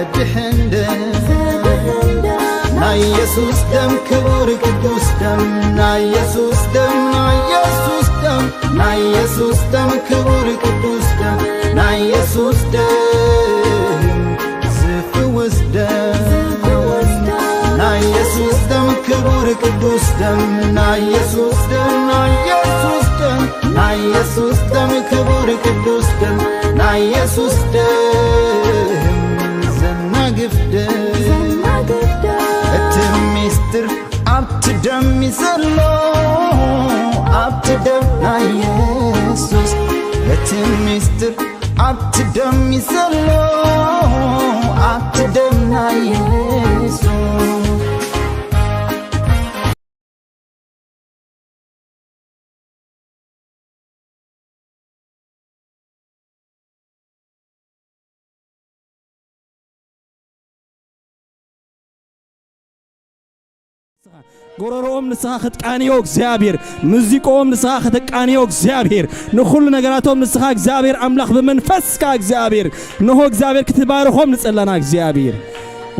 زدحند نا يسوس دم كبر قدوس دم نا يسوس دم نا يسوس دم نا يسوس دم كبر قدوس دم نا يسوس دم زفوس دم نا يسوس دم كبر قدوس دم نا يسوس دم نا يسوس دم نا يسوس دم كبر قدوس دم نا يسوس دم زناقف دم التميستر عبت دم يسلو عبت دم نا يسوس التميستر عبت دم يسلو عبت دم نا يسوس ጎረሮም ንስኻ ኽትቃንዮ እግዚአብሔር ሙዚቆም ንስኻ ኽትቃንዮ እግዚአብሔር ንኹሉ ነገራቶም ንስኻ እግዚአብሔር አምላኽ በመንፈስካ እግዚአብሔር ንሆ እግዚአብሔር ክትባርኾም ንጸለና እግዚአብሔር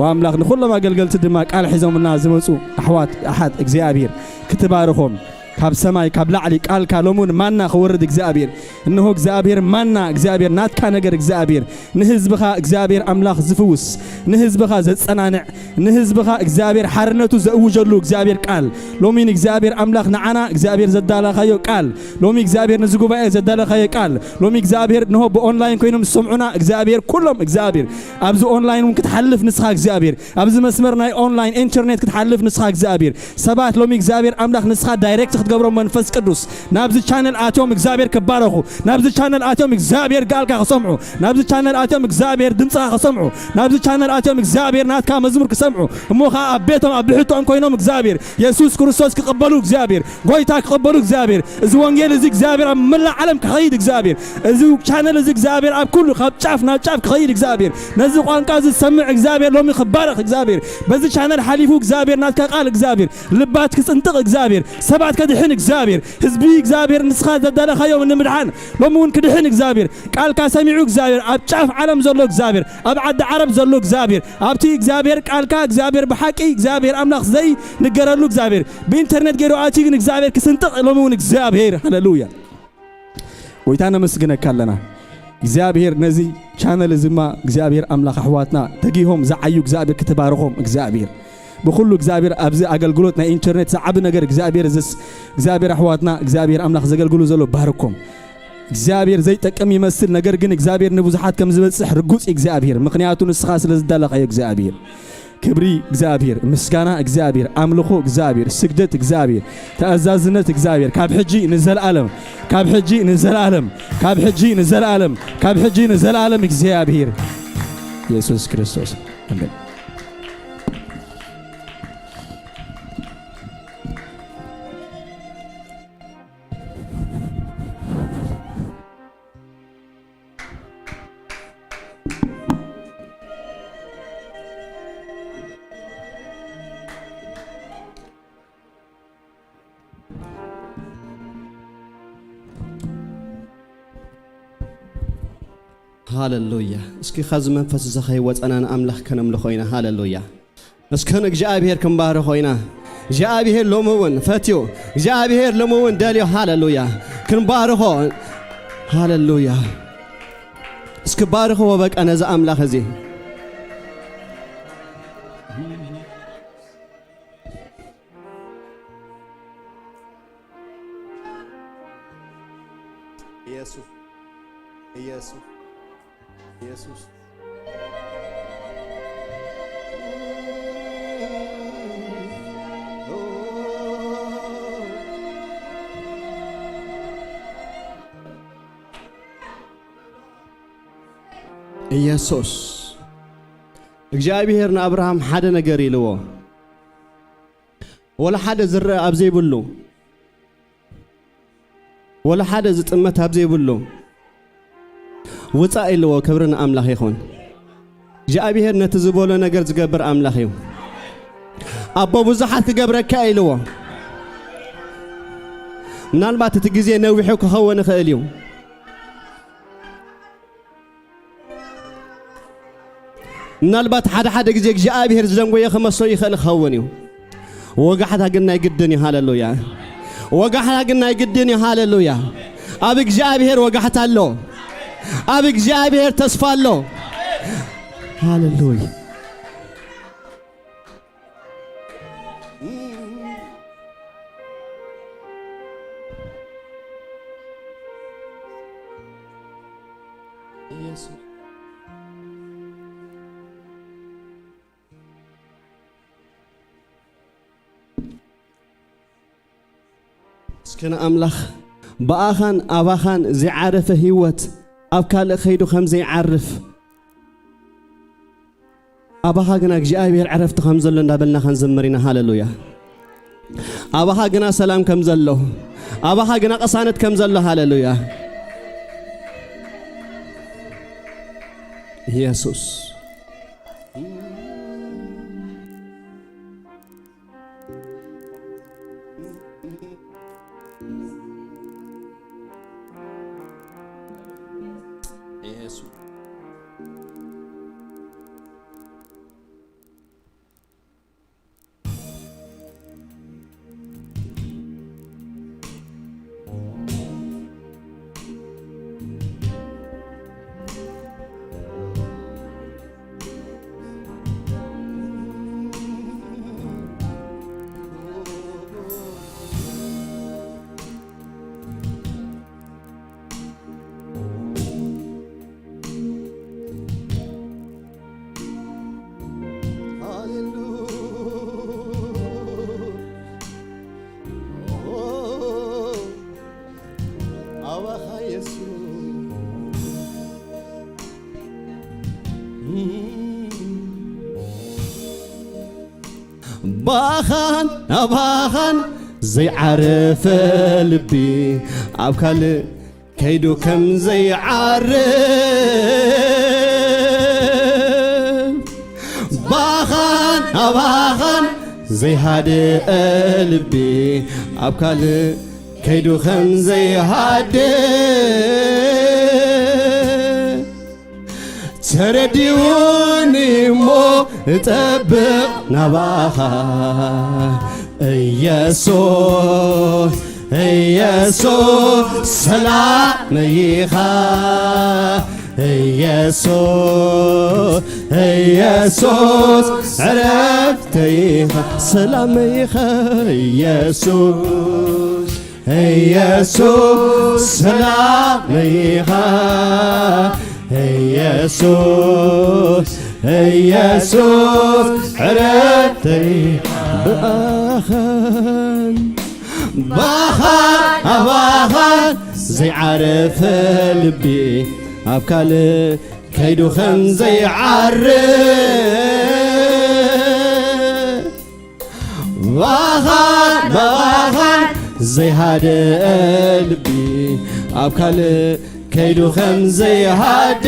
ወአምላኽ ንኹሎም አገልገልቲ ድማ ቃል ሒዞምና ዝመጹ አሕዋት አሐድ እግዚአብሔር ክትባርኾም ካብ ሰማይ ካብ ላዕሊ ቃል ካሎሙን ማና ኸወርድ እግዚአብሔር እነሆ እግዚአብሔር ማና እግዚአብሔር ናትካ ነገር እግዚአብሔር ንህዝብኻ እግዚአብሔር አምላኽ ዝፍውስ ንህዝብኻ ዘጸናንዕ ንህዝብኻ እግዚአብሔር ሓርነቱ ዘእውጀሉ እግዚአብሔር ቃል ሎሚን እግዚአብሔር አምላኽ ንዓና እግዚአብሔር ዘዳለኻዮ ቃል ሎሚ እግዚአብሔር ንዝጉባኤ ዘዳለኻዮ ቃል ሎሚ እግዚአብሔር ንሆ በኦንላይን ኮይኖም ዝሰምዑና እግዚአብሔር ኩሎም እግዚአብሔር ኣብዚ ኦንላይን ክትሓልፍ ንስኻ እግዚአብሔር ኣብዚ መስመር ናይ ኦንላይን ኢንተርኔት ክትሓልፍ ንስኻ እግዚአብሔር ሰባት ሎሚ እግዚአብሔር አምላኽ ንስኻ ዳይሬክት ክትገብሮ መንፈስ ቅዱስ ናብዚ ቻነል አትዮም እግዚአብሔር ከባረኹ ናብዚ ቻነል አትዮም እግዚአብሔር ቃልካ ከሰምዑ ናብዚ ቻነል አትዮም እግዚአብሔር ድምጽኻ ከሰምዑ ናብዚ ቻነል አትዮም እግዚአብሔር ናትካ መዝሙር ከሰምዑ እሞኻ አቤቶም አብሕቶም ኮይኖም እግዚአብሔር ኢየሱስ ክርስቶስ ክቀበሉ እግዚአብሔር ጎይታ ክቀበሉ እግዚአብሔር እዚ ወንጌል እዚ እግዚአብሔር ኣብ መላእ ዓለም ክኸይድ እግዚአብሔር እዚ ቻነል እዚ እግዚአብሔር ኣብ ኩሉ ካብ ጫፍ ናብ ጫፍ ክኸይድ እግዚአብሔር ነዚ ቋንቋ ዝሰምዕ እግዚአብሔር ሎሚ ክባረኽ እግዚአብሔር በዚ ቻነል ሓሊፉ እግዚአብሔር ናትካ ቃል እግዚአብሔር ልባት ክጽንጥቕ እግዚአብሔር ሰባት ከድሕን እግዚአብሔር ህዝቢ እግዚአብሔር ንስኻ ዘዳለኻዮም ንምድሓን ሎሙን ክድሕን እግዚአብሔር ቃልካ ሰሚዑ እግዚአብሔር ኣብ ጫፍ ዓለም ዘሎ እግዚአብሔር ኣብ ዓዲ ዓረብ ዘሎ እግዚአብሔር ኣብቲ እግዚአብሔር ቃልካ እግዚአብሔር ብሓቂ እግዚአብሔር አምላኽ ዘይ ንገረሉ እግዚአብሔር በኢንተርኔት ገይሩ ኣቲ ግን እግዚአብሔር ክስንጥቕ ሎሙን እግዚአብሔር ሃሌሉያ ወይታና መስግነካ ኣለና እግዚአብሔር ነዚ ቻነል ዝማ እግዚአብሔር አምላኽ አሕዋትና ተጊሆም ዘዓዩ እግዚአብሔር ክትባረኾም እግዚአብሔር بكل እግዚአብሔር ኣብዚ አገልግሎት ናይ ኢንተርኔት ሰዓብ ነገር እግዚአብሔር ዘስ እግዚአብሔር አሕዋትና እግዚአብሔር አምላኽ ዘገልግሉ ዘሎ ባርኮም እግዚአብሔር ዘይጠቅም ይመስል ነገር ግን እግዚአብሔር ንብዙሓት ከም ዝበጽሕ ርጉጽ እግዚአብሔር ምክንያቱ ንስኻ ስለዝዳለኻዮ እግዚአብሔር ክብሪ እግዚአብሔር ምስጋና እግዚአብሔር አምልኾ እግዚአብሔር ስግደት እግዚአብሔር ተአዛዝነት እግዚአብሔር ካብ ሕጂ ንዘላለም ካብ ሕጂ ንዘላለም ካብ ሕጂ ንዘላለም ካብ ሕጂ ንዘላለም እግዚአብሔር ኢየሱስ ክርስቶስ አሜን هاللويا اسكي خز منفس زخي وصنان املاح كنمل خوينا هاللويا اسكن እግዚአብሔር كمبار خوينا እግዚአብሔር لومون فتيو እግዚአብሔር لومون داليو هاللويا كنبارخو هاللويا اسكي بارخو وبق انا ذا املاح زي يسوع يسوع Jesus ኢየሱስ እግዚአብሔር ንአብርሃም ሓደ ነገር ይልዎ ወላ ሓደ ዝረ ኣብ ዘይብሉ ወላ ሓደ ዝጥመት ኣብ ዘይብሉ ወፃ ኢልዎ ክብርን አምላኽ ይኹን እግዚአብሔር ነቲ ዝበሎ ነገር ዝገብር አምላኽ እዩ አቦ ብዙሓት ክገብረካ ኢልዎ ምናልባት እቲ ግዜ ነዊሑ ክኸውን ይኽእል እዩ ምናልባት ሓደ ግዜ እግዚአብሔር ዝደንጎየ ከመሰሎ ይኽእል ክኸውን እዩ ወጋሕታ ግን ናይ ግድን እዩ ሃሌሉያ ወጋሕታ ግን ናይ ግድን እዩ ሃሌሉያ ኣብ እግዚአብሔር ወጋሕታ ኣሎ ኣብ እግዚአብሔር ተስፋ ኣሎ ሃሌሉያ ኢየሱስ እስከነ አምላኽ በአኻን አባኻን ዘይዓረፈ ህይወት ኣብ ካልእ ኸይዱ ከም ዘይዓርፍ አባኻ ግና እግዚአብሔር ዕረፍቲ ከም ዘሎ እንዳበልና ክንዝምር ኢና ሃሌሉያ አባኻ ግና ሰላም ከም ዘሎ አባኻ ግና ቅሳነት ከም ዘሎ ሃሌሉያ ኢየሱስ باخان أباخان زي عرف لبي أبكال كيدو كم زي عرف باخان أباخان زي هادي قلبي أبكال كيدو كم زي هادي ترديوني مو تبق نباخا يسوع يسوع سلام يخا يسوع يسوع عرفت يخا سلام يخا يسوع يسوع سلام يخا يسوع يسوع عرفتي باخن باخن زي عرف لبي أبكال كيدو خن زي عرف باخن زي هاد لبي أبكال كيدو خن زي هاد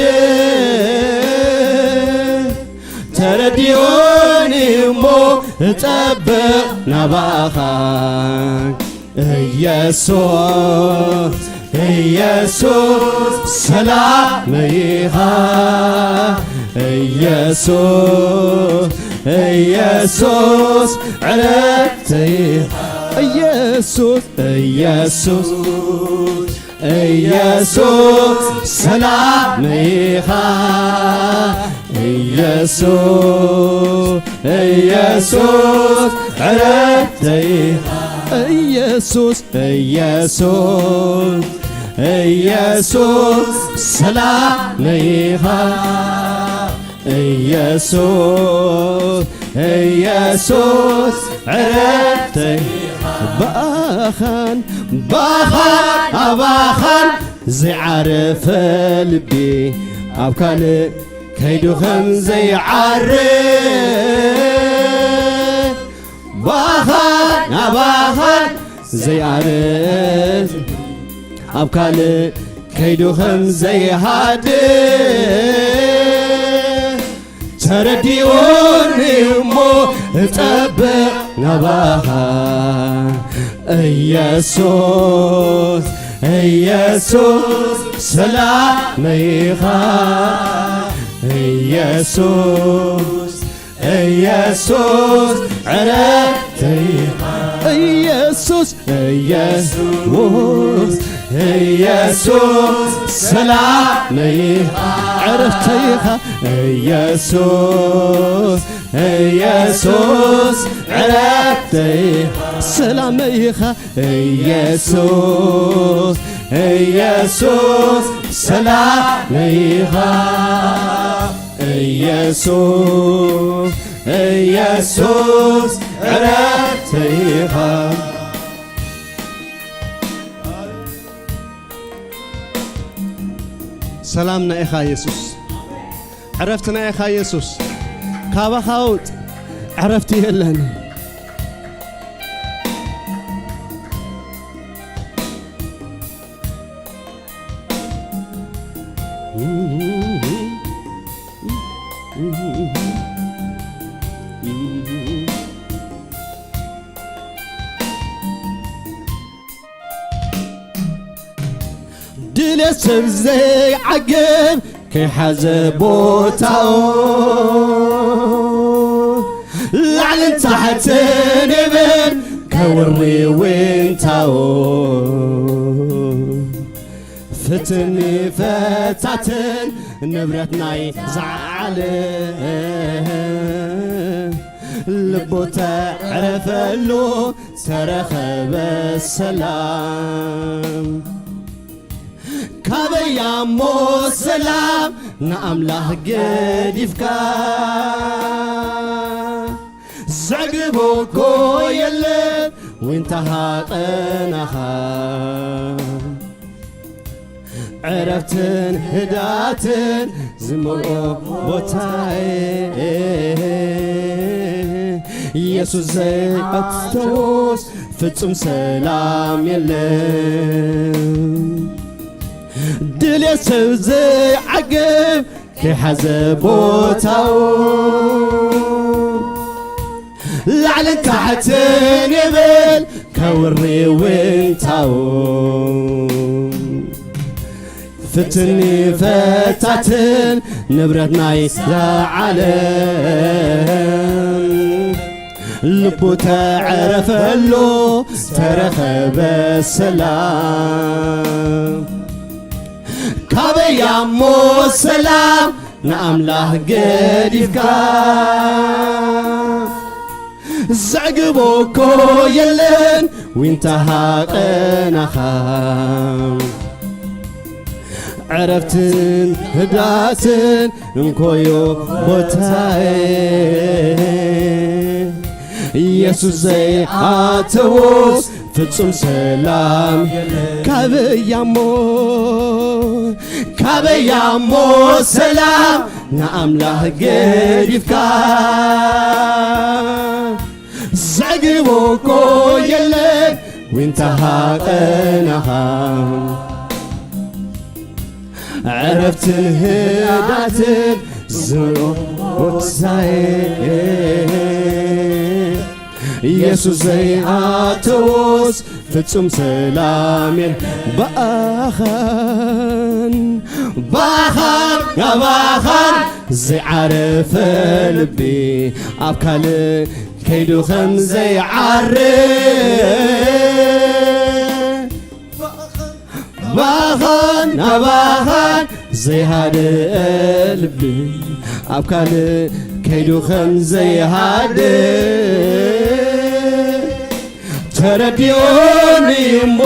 ترديوني مو تبق نباخك يسوع يسوع سلام يخا يسوع يسوع عرفتي يسوع يسوع يسوع سلام يخا يسوع يسوع عرفتي يسوع يسوع يسوع سلام يخا يسوع يسوع عرفتي باخن باخن أباخن زي عرف لبي أبكال كيدو خن زي عرف باخن أباخن زي عرف أبكال كيدو خن زي هادي ترديوني مو تبق نباها يسوع يسوع سلام يخا ኢየሱስ ኢየሱስ ዕረፍተይኻ ኢየሱስ ኢየሱስ ኢየሱስ ሰላመይኻ ዕረፍተይኻ ኢየሱስ ኢየሱስ ዕረፍተይኻ ሰላመይኻ ኢየሱስ ኢየሱስ ሰላመይኻ ኢየሱስ ኢየሱስ ዕረፍተይኻ ሰላምና ኢኻ ኢየሱስ ዕረፍትና ኢኻ ኢየሱስ ካባኻ ውጥ ዕረፍቲ የለን ድልት ሰብ ዘይዓግብ ከይሓዘ ቦታኡ ላዕልን ታሕትን ይብል ከውሪ ውንታኡ ፍትኒ ፈታትን ንብረት ናይ ዝዓለ ልቡ ተዕረፈሉ ተረኸበ ሰላም ካበያሞ ሰላም ንኣምላኽ ገዲፍካ ዘዕግቦኮ የለን ወይንተሃቐናኻ ዕረፍትን ህዳትን ዝመልኦ ቦታዬ ኢየሱስ ዘይቀትተውስ ፍጹም ሰላም የለን ድልት ሰብ ዘይዓግብ ከይሓዘ ቦታኡ ላዕልን ታሕትን ይብል ከውሪ ውንታኡ ፍትኒ ፈታትን ንብረት ናይ ዝዓለም ልቡ ተዕረፈሉ ተረኸበ ሰላም ካበያሞ ሰላም ንኣምላኽ ገዲፍካ ዘዕግቦኮ የለን ወይንተሃቐናኻ ዕረፍትን ህዳትን እንኮዮ ቦታዬ ኢየሱስ ዘይኣተዎስ ፍጹም ሰላም ካበያሞ ሰላም ንኣምላኽ ገዲፍካ ዘዕግቦኮ የለን ወይንተሃቐናኻ ዕረፍትን ህዳትን ዝመልኦ ቦታዬ ኢየሱስ ዘይኣተዎስ ፍጹም ሰላም ባኻን ዘይዓረፈ ልቢ ኣብ ካልእ ከይዱ ከም ዘይዓርፍ ባኻን ዘይሃድእ ልቢ ኣብ ካልእ ከይዱ ከም ዘይሃድእ ተረዲኦኒ እሞ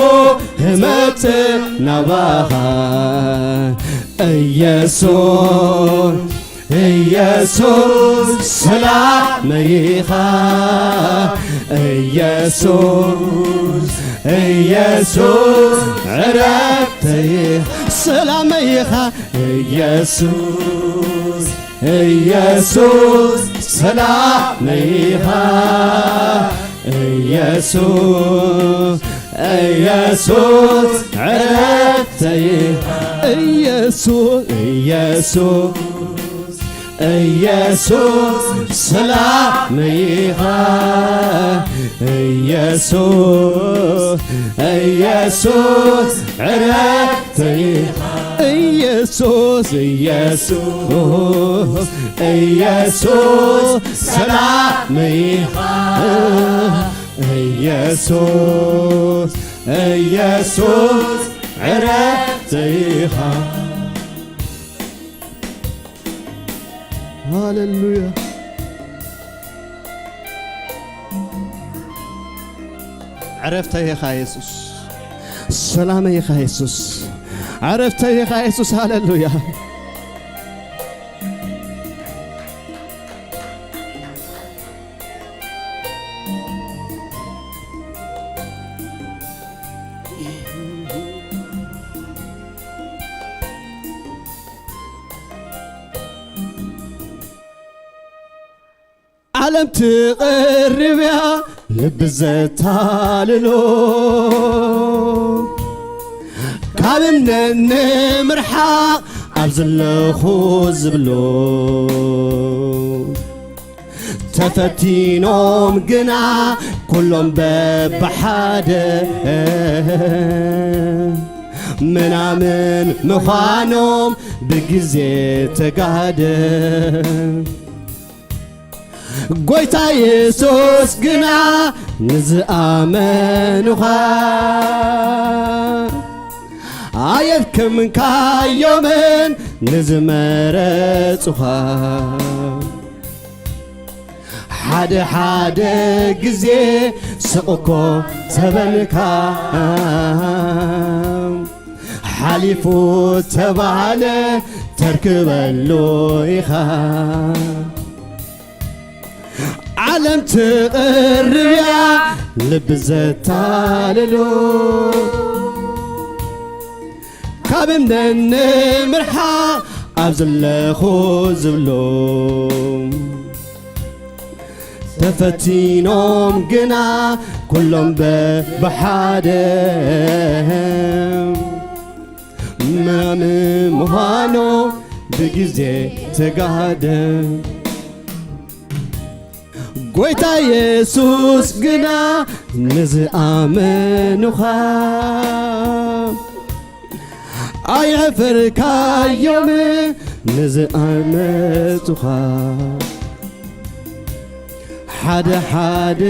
ህመፅእ ናባኻ ኢየሱስ ሰላመይኻ ኢየሱስ ዕረፍተይኻ ሰላመይኻ ኢየሱስ ሰላመይኻ ኢየሱስ ዕረፍተይኻ ኢየሱስ ሰላመይኻ ኢየሱስ ዕረፍተይኻ ኢየሱስ ኢየሱስ ኢየሱስ ሰላምይኻ ኢየሱስ ኢየሱስ ዕረፍትይኻ ሃሌሉያ ዕረፍተይኻ ኢየሱስ ሰላመይኻ ኢየሱስ ዕረፍተይኻ ኢየሱስ ሃሌሉያ ዓለም ትቕርብያ ልቢ ዘታልሎ ካብ እምነት ንምርሓቕ ኣብ ዘለኹ ዝብሎ ተፈቲኖም ግና ኩሎም በብሓደ ምናምን ምዃኖም ብግዜ ተጋደ ጎይታ ኢየሱስ ግና ንዝኣመኑኻ ኣየድክምካዮምን ንዝመረጹኻ ሓደ ሓደ ግዜ ስቕኮ ተበልካ ሓሊፉ ተባሃለ ተርክበሉ ኢኻ ዓለም ትቕርብያ ልቢ ዘታልሎ ካብ እምነት ንምርሓቕ ኣብ ዘለኹ ዝብሎ ተፈቲኖም ግና ኩሎም በብሓደ ምናምን ምዃኖም ብግዜ ተጋደ ጎይታ ኢየሱስ ግና ንዝኣመኑኻ ኣይሕፍርካዮምን ንዝኣመፁኻ ሓደ ሓደ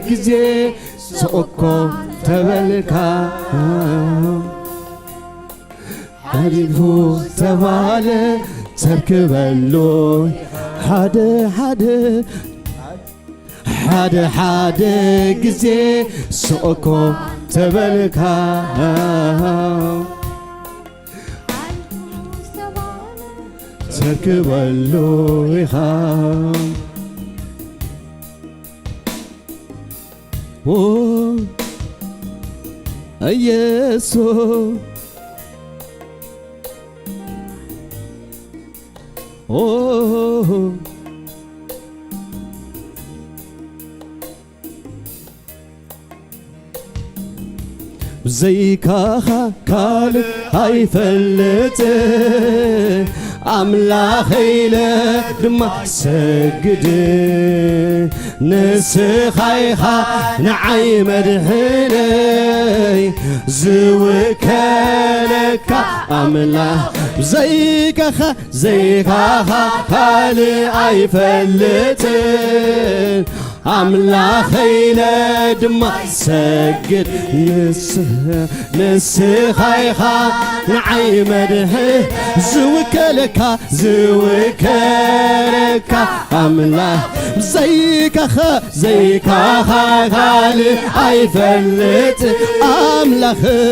ግዜ ስቕኮ ተበልካ ሓሊፉ ተባሃለ ተርክበሉ ሓደ ሓደ ሓደ ሓደ ግዜ ስቕኮ ተበልካ ተርክበሉ ኢኻ ኢየሱስ ብዘይካኻ ካልእ ኣይፈልጥ ኣምላኸይ ኢለ ድማ ሰግድ ንስኻ ኢኻ ንዓይ መድሕነይ ዝውከለካ ኣምላኽ ዘይካኻ ካልእ ኣይፈልጥን ኣምላኸይ ኢለ ድማ ሰግድ ንስኻ ኢኻ ንዓይ መድሕ ዝውከለካ ኣምላኽ ዘይካኻ ካልእ ኣይፈልጥ ኣምላኸይ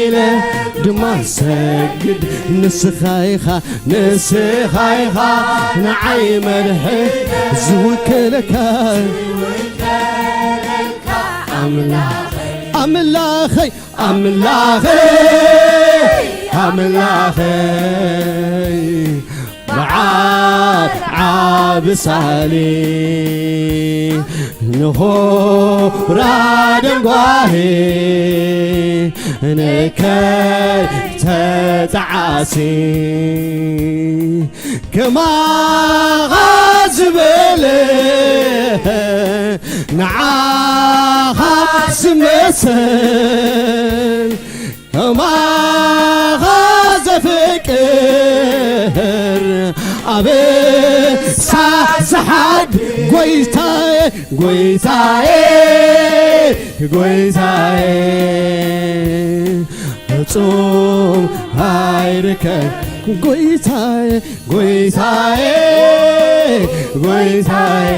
ኢለ ድማ ሰግድ ንስኻ ኢኻ ንዓይ መድሕ ዝውከለካ ኣምላኸይ ብዓብ ሳሊ ንኹራ ደንጓሄ ንከይ ተጣዓሲ ከማኻ ዝበለ ንዓኻ ዝመሰል ከማኻ ኣበሳ ዝሓድ ጎይታዬ ጎይታዬ ጎይታዬ ፍጹም ኣይርከብ ጎይታዬ ጎይታዬ ጎይታዬ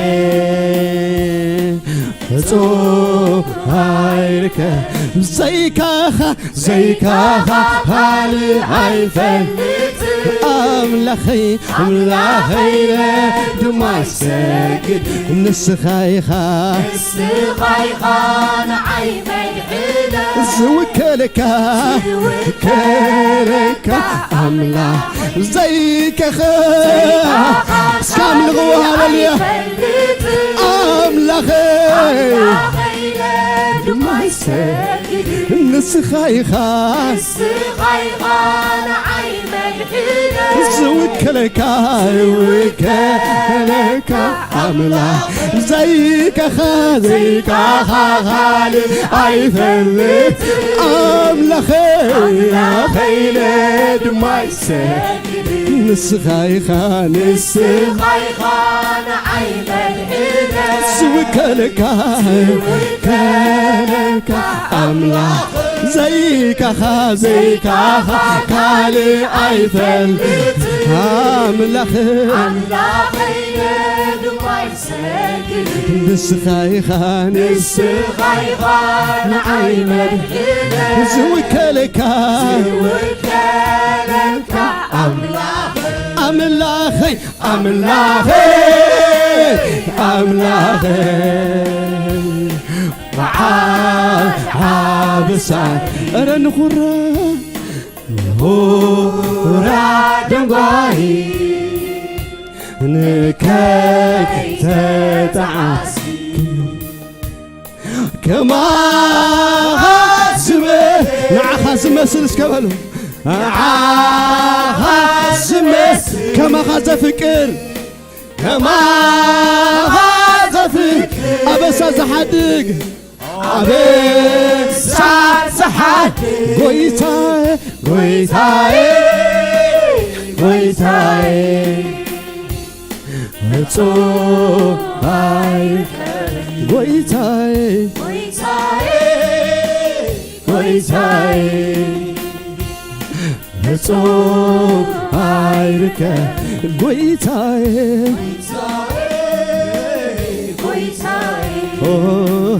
ፍጹም ኣይርከብ ዘይካኻ ዘይካኻ ካልእ ኣይፈልጥ ኣምላኸይ ኣምላኸይ ድማ ይሰግድ ንስኻ ኢኻ ንዓይ መድሕነ ዝውከለካ ከለካ ኣምላኽ ዘይካኻ እስካምልኽዎ ሃሌሉያ ኣምላኸይ ድማ ይሰግድ ንስኻ ኢኻ ንዓይ መድሕነ ዝውከለካ ይውከለካ ኣምላኽ ዘይካኻ ዘይካኻ ካልእ ኣይፈልጥ ኣምላኸይ ድማ ይሰግድ ንስኻ ኢኻ ንስኻ ኢኻ ንዓይ መድሕነ ዝውከለካ ይውከለካ ኣምላኽ ዘይካኻ ዘይካኻ ካልእ ኣይፈልጥ ኣምላኸይ ድማ ይሰግድ ንስኻ ኢኻ ንዓይ መድሕነ ዝውከለካ ኣምላኸይ ኣምላኸይ ኣምላኸይ በዓል ሓበሳይ እረ ንኹራ ሁራ ደንጓይ ንከይተጣዓስ ከማኻ ንዓኻ ዝመስል እስከበሉ ንዓኻ ዝመስል ከማኻ ዘፍቅር ከማኻ ዘፍቅር ኣበሳ ዝሓድግ ኣበሳ ዝሓድግ ጎይታዬ ጎይታዬ ጎይታዬ ፍጹም ኣይርከብ ጎይታዬ ጎይታዬ ፍጹም ኣይርከብ ጎይታዬ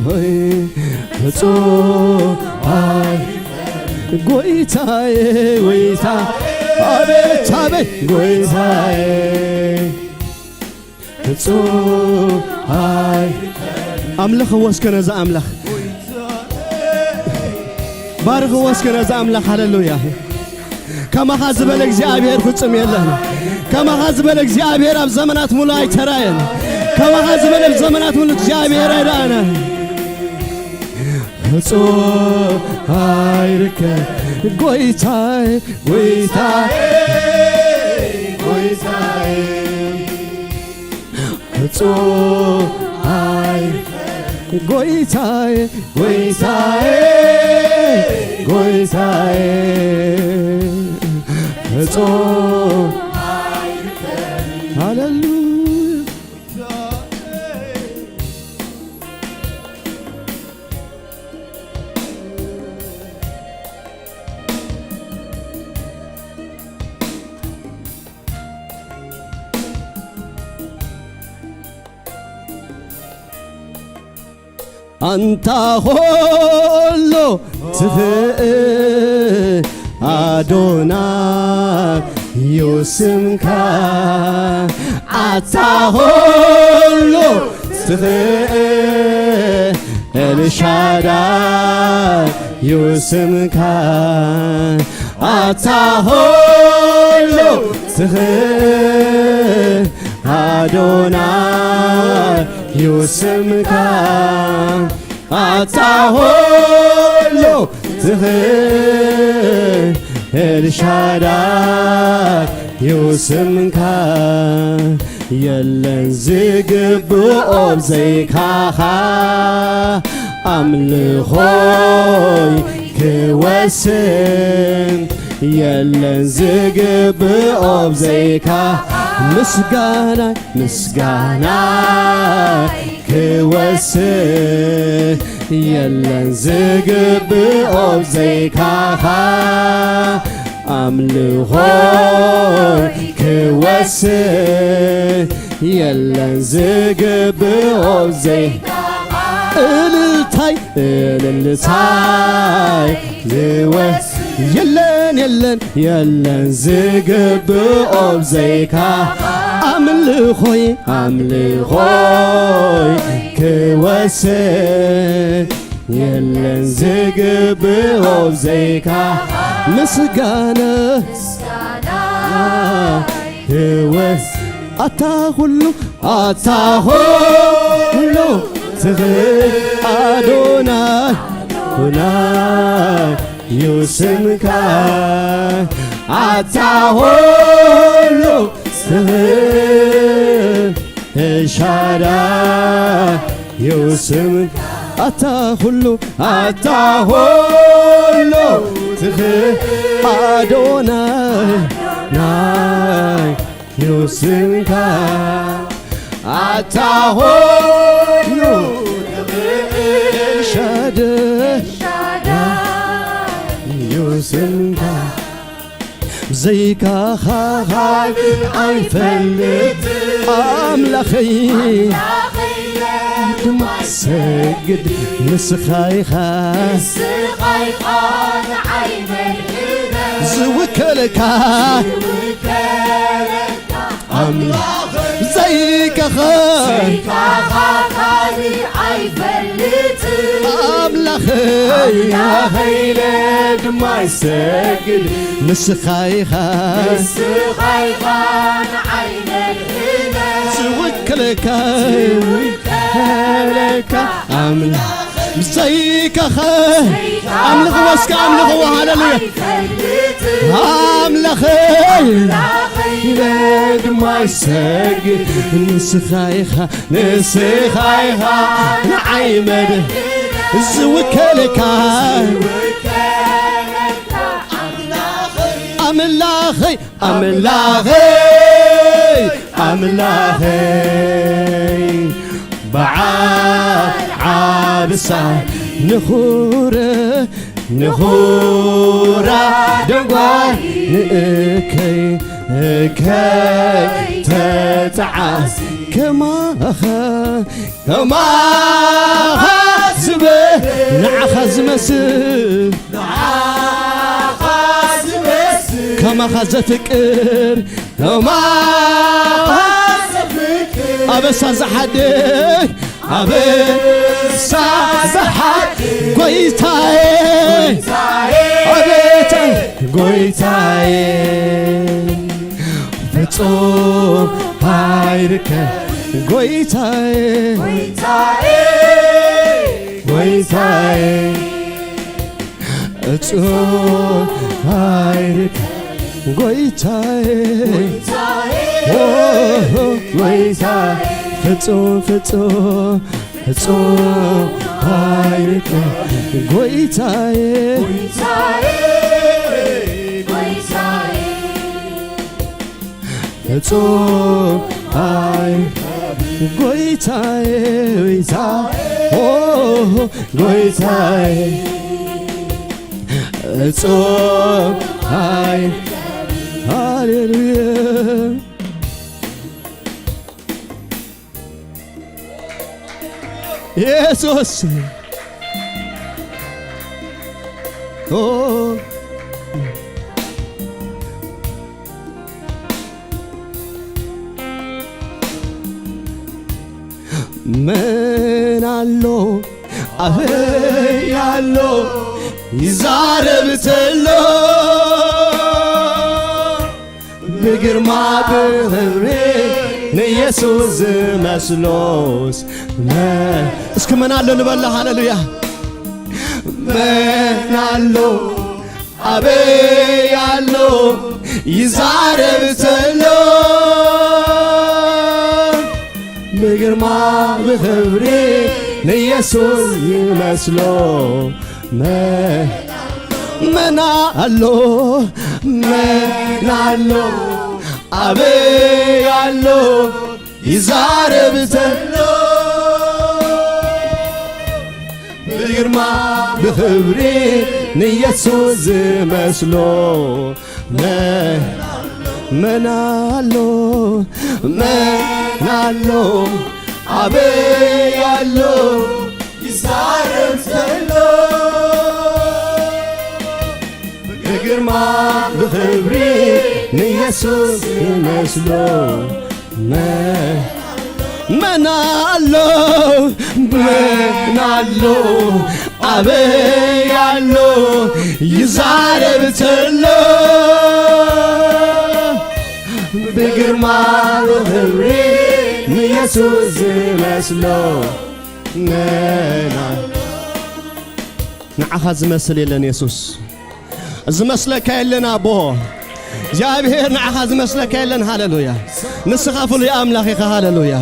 ሆይ ፍጹም ኣይርከብ ጎይታዬ ጎይታዬ አቤት አቤት ጎይታዬ ፍጹም ኣይርከብ ኣምልኽ ወስከነ ዛ ኣምልኽ ባርኽ ወስከነ ዛ ኣምልኽ ሃሌሉያ ከማኻ ዝበለ እግዚአብሔር ፍጹም የለን ከማኻ ዝበለ እግዚአብሔር ኣብ ዘመናት ሙሉ ኣይተራየን ከማኻ ዝበለ ኣብ ዘመናት ሙሉ እግዚአብሔር ኣይረአነ ፍጹም ኣይርከብ ጎይታዬ ጎይታዬ ጎይታዬ ፍጹም ኣይርከብ ጎይታዬ ጎይታዬ ጎይታዬ ፍጹም ኣይርከብ ሃሌሉያ አንተ ሁሉ ትፍቅር አዶናይ ይስምካ አንተ ሁሉ ትፍቅር ኤልሻዳይ ይስምካ አንተ ሁሉ ትፍቅር አዶናይ ይስምካ አንተ ሁሉ ትፍቅር ኤልሻዳይ ይስምካ የለን ዝግብኦ ዘይካኻ ኣምልኾይ ክወስን የለን ዝግብኦ ብዘይካ ምስጋናይ ምስጋናይ ክወስህ የለን ዝግብኦ ብዘይካኻ አምልኾይ ክወስህ የለን ዝግብኦ ብዘይካኻ እልልታይ እልልታይ የለን የለን የለን ዝግብኦ ብዘይካ አምልኾይ አምልኾይ ክወስህ የለን ዝግብኦ ብዘይካ ምስጋና ክወስ አታሁሉ አታሁሉ ትኽእል አዶናይ አዶናይ ይስምካ አታሁሉ ትኽእል ኤልሻዳይ ይስምካ አታሁሉ አታሁሉ ትኽእል አዶናይ ናይ ይስምካ አታሁሉ ትኽእል ኤልሻዳይ ይስምካ ዘይካኻ ካልእ ኣይፈልጥ ኣምላኸይ ድማ ሰግድ ንስኻይኻ ንዓይ መልእነ ዝውከለካ ኣምላኽ ዘይካኻ ካልእ ኣይፈልጥ ኣምላኸይ ድማ ሰግድ ንስኻይኻ ንዓይ መልእነ ዝውከለካ أملخ زيكخ أملخ واسك أملخ وهللويا أملخ يلاد ما يسجد نسخايخا نسخايخا نعيمد زوكلكا أملاخي أملاخي أملاخي بعاد عابسا نخورة نخورة دواي نكي كي تتعاس كما زبه نعخز مسل كما خزتكر كما أبسا زحدك أبسا زحد قويتاي أبيتاي قويتاي فتصوم هايرك قويتاي قويتاي فتصوم هايرك قويتاي قويتاي فتصوم فتصوم فتصوم هايرك قويتاي فتصوم هايرك قويتاي قويتاي فتصوم هايرك هاليلويا يسوس من علو أهي علو يزارب تلو بقرما بغري نيسوس مسلوس اسكو من علو نبلا هاللويا من علو أبي علو يزارب تلو بقرما بغري نيسوس مسلو መናሎ መናሎ አበያሎ ይዛረብ ተሎ ብግርማ ብኽብሪ ንኢየሱስ ዝመስሎ መናሎ መናሎ አበያሎ ይዛረብ ተሎ ብግርማ ብኽብሪ ንኢየሱስ ዝመስሎ መናሎ መናሎ አበያሎ ይዛረብ ተሎ ብግርማ ብኽብሪ ንኢየሱስ ዝመስሎ ንዓኻ ዝመስል የለን ኢየሱስ ዝመስለካ የለን ኣቦ እግዚአብሔር ንዓኻ ዝመስለካ የለን ሃሌሉያ ንስኻ ፍሉይ ኣምላኽ ኢኻ ሃሌሉያ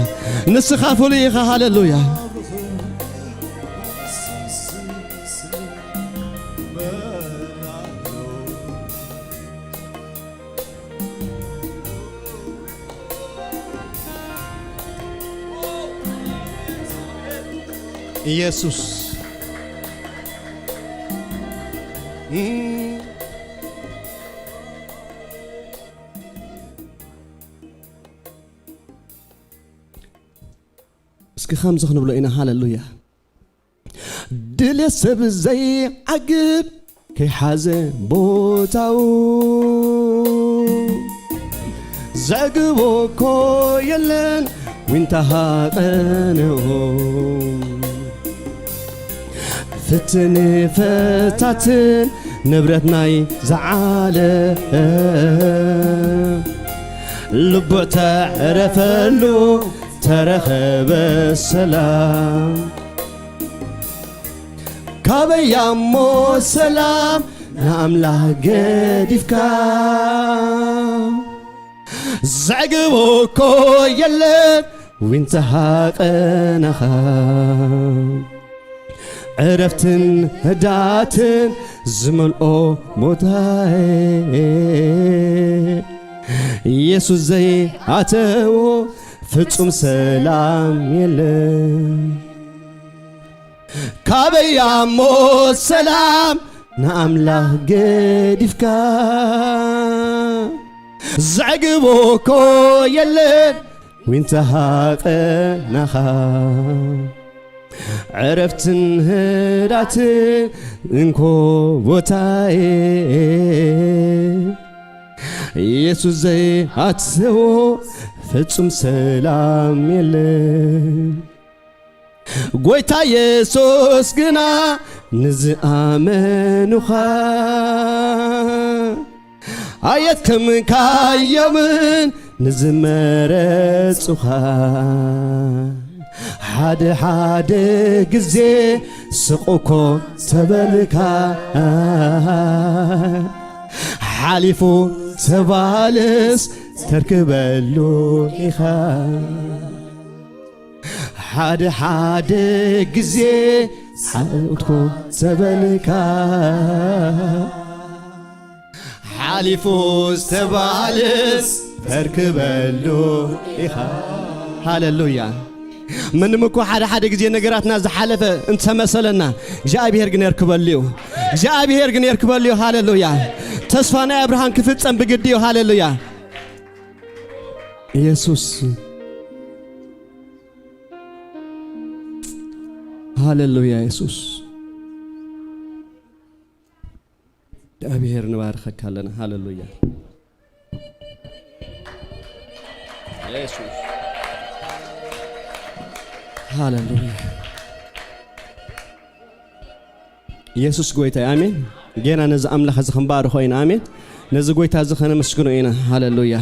ንስኻ ፍሉይ ኢኻ ሃሌሉያ ኢየሱስ እስኪ ከምዚ ክንብሎ ኢና ሃሌሉያ ድልት ሰብ ዘይዓግብ ከይሓዘ ቦታው ዘግቦ ኮ የለን ዊንታሃቐንኦ ፍትን ፈታትን ንብረት ናይ ዝዓለ ልቦ ተዕረፈሉ ተረኸበ ሰላም ካበያሞ ሰላም ንኣምላኽ ገዲፍካ ዘዕግቦ ኮ የለን ዊንተሃቐናኻ ዕረፍትን ህዳትን ዝመልኦ ቦታዬ ኢየሱስ ዘይኣተዎ ፍጹም ሰላም የለን ካበያሞ ሰላም ንኣምላኽ ገዲፍካ ዘዕግቦ ኮ የለን ዊንተሃቐናኻ ዕረፍትን ህዳትን እንኮ ቦታዬ ኢየሱስ ዘይኣትዎ ፍጹም ሰላም የለን ጎይታ ኢየሱስ ግና ንዝኣመኑኻ ኣየትከምካዮምን ንዝመረጹኻ ሓደ ሓደ ግዜ ስቑኮ ተበልካ ሓሊፉ ተባልስ ተርክበሉ ኢኻ ሓደ ሓደ ግዜ ሓልቁትኮ ተበልካ ሓሊፉ ተባልስ ተርክበሉ ኢኻ ሃሌሉያ ምንም እኮ ሓደ ሓደ ግዜ ነገራትና ዝሓለፈ እንተመሰለና እግዚአብሔር ግን የርክበልዩ እግዚአብሔር ግን የርክበልዩ ሃሌሉያ ተስፋ ናይ አብርሃም ክፍጸም ብግድዩ ሃሌሉያ ኢየሱስ ሃሌሉያ ኢየሱስ እግዚአብሔር ንባርከካ ኣለና ሃሌሉያ ኢየሱስ ሃሌሉያ ኢየሱስ ጎይታ አሜን ጌና ነዚ አምላኽ ዝኽንባር ኮይና አሜን ነዚ ጎይታ ዝኸነ መስግኖ ኢና ሃሌሉያ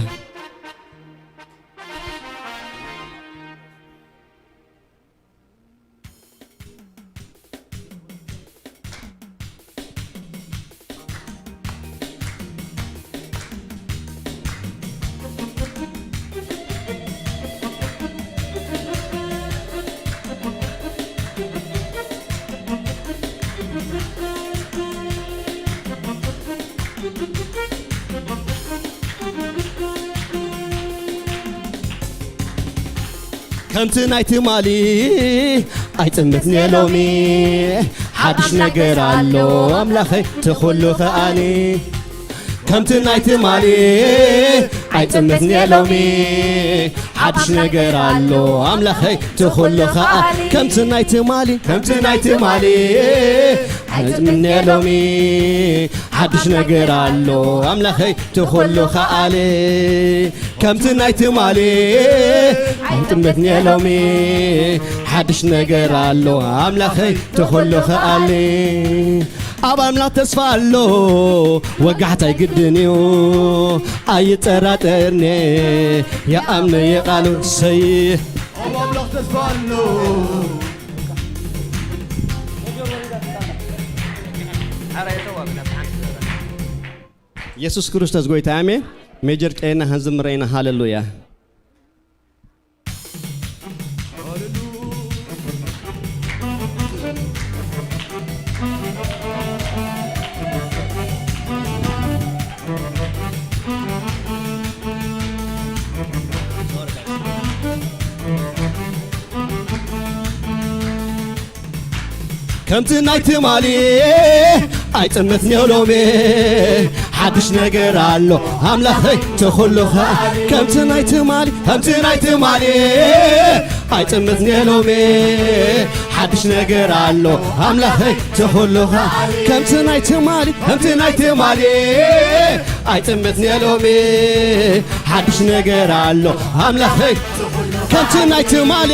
ከምቲ ናይቲ ማሊ ኣይጥምትኒ ሎሚ ሓድሽ ነገር ኣሎ ኣምላኸይ ትኹሉ ኸኣኒ ከምቲ ናይቲ ማሊ ኣይጥምትኒ ሎሚ ሓድሽ ነገር ኣሎ ኣምላኸይ ትኹሉ ኸኣኒ ከምቲ ናይቲ ማሊ ኣይጥምትኒ ሎሚ ሓድሽ ነገር ኣሎ ኣምላኸይ ትኹሉ ኸኣኒ ከምቲ ናይቲ ማሊ ኣይጥምትኒ ሎሚ ሓድሽ ነገር ኣሎ ኣምላኸይ ትኹሉ ኸኣኒ ኣብ ኣምላኽ ተስፋ ኣሎ ወጋሕታ ይግድን እዩ ኣይጠራጠርኒ የኣምነ የቓሉ ሰይ ኣብ ኣምላኽ ተስፋ ኣሎ ኢየሱስ ክርስቶስ ጎይታ አሜን ሜጀር ቀይና hanzምረይና ሃሌሉያ ከምቲ ናይቲ ማሊ ኣይጥምትኒ ሎሚ ሓድሽ ነገር ኣሎ ኣምላኸይ ትኹሉ ኸኣኒ ከምቲ ናይቲ ማሊ ኣይጥምትኒ ሎሚ ሓድሽ ነገር ኣሎ ኣምላኸይ ትኹሉ ኸኣኒ ከምቲ ናይቲ ማሊ ኣይጥምትኒ ሎሚ ሓድሽ ነገር ኣሎ ኣምላኸይ ከምቲ ናይቲ ማሊ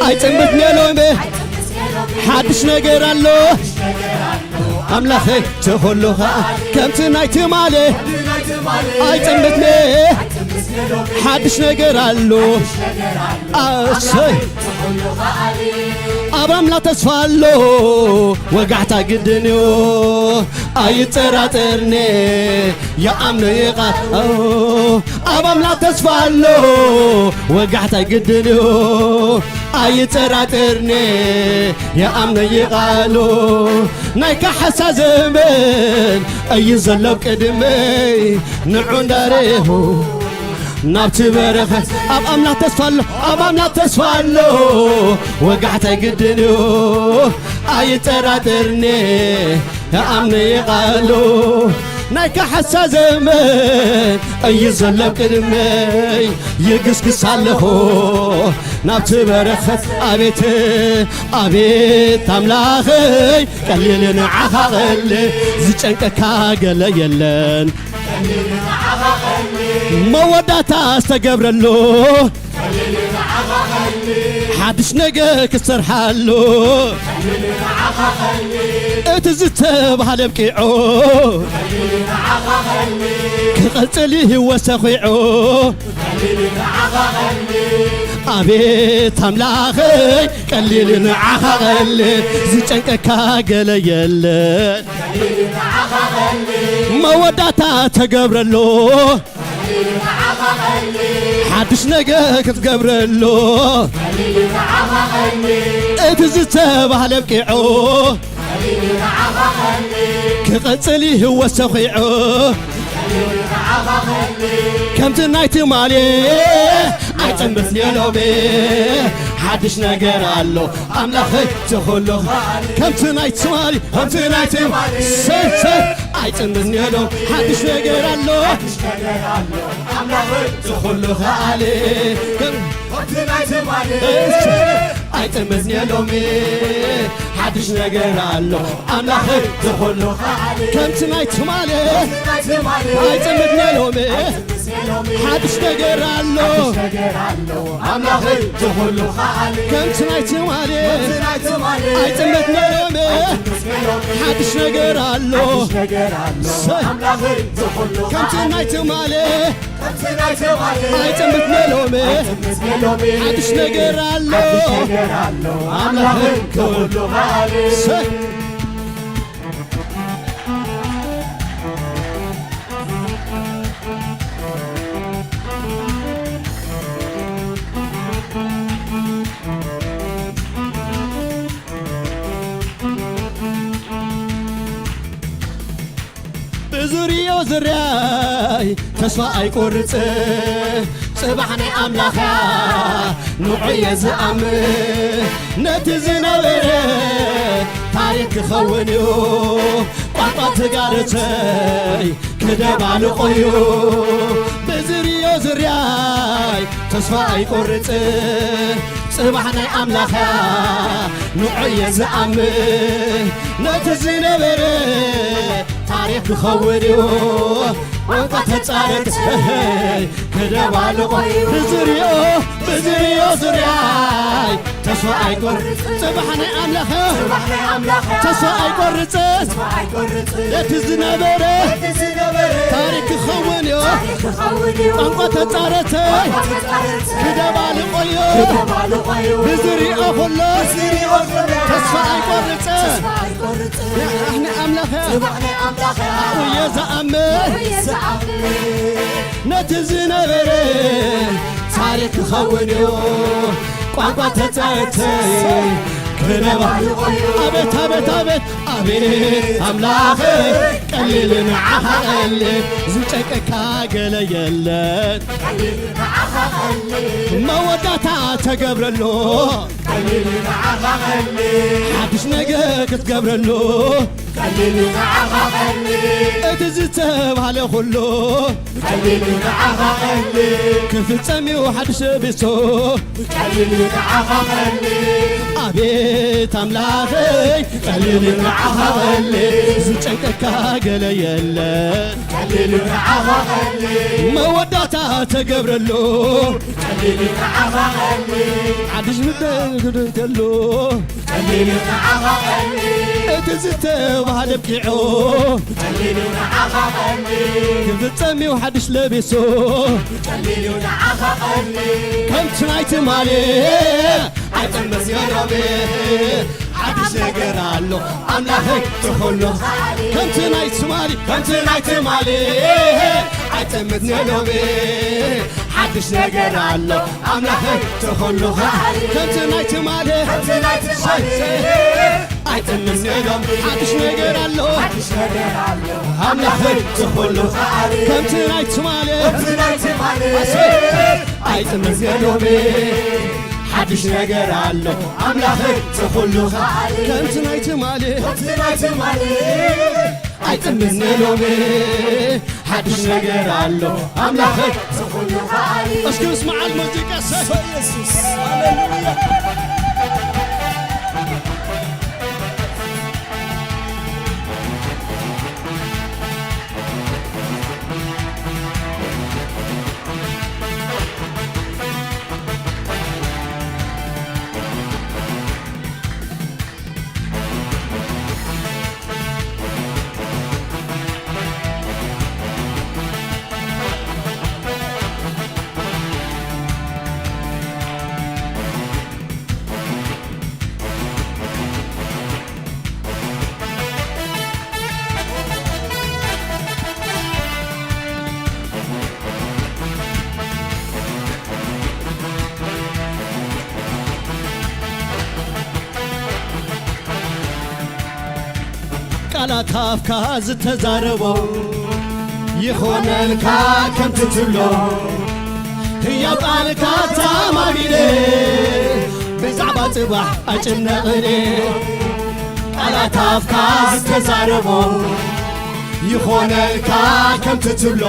ኣይጥምትኒ ሎሚ ሓድሽ ነገር ኣሎ ኣምላኸይ ትኹሉ ኸኣኒ ከምቲ ናይቲ ማሊ ኣይጥምትኒ ሓድሽ ነገር ኣሎ ኣሰይ ኣብ ኣምላኽ ተስፋ ኣሎ ወጋሕታ ግድን እዩ ኣይጠራጠርኒ የኣምነ ይቓል ኣብ ኣምላኽ ተስፋ ኣሎ ወጋሕታ ግድን እዩ ኣይጠራጠርኒ የኣምነ ይቓሉ ናይ ካሕሳ ዘመን እዩ ዘሎ ቅድመይ ንዑ እንዳርሁ ናብቲ በረኸት ኣብ ኣምላኽ ተስፋ ኣሎ ወጋሕታ ይግድን እዩ ኣይጠራጠርኒ የኣምነ ይቓሉ ናይ ካሕሳ ዘመን እዩ ዘሎ ቅድመይ ይግስግስ ኣለኹ ናብቲ በረኸት ኣቤት ኣምላኸይ ቀሊል ንዓኻ ቐሊ ዝጨንቀካ ገለ የለን መወዳእታ ዝተገብረሉ ሓድሽ ነገር ክሰርሓሉ እቲ ዝተባሃለ ኣብቂዑ ክቐጽል ህይወት ሰኺዑ ኣቤት ኣምላኸይ ቀሊል ንዓኻ ቐሊ ዝጨንቀካ ገለ የለን መወዳእታ ተገብረሉ ሓድሽ ነገር ክትገብረሉ እቲ ዝተባሃለ ኣብቂዑ ክቐጽል ህይወት ሰኺዑ ከምቲ ናይቲ ማሊ ኣይጥምትኒ ሎሚ ሓድሽ ነገር ኣሎ ኣምላኸይ ትኹሉ ከምቲ ናይቲ ማሊ ኣይጥምትኒ ሎሚ ሓድሽ ነገር ኣሎ ኣምላኸይ ትኹሉ ኸኣሊ ኣይጥምትኒ ሎሚ ሓድሽ ነገር ኣሎ ኣምላኸይ ትኹሉ ከምቲ ናይቲ ማሊ ኣይጥምትኒ ሎሚ ሓድሽ ነገር ኣሎ ኣምላኸይ ትኹሉ ከምቲ ናይቲ ማሊ ኣይጥምትኒ ሎሚ ሓድሽ ነገር ኣሎ ከምቲ ናይቲ ማሊ ኣይጥምትኒ ሎሚ ሓድሽ ነገር ኣሎ ኣምላኸይ ትኹሉ ብዙርዮ ዝርያይ ተስፋ ኣይቆርጽ صباحنا أملاخا نوعي زأمن نتزنا بره تاريخ خونيو قطعت قارتي كدب على قيو بزريو زرياي تصفى يقرط صباحنا أملاخا نوعي زأمن نتزنا بره تاريخ خونيو وقت صارت كدب على قيو بزريو زرياي تصفى يقرط صباحنا أملاخا تصفى يقرط يتزنا بره تاريخ خونيو وقت صارت كدب على قيو بزريو خلص تصفى يقرط احنا أملاخا ويا زأمن نتزنا بره تاريخ خونيو ቋንቋ ተጻተይ ከነባ አቤት አቤት አቤት አቤት አምላኽ ቀሊል ንዓኻ ቀሊል ዝጨቀካ ገለ የለን ቀሊል ንዓኻ ቀሊል መወዳታ ተገብረሎ ቀሊል ንዓኻ ቀሊል ሓድሽ ነገር ክትገብረሎ ቀሊል ንዓኻ ቀሊል እቲ ዝተባሃለ ኩሉ ቀሊል ንዓኻ ቀሊል ክፍጸሚው ሓድሽ ቤቶ ቀሊል ንዓኻ ቀሊል አቤት አምላኸይ ቀሊል ንዓኻ ቀሊል ዝጨንቀካ ገለ የለን ቀሊል ንዓኻ ቀሊል መወዳታ ተገብረሎ ቀሊል ንዓኻ ቀሊል ሓድሽ ምድር ከሎ ቀሊል ንዓኻ ቀሊል እቲ ዝተባሃለ ብቂዑ ቀሊል ንዓኻ ቀሊል ክፍጸሚው ሓድሽ ለቢሶ ቀሊል ንዓኻ ቀሊል ከምቲ ናይቲ ማሌ አይተመስ ያራቤ ሓድሽ ነገር አሎ አምላኸይ ተኸሎ ከምቲ ናይቲ ማሌ አይተመስ ያራቤ ሓድሽ ነገር አሎ አምላኸይ ተኸሎ ከምቲ ናይቲ ማሌ አይተመስ ያራቤ ሓድሽ ነገር አሎ አምላኸይ ተኸሎ ከምቲ ናይቲ ማሌ አይተመስ ያራቤ ሓድሽ ነገር አሎ አምላኸይ ተኹሉ ከምቲ ናይቲ ማሌ አይጥምዝነ ሎሜ ሓድሽ ነገር አሎ አምላኸይ ተኹሉ እስኪ እስማዓል ሙዚቃ ኢየሱስ ሃሌሉያ ቃላት አፍካ ዝተዛረበው ይኾነልካ ከምቲ ትብሎ ሕያው ቃልካ ተማሚነ ብዛዕባ ጽባሕ ኣጭነቕኒ ቃላት አፍካ ዝተዛረበው ይኾነልካ ከምቲ ትብሎ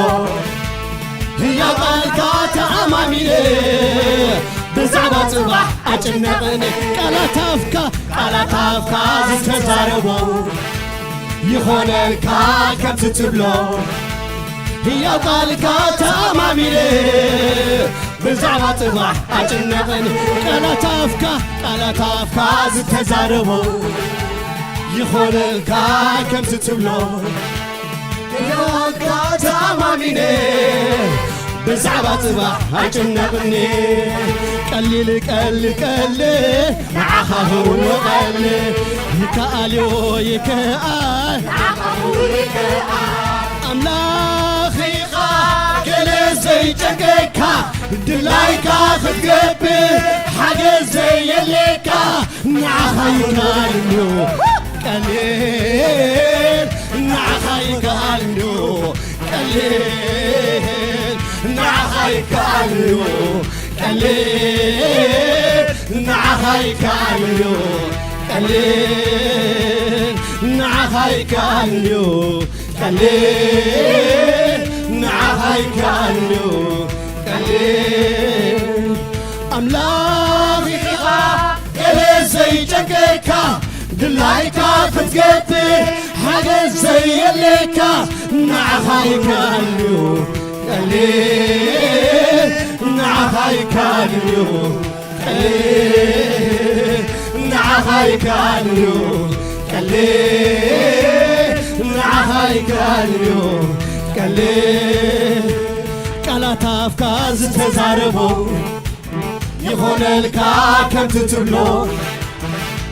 ሕያው ቃልካ ተማሚነ ብዛዕባ ጽባሕ ኣጭነቕኒ ቃላት አፍካ ዝተዛረበው ይኾነልካ ከምቲ ትብሎ ሕያው ቃልካ ተማሚነ ብዛዕባ ጽባሕ ኣጭነቕኒ ቃላት አፍካ ዝተዛረበው ይኾነልካ ከምቲ ትብሎ ሕያው ቃልካ ተማሚነ ብዛዕባ ጽባሕ ኣጭነቕኒ ቀሊል ንዓኻ እውን ቀሊል ይከኣልዮ ይከኣል ኣምላኺኻ ገለ ዘይጨንቀካ ድላይካ ክትገብር ሓገዝ ዘየለካ ንዓኻ ይከኣልዮ ቀሊል ንዓኻ ይከኣልዮ ቀሊል ንዓኻ ይከኣልዮ ቀሊል ንዓኻ ይከኣልዩ ቀሊል ንዓኻ ይከኣልዩ ቀሊል ንዓኻ ይከኣልዩ ቀሊል ኣምላኽ ኢኻ ገለ ዘይጨንቀካ ድላይካ ክትገብር ሓገዝ ዘየለካ ንዓኻ ይከኣልዩ ቀሊል ንዓኻ ይከኣልዩ ቀሊል ንዓኻ ይከኣልዩ ቀሊል ንዓኻ ይከኣልዩ ቀሊል ቃላት ኣፍካ ዝተዛረቦ ይኾነልካ ከምቲ ትብሎ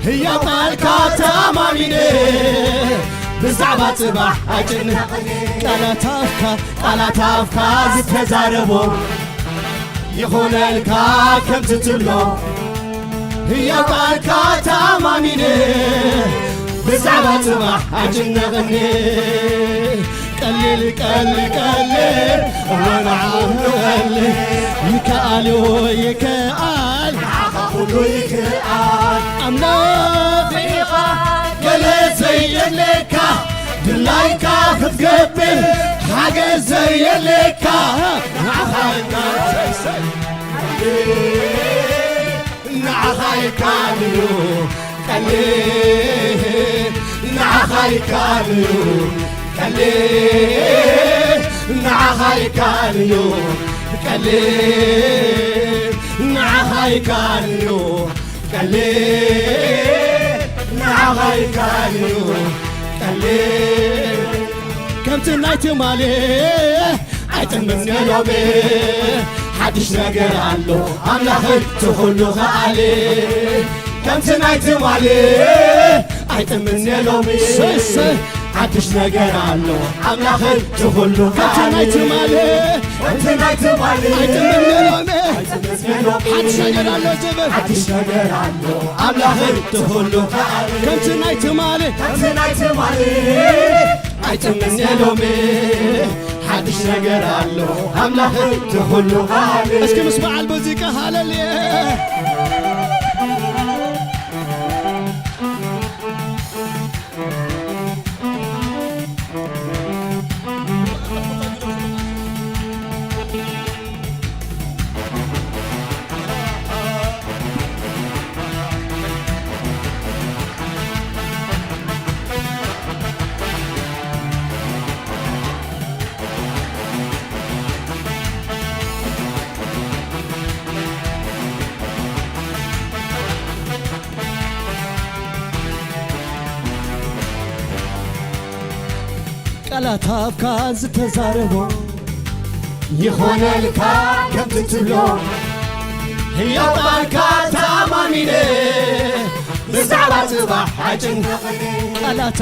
ሕያው ቃልካ ተኣማኒነ ብዛዕባ ጽባሕ ኣይጭንቕኒ ቃላት ኣፍካ ዝተዛረቦ ይኾነልካ ከምቲ ትብሎ ሕያው ቃልካ ተኣማኒነ ብዛዕባ ጽባሕ ኣይጭንቕኒ ቀሊል ቀሊል ቀሊል ወናዓል ይከኣል ይከኣል ንዓኻ ኩሉ ይከኣል ኣምላኽ ኢኻ ገለ ዘየለካ ድላይካ ክትገብር ሓገዝ ዘየለካ ንዓኻ ንዓኻ ይከኣልዩ ቀሊል ንዓኻ ይከኣልዩ ቀሊል ንዓኻ ይከኣልዩ ቀሊል ንዓኻ ይከኣልዩ ቀሊል ንዓኻ ይከኣልዩ ቀሊል ከምቲ ናይቲ ማሌ ኣይጥምኒ ሎሚ ሓድሽ ነገር ኣሎ ኣምላኽ ትኹሉ ኸኣሊ ከምቲ ናይቲ ማሌ ኣይጥምኒ ሎሚ ሓድሽ ነገር ኣሎ ኣምላኽ ትኹሉ ከምቲ ናይቲ ማሌ ኣይጥምኒ ሎሚ ሓድሽ ነገር ኣሎ ዝብል ሓድሽ ነገር ኣሎ ኣምላኽ ትኹሉ ኸኣሊ ከምቲ ናይቲ ማሌ ኣይጥምኒ ሎሚ ሓድሽ ነገር ኣሎ ኣምላኽ ትኹሉ ኸኣሊ እስኪ ምስ በዓል ሙዚቃ ሃለልየ ቃላት ኣፍካ ዝተዛረቦ ይኾነልካ ከምቲ ትብሎ ሕያው ቃልካ ተኣማኒነ ብዛዕባ ጽባሕ ኣይጭንቕኒ ቃላት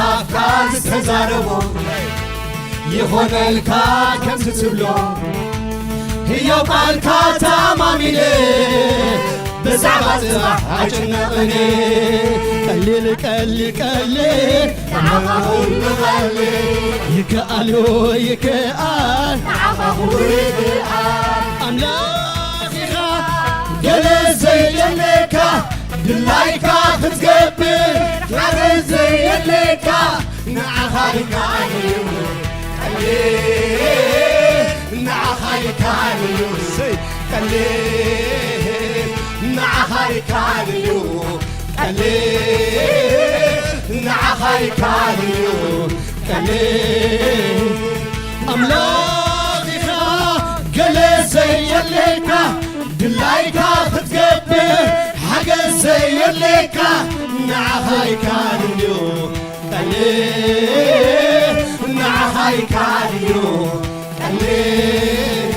ኣፍካ ዝተዛረቦ ይኾነልካ ከምቲ ትብሎ ሕያው ቃልካ ተኣማኒነ ብዛዕባ ጽባሕ ኣይጭንቕኒ ቀሊል ቀሊል ቀሊል ንዓኻ ኩሉ ቀሊል ይከኣል ይከኣል ንዓኻ ኩሉ ይከኣል ኣምላኽ ኢኻ ገለ ዘየለካ ድላይካ ክትገብር ሓገዝ ዘየለካ ንዓኻ ይከኣልዩ ቀሊል ንዓኻ ይከኣልዩ ቀሊል ንዓኻ ይከኣልዩ ቀሊል ንዓኻ ይከኣልዩ ቀሊል ኣምላኽ ኢኻ ገለ ዘየለካ ድላይካ ክትገብር ሓገዝ ዘየለካ ንዓኻ ይከኣልዩ ቀሊል ንዓኻ ይከኣልዩ ቀሊል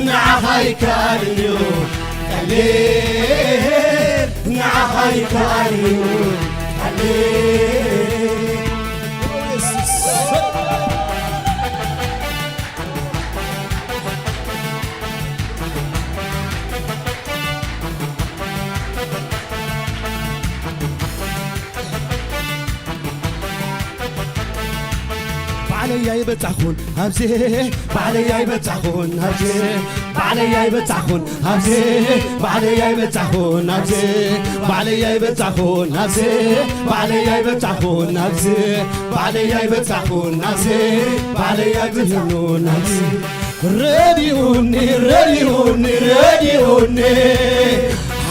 ንዓኻ ይከኣልዩ ቀሊል ንዓኻ ይከኣልዩ ቀሊል በዓል بعلي يبتعخون هبزي بعلي يبتعخون هبزي بعلي يبتعخون هبزي بعلي يبتعخون هبزي بعلي يبتعخون هبزي بعلي يبتعخون هبزي بعلي يبتعخون هبزي بعلي يبتعخون هبزي راديوني راديوني راديوني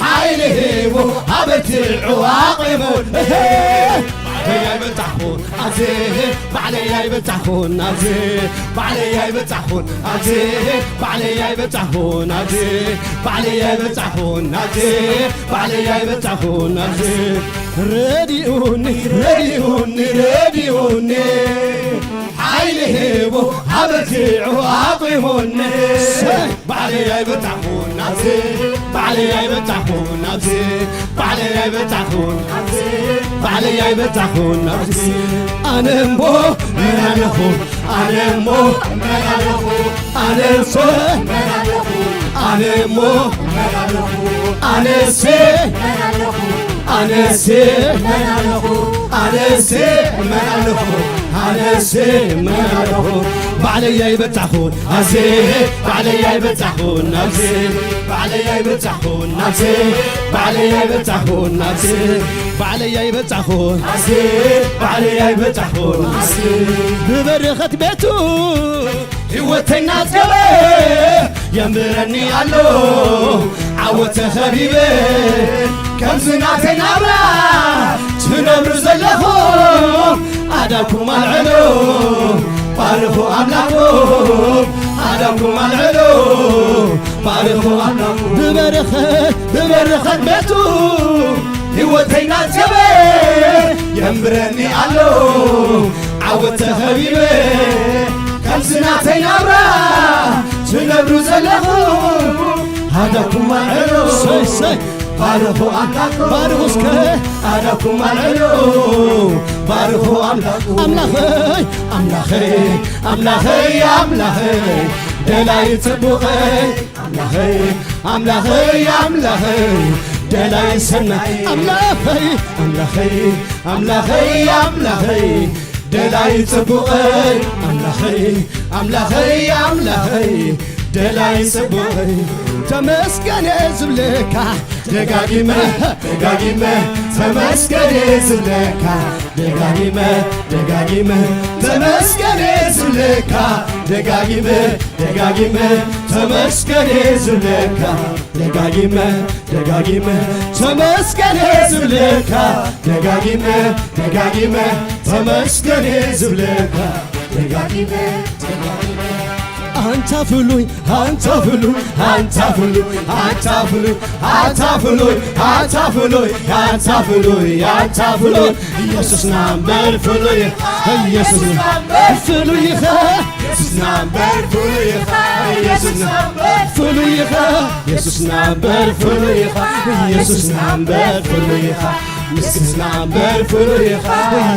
حيله وهبتعوا عاقبون بعلي يبتعخون عزيه بعلي يبتعخون عزيه بعلي يبتعخون عزيه بعلي يبتعخون عزيه بعلي يبتعخون عزيه بعلي يبتعخون عزيه راديوني راديوني راديوني حيله وهبتعوا عاقبوني بعلي يبتعخون عزيه بعلي يبتعخون عزيه بعلي يبتعخون عزيه بعلي يبتعخون عزيه أنا مو من ألخو أنا مو من ألخو أنا سو من ألخو أنا مو من ألخو أنا سي من ألخو أنا سي من ألخو أنا سي من ألخو أنا سي من ألخو بعلي يبتعخون عزيه بعلي يبتعخون عزيه بعلي يبتعخون عزيه بعلي يبتعخون عزيه بعلي يبتعخون عزيه بعلي يبتعخون عزيه ببرخة بيتو هوتنا تقبي يمرني علو عوت خبيبي كم زناتي نابرا تنبر زلخو عداكم العلو بارخو أملاكم عداكم العلو بارخو أملاكم ببرخة بيتو هوتنا تقبي يمرني علو عوت خبيبي كم سناتي نابرا تنبرو زلخو هداكم العلو سي سي بارخو أملاكو بارخو سكي هداكم العلو بارخو أملاكو أملاخي أملاخي أملاخي أملاخي دلاي تبوخي أملاخي أملاخي أملاخي دلاي سنة أملاخي أملاخي أملاخي أملاخي دلاي تبوخي أملاخي أملاخي أملاخي دلاي سبوخي تمسكن زبلكا دقاقيمة دقاقيمة تمسكن زبلكا دقاقيمة دقاقيمة تمسكن زبلكا دقاقيمة دقاقيمة تمسكن زبلكا دقاقيمة دقاقيمة تمسكن زبلكا دقاقيمة دقاقيمة تمسكن زبلكا دقاقيمة دقاقيمة أنت فلوي أنت فلوي أنت فلوي أنت فلوي أنت فلوي أنت فلوي أنت فلوي أنت فلوي يسوس نامبر فلوي يسوس نامبر فلوي يسوس نامبر فلوي يسوس نامبر فلوي يسوس نامبر فلوي يسوس نامبر فلوي يسوس نامبر فلوي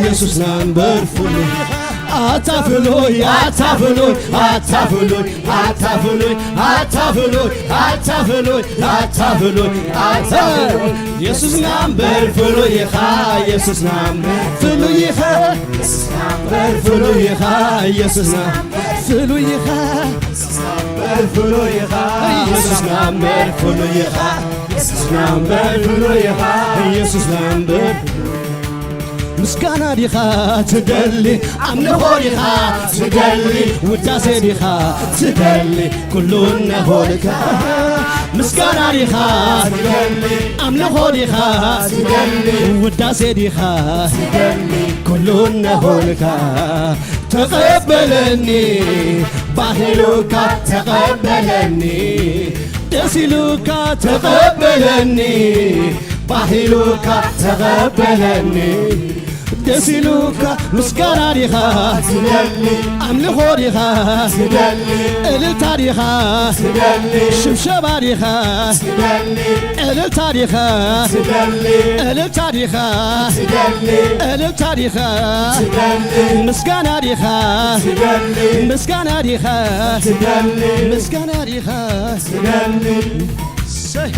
يسوس نامبر فلوي أتفلوي أتفلوي أتفلوي أتفلوي أتفلوي أتفلوي أتفلوي أتفلوي يسوس نامبر فلوي خا يسوس نامبر فلوي خا يسوس نامبر فلوي خا يسوس نامبر فلوي خا يسوس نامبر فلوي خا يسوس نامبر فلوي خا يسوس نامبر فلوي خا يسوس نامبر مسكانا ديخا تدلي عملخو ديخا تدلي وداسي ديخا تدلي كلنا هولكا مسكانا ديخا تدلي عملخو ديخا تدلي وداسي ديخا تدلي كلنا هولكا تقبلني باهلوكا تقبلني دسيلوكا تقبلني باهلوكا تقبلني دسيلوكا مسكانا ديخا تدلي أملخو ديخا تدلي إلتا ديخا تدلي شبشبا ديخا تدلي إلتا ديخا تدلي إلتا ديخا تدلي إلتا ديخا تدلي مسكانا ديخا تدلي مسكانا ديخا تدلي مسكانا ديخا تدلي سي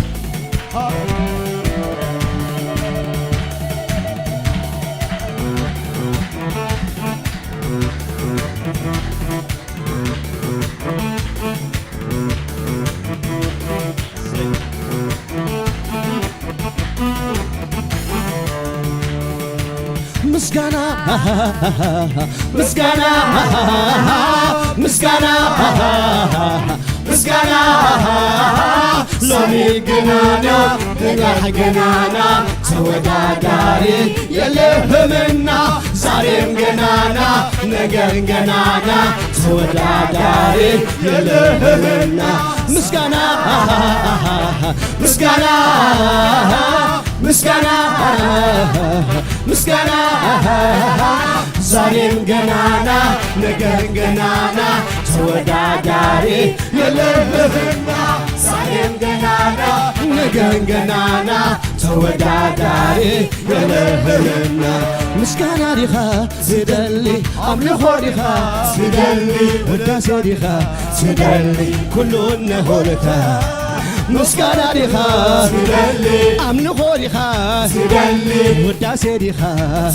ምስጋና ምስጋና ምስጋና ምስጋና ሎሚ ገናና ገናና ተወዳዳሪ የለህምና ዛሬም ገናና ነገም ገናና ተወዳዳሪ የለህምና ምስጋና ምስጋና ምስጋና ምስጋና ዛሬም ገናና ነገም ገናና ተወዳዳሪ የለህምና ዛሬም ገናና ነገም ገናና ተወዳዳሪ የለህምና ምስጋና ዲኻ ዝደሊ ኣምልኾ ዲኻ ዝደሊ ውዳሴ ዲኻ ዝደሊ ኩሉ ነሆልካ ምስጋና ዲኻ ዝደሊ ኣምልኾ ዲኻ ዝደሊ ውዳሴ ዲኻ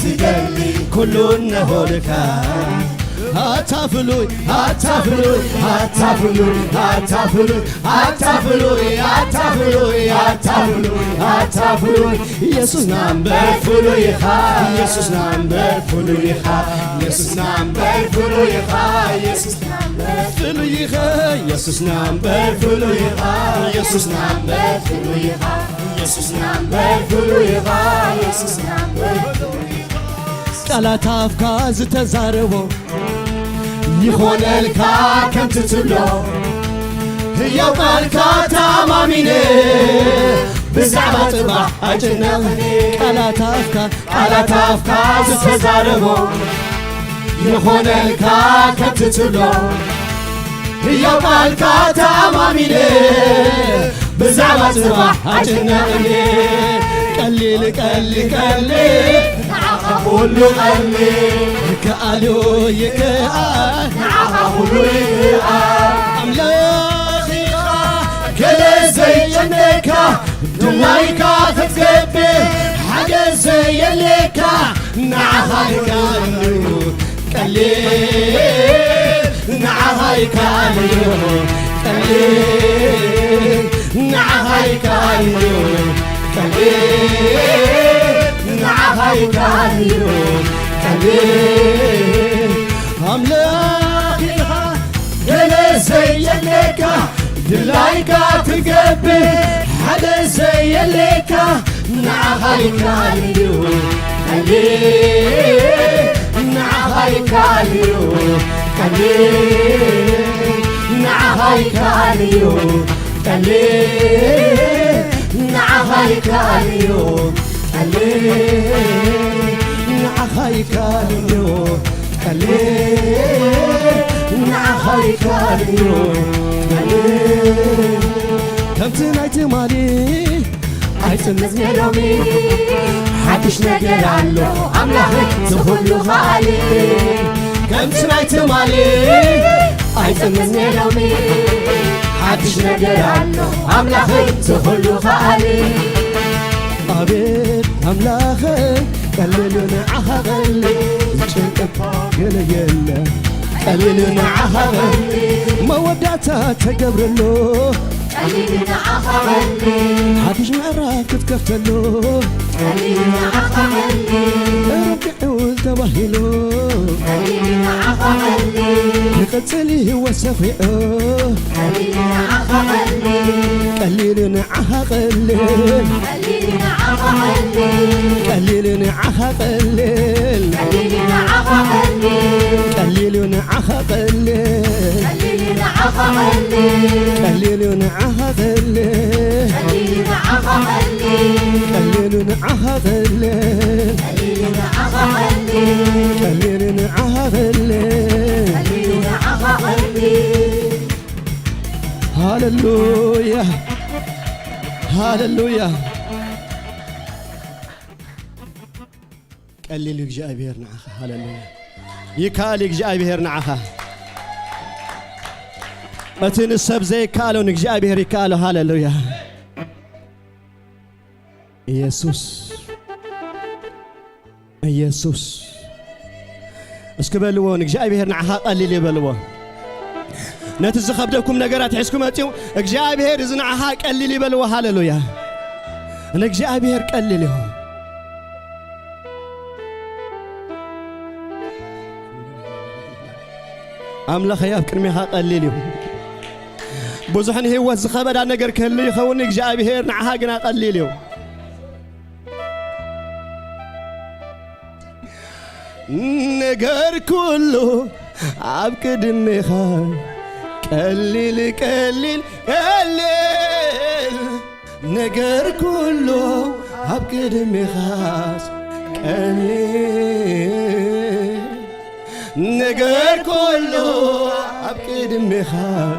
ዝደሊ ኩሉ ነሆልካ አታፍሉኝ አታፍሉኝ አታፍሉኝ አታፍሉኝ አታፍሉኝ አታፍሉኝ አታፍሉኝ አታፍሉኝ ኢየሱስ ናምበር ፍሉይኻ ኢየሱስ ናምበር ፍሉይኻ ኢየሱስ ናምበር ፍሉይኻ ኢየሱስ ናምበር ፍሉይኻ ኢየሱስ ናምበር ፍሉይኻ ኢየሱስ ናምበር ፍሉይኻ ኢየሱስ ናምበር ፍሉይኻ ኢየሱስ ናምበር ቃላት አፍካ ዝተዛረቦ ይኾነልካ ከምቲ ትብሎ ሕያው ቃልካ ታማሚነ ብዛዕባ ጽባሕ ኣይጭነቕኒ ቃላት አፍካ ዝተዛረቦ ይኾነልካ ከምቲ ትብሎ ሕያው ቃልካ ታማሚነ ብዛዕባ ጽባሕ ኣይጭነቕኒ ቀሊል ቀሊል ቀሊል ሁሉ ቀሊል ይከኣል ይከኣል ንዓኻ ሁሉ ይከኣል ኣምላኽ ኢኻ ገለ ዘየለካ ድላይካ ክትገብር ሓገዝ ዘየለካ ንዓኻ ይከኣል እዩ ቀሊል ንዓኻ ይከኣል እዩ ቀሊል ንዓኻ ይከኣል እዩ ቀሊል ንዓኻ ይከኣል እዩ ቀሊል ኣምላኽ ኢኻ ገለ ዘየለካ ድላይካ ትገብር ሓደ ዘየለካ ንዓኻ ይከኣል እዩ ቀሊል ንዓኻ ይከኣል እዩ ቀሊል ንዓኻ ይከኣል እዩ ቀሊል ንዓኻ ይከኣል እዩ ቀሊል ንዓኻ ይከኣል እዩ ቀሊል ንዓኻ ይከኣል እዩ ቀሊል ከምቲ ናይ ትማሊ ኣይፅምፅ ሎሚ ሓድሽ ነገር ኣሎ ኣምላኽ ዝኹሉ ኸኣሊ ከምቲ ናይ ትማሊ ኣይፅምፅ ሎሚ ሓድሽ ነገር ኣሎ ኣምላኽ ዝኹሉ ኸኣሊ አቤት አምላኽን ቀሊል ንዓኻ ቀሊል ዝጭንቅታ ገለ የለ ቀሊል ንዓኻ ቀሊል መወዳእታ ተገብረሎ ቀሊል ንዓኻ ቀሊል ሓድሽ ምዕራፍ ክትከፍተሎ ቀሊል ንዓኻ ቀሊል ረቢዑ ተባሂሉ ቀሊል ንዓኻ ቀሊል ንቕፅል ህይወት ሰኺዑ ቀሊል ንዓኻ ቀሊል ቀሊል ንዓኻ ቀሊል ቀሊል ንዓኻ ቀሊል ቀሊል ንዓኻ ቀሊል ቀሊል ንዓኻ ቀሊል ቀሊል ንዓኻ ቀሊል ቀሊል ንዓኻ ቀሊል ሃሌሉያ ሃሌሉያ ቀሊል እግዚአብሔር ንዓኻ ሃሌሉያ ይካል እግዚአብሔር ንዓኻ እቲ ንሰብ ዘይከኣሎ ንእግዚአብሔር ይከኣሎ ሃሌሉያ ኢየሱስ ኢየሱስ እስኪ በልዎ ንእግዚአብሔር ንዓኻ ቀሊል ይበልዎ ነቲ ዝኸብደኩም ነገራት ሒዝኩም መፂው እግዚአብሔር እዚ ንዓኻ ቀሊል ይበልዎ ሃሌሉያ ንእግዚአብሔር ቀሊል እዩ أملخ ياب كرميها قليل بوزحن هو زخبر أنا جر كله يخونك جاب هير نعها جنا قليل نجر كله عبكد النخال قليل قليل قليل نجر كله عبكد النخال قليل نجر كله عبكد النخال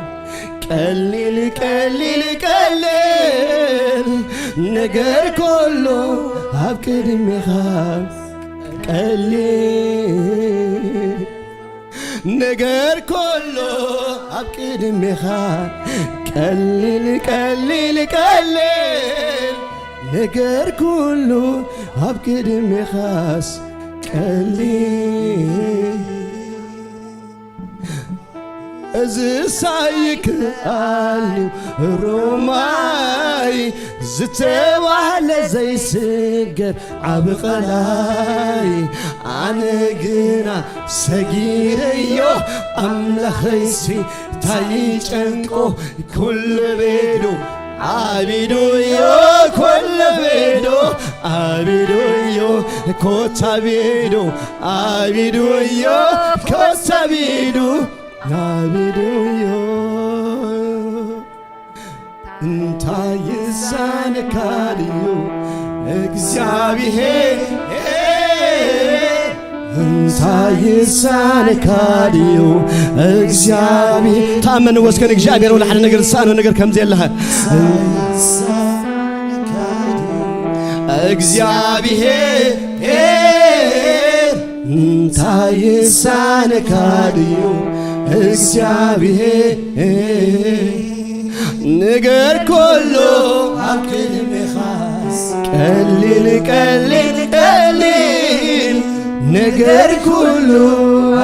قليل قليل قليل نجر كله عبكد النخال قليل نجر كله عبكد النخال قليل قليل قليل نجر كله عبكد النخال قليل زسايك قالي روماي زتوا على زي سجر عبقلاي أنا جنا سجيريو أملخيسي تايج أنكو كل بيدو عبيدو يو كل بيدو عبيدو يو كوتا بيدو عبيدو يو كوتا بيدو عبيدو انت يزانك عليو እግዚአብሔር انت يزانك عليو እግዚአብሔር ታመን ወስከን እግዚአብሔር ወላ ሓደ ነገር ሳነ ነገር ከምዚ የለህ እግዚአብሔር انت يزانك عليو እግዚአብሔር ነገር ኩሉ አብክል መኻስ ቀሊል ቀሊል ቀሊል ነገር ኩሉ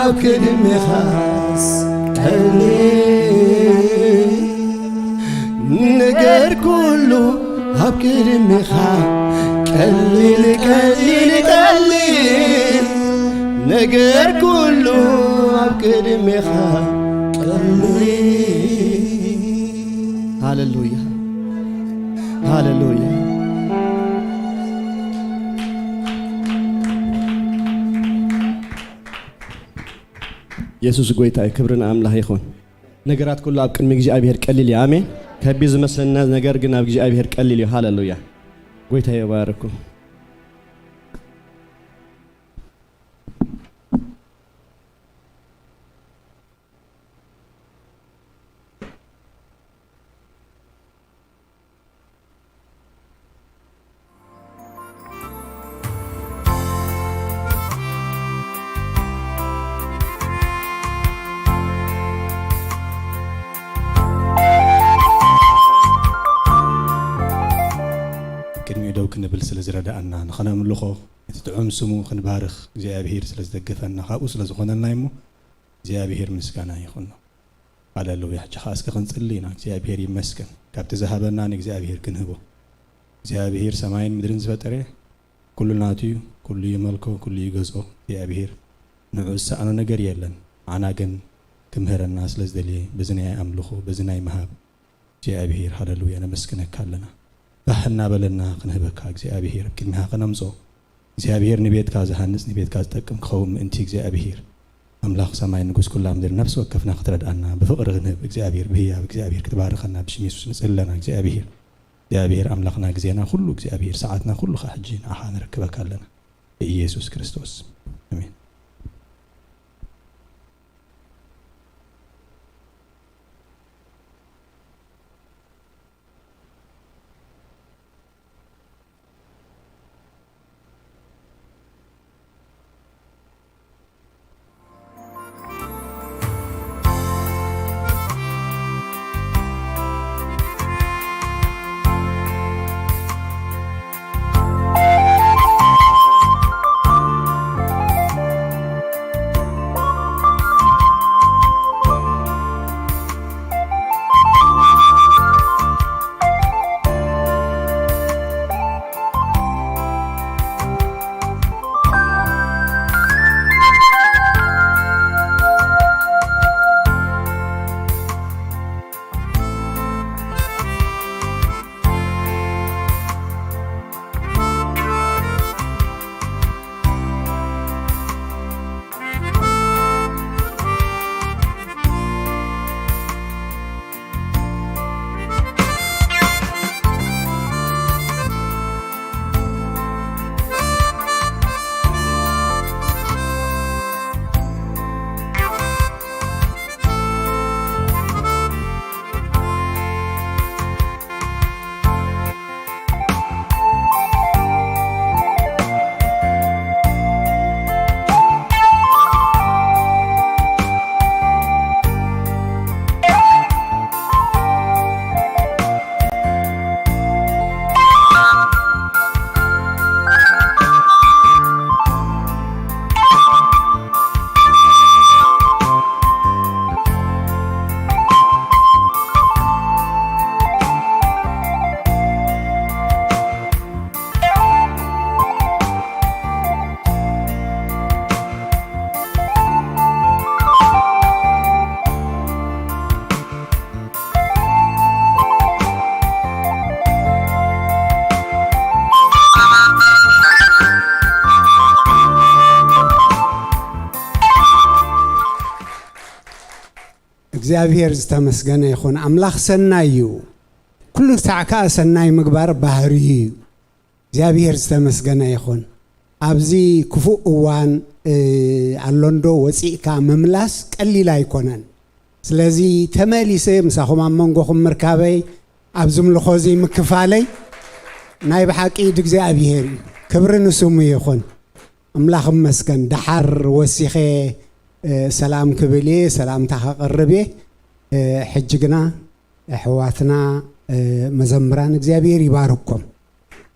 አብክል መኻስ ቀሊል ነገር ኩሉ አብክል መኻስ ቀሊል ቀሊል ቀሊል ነገር ኩሉ አብክል መኻስ ቀሊል ሃሌሉያ ሃሌሉያ ኢየሱስ ጎይታ ክብርን አምላክ ይኹን ነገራት ኩሉ ኣብ ቅድሚ እግዚአብሔር ቀሊል እዩ አሜን ከቢ ዝመስለና ነገር ግን ኣብ እግዚአብሔር ቀሊል እዩ ሃሌሉያ ጎይታ ይባርኩ كنبل سلزردأنا نخنا ملخو تتعم سمو خنبارخ እግዚአብሔር ስለዝደገፈና ካብኡ ስለዝኾነና ይሞ እግዚአብሔር ምስጋና ይኹን ሃሌሉያ ጀኻስከ ክንጽልይና እግዚአብሔር ይመስገን ካብቲ ዝሃበና ንእግዚአብሔር ክንህቦ እግዚአብሔር ሰማይን ምድርን ዝፈጠረ ኩሉ ናቱ ኩሉ ይመልኮ ኩሉ ይገጾ እግዚአብሔር ንዑሳኑ ነገር የለን አና ግን ክምህረና ስለዝደልየ በዝናይ አምልኾ በዝናይ መሃብ እግዚአብሔር ሃሌሉያ ነመስግነካለና ባህና በለና ክንህበካ እግዚአብሔር ቅድሚያ ከነምጾ እግዚአብሔር ንቤትካ ዝሃንጽ ንቤትካ ዝጠቅም ክኸውን እንቲ እግዚአብሔር አምላኽ ሰማይ ንጉስ ኩላ ምድር ነፍስ ወከፍና ክትረዳና በፍቅር ክንህብ እግዚአብሔር ብህያብ እግዚአብሔር ክትባርከና ብሽም ኢየሱስ ንጽለና እግዚአብሔር አምላኽና ግዜና ሁሉ እግዚአብሔር ሰዓትና ሁሉ ካሕጂ ንዓኻ ንረክበካ ኣለና ኢየሱስ ክርስቶስ አሜን እግዚአብሔር ዝተመስገነ ይኹን አምላኽ ሰናይ እዩ ኩሉ ሳዕካ ሰናይ ምግባር ባህሪ እዩ እግዚአብሔር ዝተመስገነ ይኹን ኣብዚ ክፉእ እዋን አሎንዶ ወፂእካ መምላስ ቀሊል አይኮነን ስለዚ ተመሊሰ ምሳኹም መንጎኹም ምርካበይ ኣብዝም ለኾዚ ምክፋለይ ናይ በሓቂ እግዚአብሔር ክብር ንስሙ ይኹን አምላኽ መስገን ደሓር ወሲኸ ሰላም ክብሌ ሰላም ታቀርቤ ሕጅግና ኣሕዋትና መዘምራን እግዚአብሔር ይባርኩም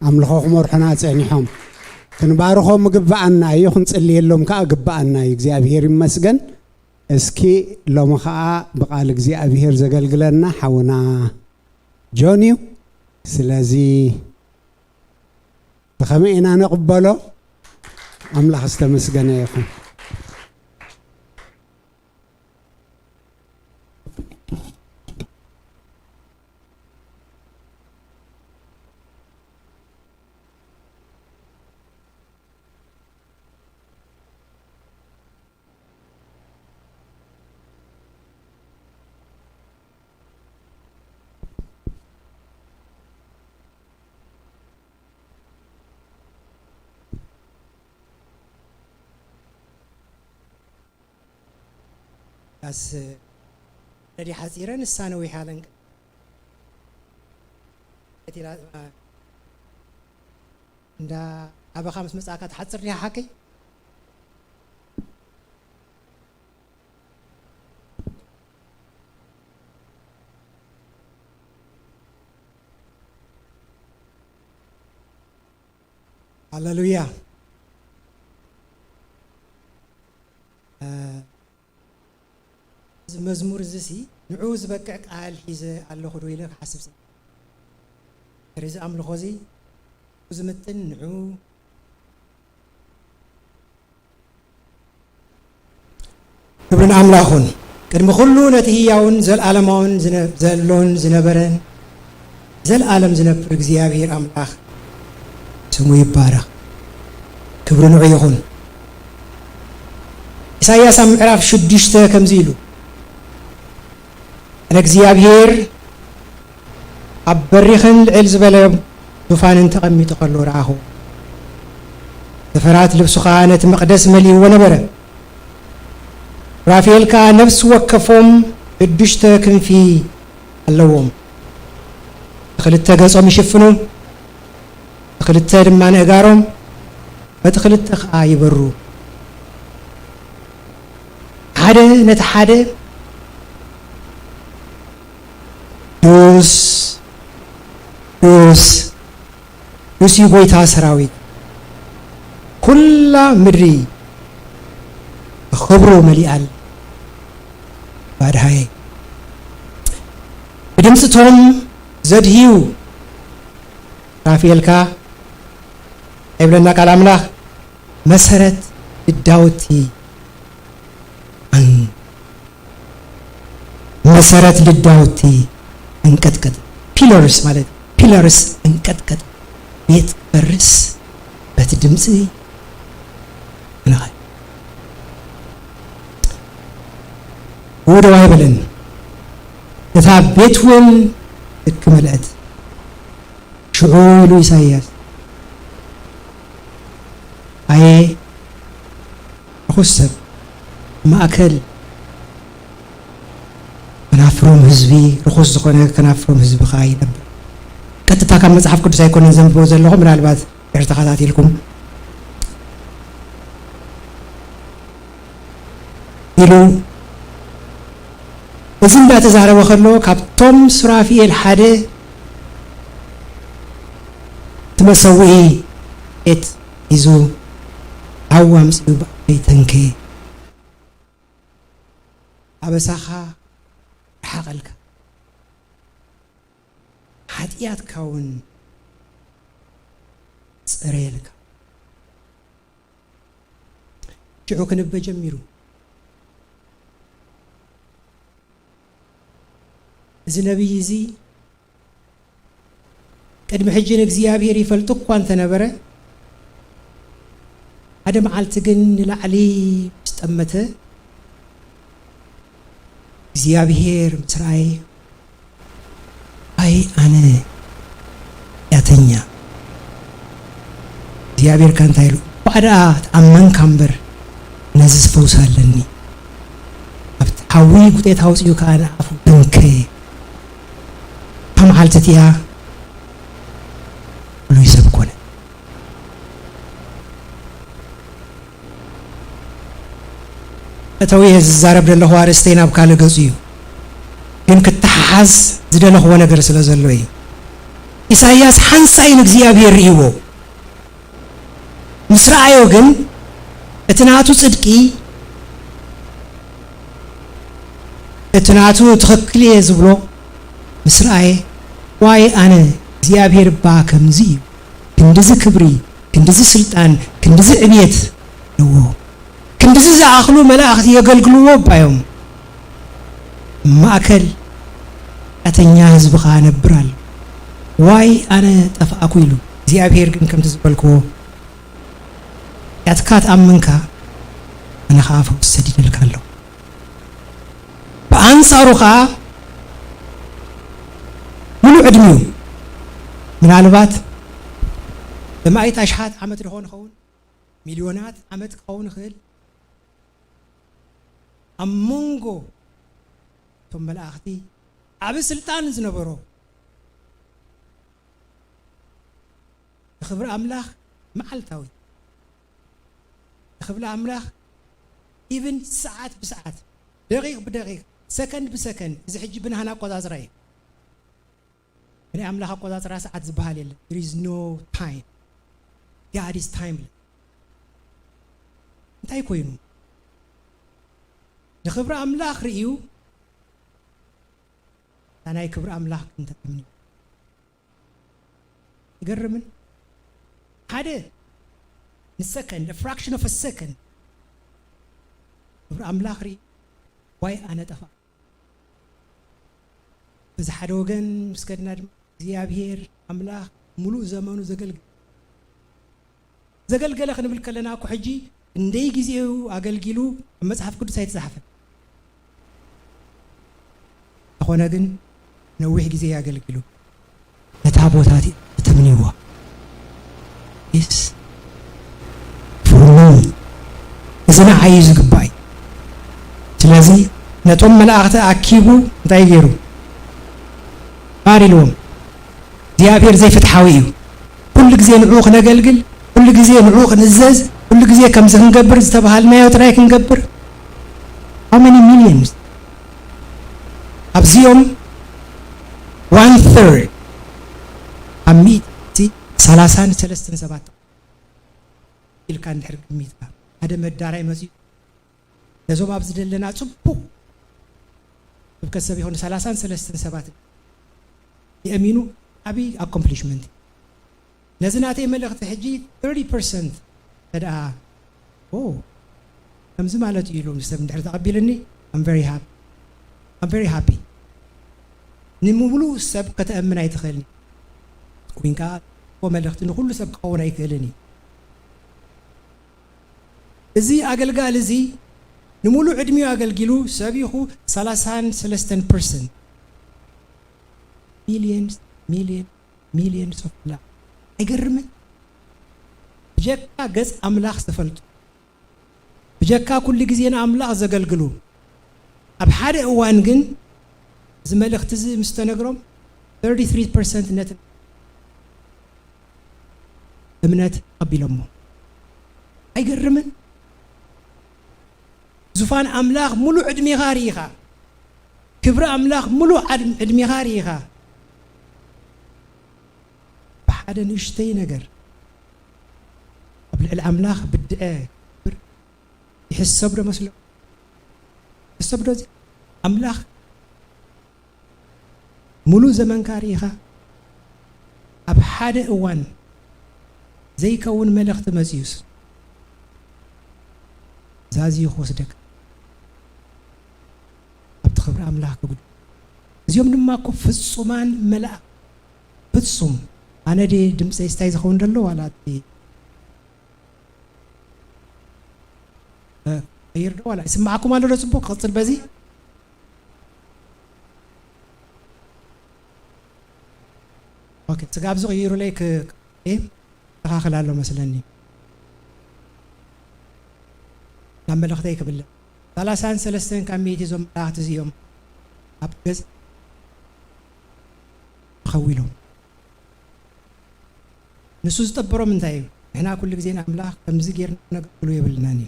አምልኾኹም ወርሕና ጽኒሖም ክንባርኾም ግባአና ይኹን ጽልየሎም ካ ግባአና እግዚአብሔር ይመስገን እስኪ ሎሞ ኸዓ በቃል እግዚአብሔር ዘገልግለና ሓውና ጆኒው ስለዚ በኸመይና ነቅበሎ አምላኽ ዝተመስገነ ይኹን بس الذي حزيرا الثانوي حالا دا أبا خامس مساكات حصر لي حكي هللويا مزمور زسي نعوز بكك قال حيزه الله خدو يلك حسب رز أمل خوزي وزمتن نعو كبرن أملاخون كدم خلو نتهياون زل عالمون زلون زنبرن زل عالم زنبر እግዚአብሔር አምላክ ስሙ ይባረክ ክብሩን ይሁን ኢሳይያስ ምዕራፍ 6 ከምዚሉ እግዚአብሔር አበሪኽን ልዕል ዝበለ ዙፋንን ተቐሚጡ ከሎ ረአኹ ተፈራት ልብሱኻ ነቲ መቕደስ መሊእዎ ነበረ ራፋኤልካ ነፍስ ወከፎም 6 ክንፊ ኣለዎም ክልተ ገጾም ይሽፍኑ ክልተ ድማ ንእጋሮም በትክልተ ኸዓ ይበሩ ሓደ ነቲ ሓደ دوس يبويتا سراوي كل مدري خبرو مليال بعد هاي بدمستهم زدهيو رافيلكا ابلنا كلام الله مسرت الداوتي مسرت للداوتي انكتكت pillars ማለት pillars እንቀጥቀጥ ቤት በርስ በትድምጽ ናይ ወደ ዋይበለን እታ ቤቱን እክመለት ሽዑሉ ኢሳይያስ አይ ኹሰብ ማእከል كنافرهم حزبي رخص زخونه كنافرهم حزب خاي نبر قطتا كان مصحف قدس ايكون زنبو زلهم ምናልባት እርተኻታቲልኩም ኢሉ እዚ እንዳተዛረበ ከሎ ካብቶም ሱራፊኤል ሓደ ትመሰውኢ እት ይዙ አዋም ጽባ ይተንከ አበሳኻ حقلك حديات كون صريلك شعو كنب جميرو زي نبي زي قدم حجين እግዚአብሔር ይፈልጥኩ አንተ ነበረ አደም አልተገን ለዓሊ ስጠመተ እግዚአብሔር ምስራይ አይ አነ ያተኛ እግዚአብሔር ካንተ ይሉ ባዳ ተአመን ካምበር ነዝስ ፈውሳለኒ አብታዊ ጉጤት አውጽዩ ካና አፉ ድንከ ተማልተቲያ ብሎ ይሰብኮነ እተው የዛረብ ደለሁ አርስቴና ብካለ ገጹ ግን ክትሓዝ ዝደለኽዎ ነገር ስለ ዘሎ እዩ ኢሳይያስ ሓንሳይን እግዚአብሔር ይዎ ምስራአዮ ግን እትናቱ ጽድቂ እትናቱ ትኽክል ዝብሎ ምስራአየ ዋይ አነ እግዚአብሔር ባከምዚ ክንድዚ ክብሪ ክንድዚ ስልጣን ክንድዚ ዕብየት ነው ክንድዚ ዝኣኽሉ መላእኽቲ የገልግልዎ ባዮም ማእከል አተኛ ህዝብ ኻነብራል ዋይ አነ ጠፋአኩ ይሉ እግዚአብሔር ግን ከም ተዝበልክዎ ያትካት አመንካ አነ ኻፈው ሰዲደልካለሁ በአንጻሩኻ ሙሉ ዕድሜው ምናልባት በማይት አሽሓት ዓመት ልኾን ኸውን ሚሊዮናት ዓመት ክኸውን ይኽእል አሞንጎ ቶም መላእኽቲ ዓብ ስልጣን ዝነበሮ ክብሪ አምላኽ መዓልታዊ ክብሪ አምላኽ ኢቭን ሰዓት ብሰዓት ደቂቕ ብደቂቕ ሰከንድ ብሰከንድ እዚ ሕጂ ብናህና አቆጻጽራ እዩ ብናይ አምላኽ አቆጻጽራ ሰዓት ዝበሃል የለን there is no time God is timeless እንታይ ኮይኑ ንክብሪ አምላኽ ርእዩ ናይ ክብሪ አምላኽ ክንተምኒ ይገርምን ሓደ ንሰከንድ a fraction of a second ክብሪ አምላኽ ርእዩ ዋይ አነ ጠፋ በዚ ሓደ ወገን ምስከድና ድማ እግዚአብሔር አምላኽ ሙሉ ዘመኑ ዘገልገለ ክንብል ከለና እኮ ሕጂ እንደይ ጊዜው አገልጊሉ መጽሐፍ ቅዱስ አይተጻሐፈን አኾነ ግን ነዊሕ ጊዜ ያገልግሉ ለታቦታት ተምኒዋ is for me እዝና አይዝ ግባይ ስለዚህ ነቶም መላእኽተ አኪቡ እንታይ ገይሩ ባሪሎም እግዚአብሔር ዘይፍትሓዊ እዩ ኩሉ ጊዜ ንዑ ክነገልግል ኩሉ ጊዜ ንዑ ክንእዘዝ ኩሉ ጊዜ ከም ዝክንገብር ዝተባሃልናዮ ጥራይ ክንገብር how many millions ኣብዚኦም 1/3 አሚቲ 33 ኢልካ እንድሕር ቅሚትካ ሓደ መዳራይ መፅኡ ነዞም ኣብ ዝደለና ጽቡቕ ብከሰብ ይሆን 33 የእሚኑ ዓብይ አኮምፕሊሽመንት ነዝናተይ መልእኽቲ ሕጂ 30% ተደኣ ከምዚ ማለት እዩ ኢሎም ሰብ እንድሕር ተቐቢልኒ I'm very happy ንሙሉ ሰብ ከተአምን ኣይትኽእልኒ ኮንካ መልእኽቲ ንኩሉ ሰብ ክኸውን ኣይክእልኒ እዚ አገልጋል እዚ ንሙሉ ዕድሜው አገልግሉ ሰቢኹ 33% millions of la አይገርምን በጀካ ገጽ አምላኽ ዝተፈልጡ በጀካ ኩሉ ጊዜና አምላኽ ዘገልግሉ ኣብ ሓደ እዋን ግን ዝመልእኽቲ እዚ ምስ ተነግሮም 33% ነት እምነት ቀቢሎሞ አይገርምን ዙፋን አምላኽ ሙሉ ዕድሜኻ ርኢኻ ክብሪ አምላኽ ሙሉ ዕድሜኻ ርኢኻ بحد نشتي نجر قبل الأملاخ بالدقاء يحس صبر مثلا الصبر دي أملاخ ملو زمن كاريخا أبحاد أوان زي كون ملك تمزيوس زازي خوصدك أبتخبر أملاخ كبد زيوم لما كف الصمان ملأ بتصم أنا دي دمس يستايز خون دلو ولا دي غير ولا اسمعكم على رسبوك خاطر بزي اوكي سقاب زغيرو ليك ايه تخاخل له مثلني لما لختيك بالله 33 كان ميتي زوم راحت زيهم ابجز خويلهم نسوز تبرو من تايم احنا كل جزينا املاح كمزي غيرنا نقبلو يبلناني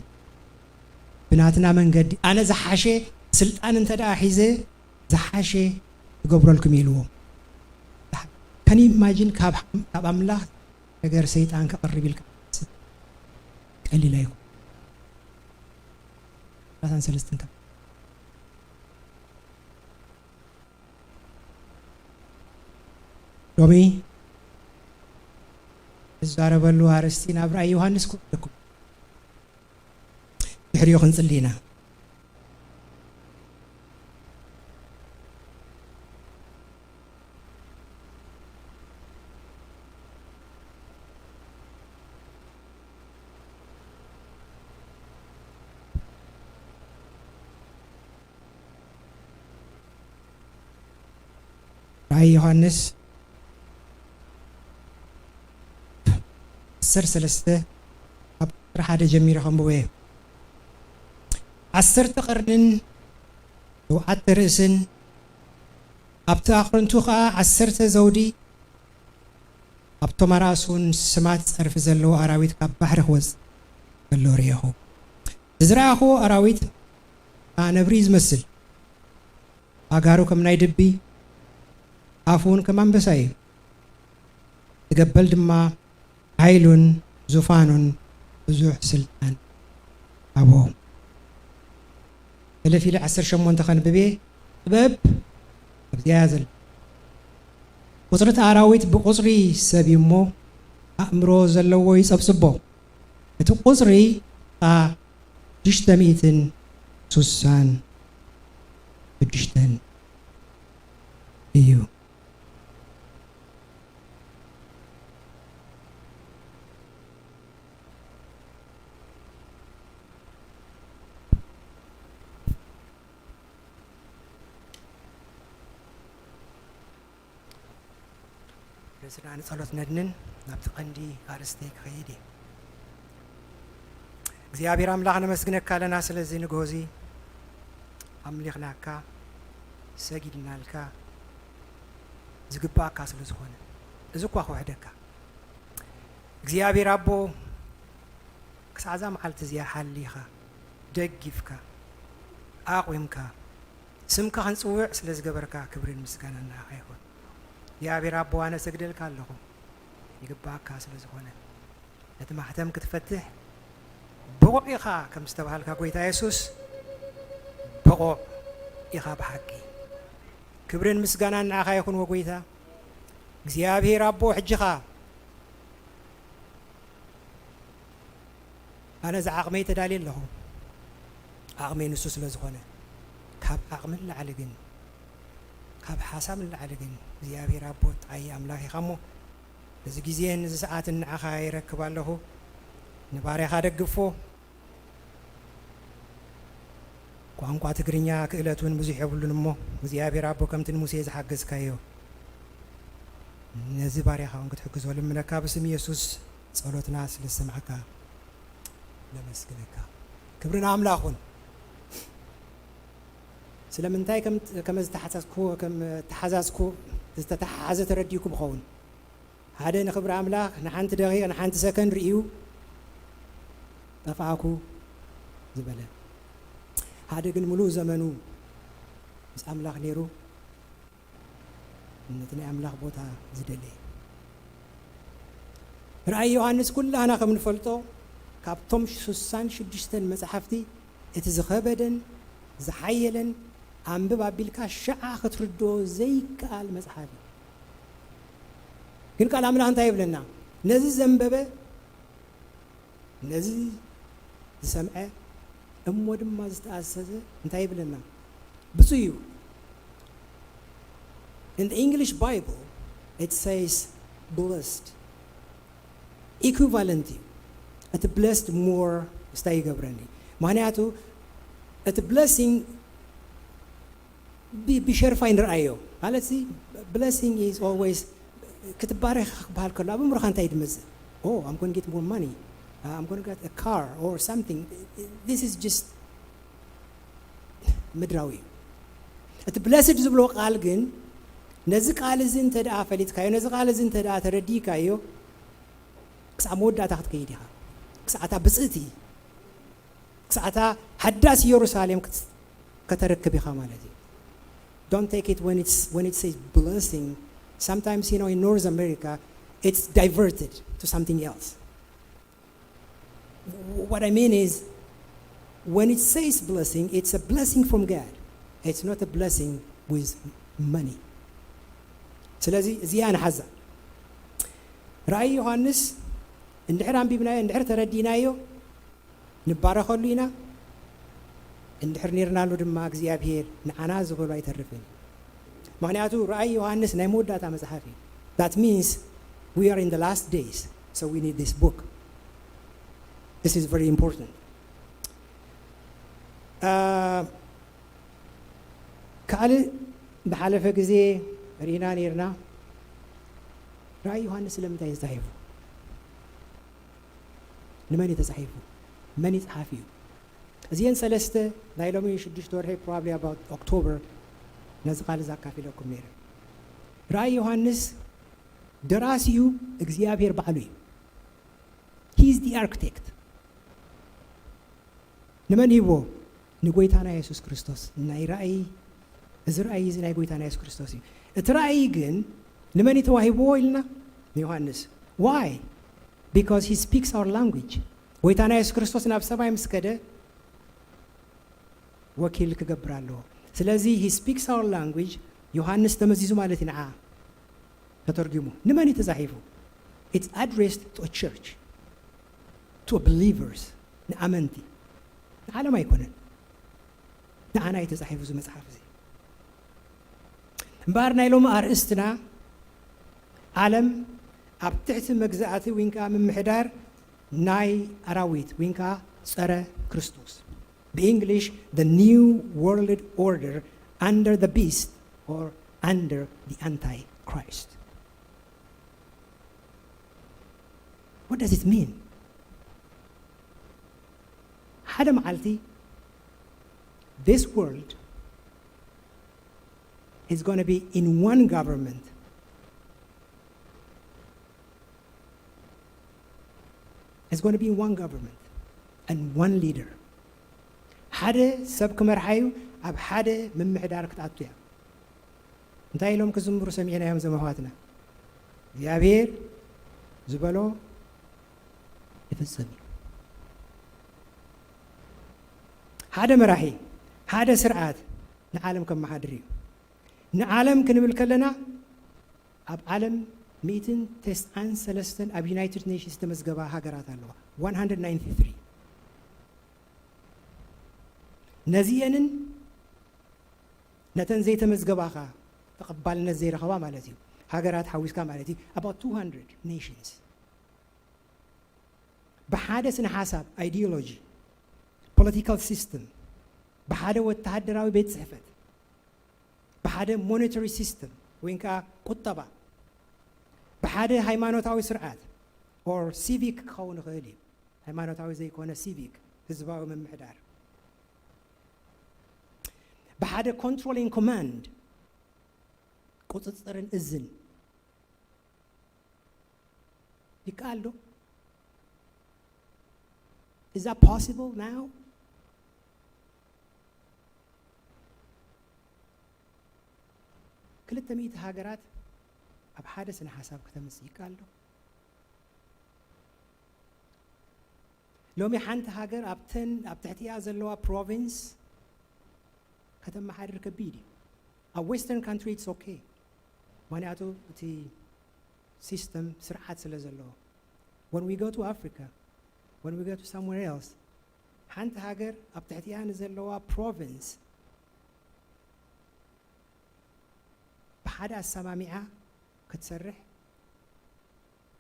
بناتنا من قد انا زحاشي سلطان انت دا حيزه زحاشي تقبروا لكم يلوم كان يماجين كاب املاح ነገር ሰይጣን ከቀርብ ይልካ ቀሊል አይኩ ራሳን ሰለስተንታ ሎሚ እዛረበሉ አርስቲን አብራ ዮሐንስ ኩልኩ ይሕሪዮ ክንጽሊና راي يوحنس سر سلسته راح هذا جميل خمبوه عسر تقرن وعد رأسن أبتأخرن توخا عسر تزودي أبتو مراسون سمات صرف زلو أراويت كبحر خوز زلو ريهو تزرعه أراويت أنا بريز مسل أقارو كم نايدبي عفون كمان بساي تقبل دما عيلون زفانون بزوح سلطان أبو اللي في العصر شمون تخن ببي باب بيازل قصرت أراويت بقصري سبيمو أمرو زلو يسبسبو بتو قصري جشتميتن سوسان بجشتن ايو سرعان صلوت ندنن نبت قندي أرستيك خيدي እግዚአብሔር አምላክነ መስግነካ ለና ስለዚህ ንጎዚ አምልኽናካ ሰጊድናልካ ዝግባካ ስለዝኾነ እዝኳ ኸውሕደካ እግዚአብሔር አቦ ክሳዛ መዓልቲ እዚኣ ሓሊኻ ደጊፍካ ኣቑምካ ስምካ ክንፅውዕ ስለ ዝገበርካ ክብርን ምስጋናን ናኻ ይኹን እግዚአብሔር አቦ ኣነ ሰግደልካ ኣለኹ ይግባካ ስለ ዝኾነ ነቲ ማሕተም ክትፈትሕ ብቑዕ ኢኻ ከም ዝተባሃልካ ጎይታ የሱስ ብቑዕ ኢኻ ብሓቂ ክብርን ምስጋናን ናኻ ይኹን ወጎይታ እግዚአብሔር አቦ ሕጂኻ ኣነ ዝዓቕመይ ተዳልየ ኣለኹ ዓቕመይ ንሱ ስለ ዝኾነ ካብ ዓቕሚ ንላዕሊ ግን ካብ ሓሳብ ንላዕሊ ግን እግዚአብሔር አቦ ጣይ ኣምላኽ ኢኻ እሞ እዚ ግዜን እዚ ሰዓትን ንዓኻ ይረክብ ኣለኹ ንባርያኻ ደግፎ ቋንቋ ትግርኛ ክእለቱን ብዙሕ የብሉን እሞ እግዚአብሔር አቦ ከምቲ ንሙሴ ዝሓገዝካዮ ነዚ ባርያኻ እውን ክትሕግዞ ልምነካ ብስም ኢየሱስ ጸሎትና ስለሰማዕካ ለመስግነካ ክብርና ኣምላኹን ስለምንታይ ከም ዝተሓዛዝኩ ዝተተሓሓዘ ተረዲእኩ ብኸውን ሓደ ንክብሪ ኣምላኽ ንሓንቲ ደቂቕ ንሓንቲ ሰከንድ ርኢዩ ጠፋኣኩ ዝበለ ሓደ ግን ሙሉእ ዘመኑ ምስ ኣምላኽ ነይሩ ነቲ ናይ ኣምላኽ ቦታ ዝደለየ ራእይ ዮሃንስ ኩላህና ከም ንፈልጦ ካብቶም 66 መፅሓፍቲ እቲ ዝኸበደን ዝሓየለን ኣንብብ ኣቢልካ ሸዓ ክትርድኦ ዘይከኣል መፅሓፍ እዩ ግን ቃል ኣምላኽ እንታይ ይብለና ነዚ ዘንበበ ነዚ ዝሰምዐ እሞ ድማ ዝተኣሰሰ እንታይ ይብለና ብፁዕ እዩ In the English Bible it says blessed equivalent at blessed more stay gabrani ምክንያቱ እቲ blessing بشرفين رأيه ማለት blessing is always ክትባረኽ ክበሃል ከሎ ኣብ እምሮኻ እንታይ ድመጽእ? Oh, I'm going to get more money. I'm going to get a car or something. This is just ምድራዊ እዩ። እቲ ብለስድ ዝብሎ ቃል ግን ነዚ ቃል እዚ እንተ ደኣ ፈሊጥካዮ ነዚ ቃል እዚ እንተ ደኣ ተረዲእካዮ ክሳዕ መወዳእታ ክትከይድ ኢኻ ክሳዕታ ብፅእቲ ክሳዕታ ሓዳስ ኢየሩሳሌም ከተረክብ ኢኻ ማለት እዩ። Don't take it when it says blessing. Sometimes, you know, in North America, it's diverted to something else. What I mean is, when it says blessing, it's a blessing from God. It's not a blessing with money. ስለዚህ እዚኣ ንሓዛ ራእይ ዮሐንስ እንድሕር አንቢብናዮ እንድሕር ተረዲናዮ ንባረኸሉ ኢና እንድሕር ነርናሉ ድማ እግዚአብሔር ንዓና ዝኽእሉ ኣይተርፍን። ምክንያቱ ራእይ ዮሐንስ ናይ መወዳእታ መጽሓፍ እዩ። That means we are in the last days, so we need this book. This is very important. ካልእ ብሓለፈ ግዜ ሪና ነርና ራእይ ዮሐንስ ስለምንታይ ተጻሒፉ? ንመን እዩ ተጻሒፉ? መን እዩ ጸሓፊ እዩ? እዚአን ሰለስተ ናይ ሎሚ 6 ወርሒ probably about October ነዚ ቃል ዘካፊለኩም ነይረ። ራእይ ዮሐንስ ደራሲኡ እግዚአብሔር ባዕሉ እዩ። He is the architect. ንመን ሂቦ? ንጎይታና ኢየሱስ ክርስቶስ። ናይ ራእይ እዚ ራእይ እዚ ናይ ጎይታና ኢየሱስ ክርስቶስ እዩ። እቲ ራእይ ግን ንመን ተዋሂቦ ኢልና? ንዮሐንስ። Why? Because he speaks our language. ጎይታና ኢየሱስ ክርስቶስ ናብ ሰማይ ምስ ከደ ወኪል ክገብር ኣለዎ። ስለዚ he speaks our language. ዮሐንስ ተመዚዙ ማለት ንዓ ተተርጉሙ ንመን ተጻሒፉ? It's addressed to a church, to believers, ንኣመንቲ ንዓለም ኣይኮነን ንዓና እዩ ተጻሒፉ እዚ መጽሓፍ እዚ። እምበር ናይ ሎሚ ኣርእስትና ዓለም ኣብ ትሕቲ መግዛእቲ ወይንካ ምምሕዳር ናይ ኣራዊት ወይንካ ጸረ ክርስቶስ በእንግሊሽ the new world order under the beast or under the antichrist. What does it mean? ሓደ መዓልቲ this world is going to be in one government. It's going to be in one government and one leader. ሓደ ሰብ ክመርሓዩ ኣብ ሓደ ምምሕዳር ክትኣቱ እያ። እንታይ ኢሎም ክዝምሩ ሰሚዕናዮም ዘመሓዋትና? እግዚአብሔር ዝበሎ ይፍጸም እዩ። ሓደ መራሒ ሓደ ስርዓት ንዓለም ከመሓድር እዩ። ንዓለም ክንብል ከለና ኣብ ዓለም 193 ኣብ ዩናይትድ ኔሽንስ ተመዝገባ ሃገራት ኣለዋ 193 ነዚአንን ነተን ዘይተመዝገባኻ ተቐባልነት ዘይረኸባ ማለት እዩ ሃገራት ሓዊስካ ማለት እዩ about 200 nations ብሓደ ስነ ሓሳብ ideology political system بحاجة والتحدراوي بيت صحفت بحاجة monetary system وين كا قطبة بحاجة هيمانوتاوي سرعات or civic خون غالي هيمانوتاوي زي كونه civic حزباوي من محدار بحاجة controlling command قطصرن إذن يقالوا is that possible now? كلتا 100 هاجرات أب حادث أنا حساب كتمس يقالوا لو ميحنت هاجر أبتن أبتحتي أزلوا province كتم محرر كبيري a western country it's okay معناته تي system سرعات سلزلوا when we go to Africa when we go to somewhere else حنت هاجر أبتحتي أزلوا province بحدا السمامعة كتسرح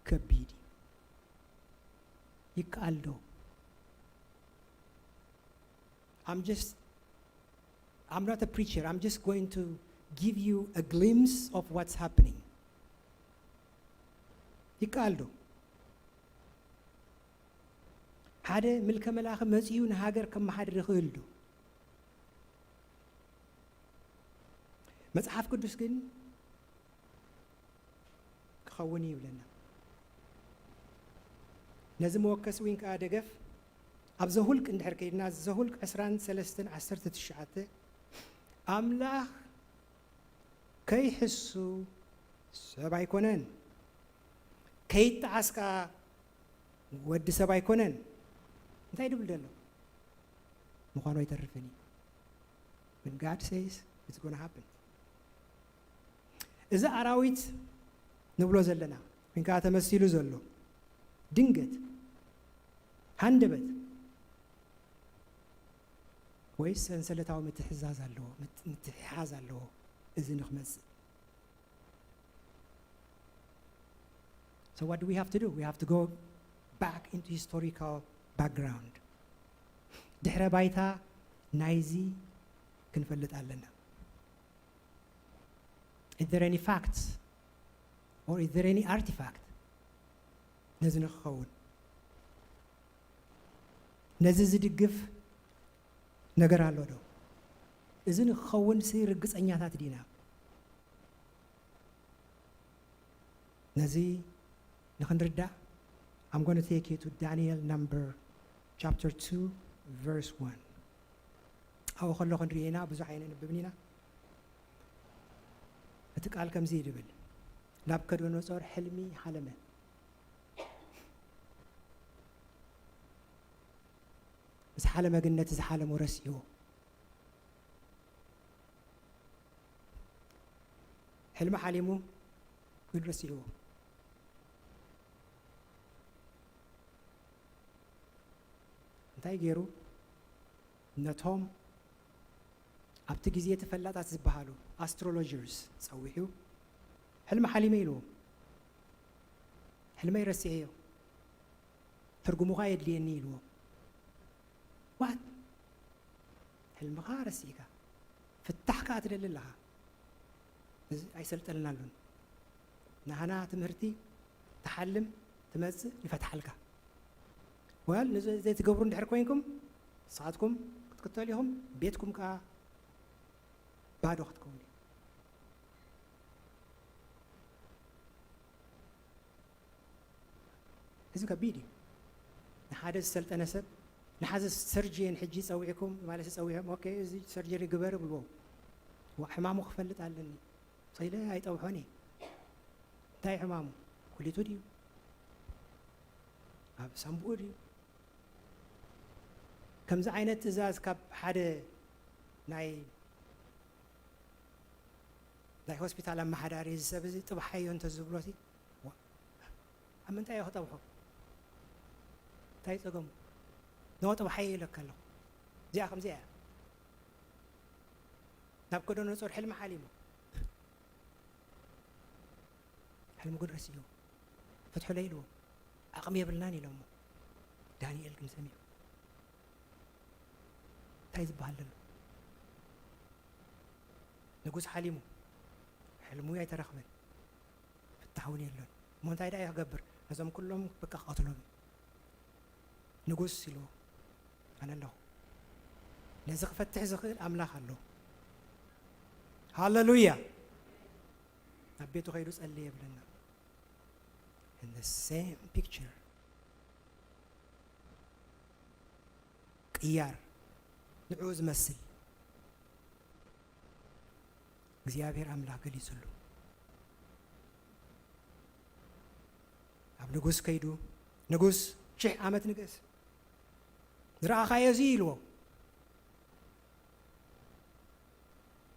كبيدي يقالو I'm not a preacher. I'm just going to give you a glimpse of what's happening. يقالدو حدا ملك ملاخ مزيو نهاجر كم حد يخيلدو مصحف قدس ግን ክኸውን ይብለና ነዚ መወከስ ወይን ከዓ ደገፍ ኣብ ዘሁልቅ እንድሕር ከይድና ዘሁልቅ 23:19 ኣምላኽ ከይሕሱ ሰብ ኣይኮነን ከይጣዓስካ ወዲ ሰብ ኣይኮነን እንታይ ድብል ደሎ ምዃኑ ኣይተርፍኒ when God says it's going to happen እዛ ኣራዊት ንብሎ ዘለና ወይን ከዓ ተመሲሉ ዘሎ ድንገት ሃንደበት ወይስ ሰንሰለታዊ ምትሕዛዝ ኣለዎ ምትሕሓዝ ኣለዎ እዚ ንኽመጽእ So what do we have to do? We have to go back into historical background. ድሕረ ባይታ ናይዚ ክንፈልጥ ኣለና Is there any facts or is there any artifact ነዚ ንክኸውን ነዚ ዝድግፍ ነገር ኣሎ ዶ እዚ ንክኸውን ርግፀኛታት ዲና ነዚ ንኽንርዳእ I'm going to take you to Daniel chapter 2 verse 1 أو خلوا خنرينا بزحين نبنينا أتقال كم زيد بل لابكر ونصور حلمي حلمه بس حلمه قلنا تزحلم ورسيو حلم حلمه كل رسيو እንታይ ገይሩ ነቶም ኣብቲ ግዜ ተፈላጣት ዝበሃሉ አስትሮሎጀርስ ፀዊሑ ሕልሚ ሓሊመ ኢልዎም ሕልመይ ረሲዐዮ ትርጉሙኻ የድልየኒ ኢልዎም ዋት ሕልምኻ ረሲዕካ ፍታሕካ ትደሊ ኣለኻ እዚ ኣይሰልጠልናሉን ንሓና ትምህርቲ ተሓልም ትመፅእ ይፈትሓልካ وقال زي تجبرون دحر كوينكم ساعتكم تقتليهم بيتكم كا بعد وقتكم لي هذا كبيري نحادث السلطنة سب نحادث سرجين حجي سويكم ما لسه سويهم اوكي زي سرجري جبر بالو وحمامه خفلت علني صيله هاي توحوني تاي حمامه كل توديو اب سامبوري كمز عينت تزاز كاب حدا ناي هوسبيتال ما حدا ريز سبزي طبحيو انت زبلوتي اما انت يا طبحو تاي صقم نو طبحي لك له زي اخم زي نابكدو نصور حلم حليمو حلم قدرسيو فتحوا ليلو أقمي بلناني لهم دانيال كم سميه تايز بهالله نقول حليمو حلمو يا ترخبن فتحوني اللون مو انت يا قبر لازم كلهم بك قاتلهم نقول سيلو انا له نزق فتح زخيل املاح الله هاللويا نبيتو خيروس قال لي بلنا in the same picture قيار نعوز مسل እግዚአብሔር አምላክ ሊጽሉ ኣብ ንጉስ ከይዱ ንጉስ 1000 ዓመት ንገስ ዝረአኻዮ እዚ ኢልዎ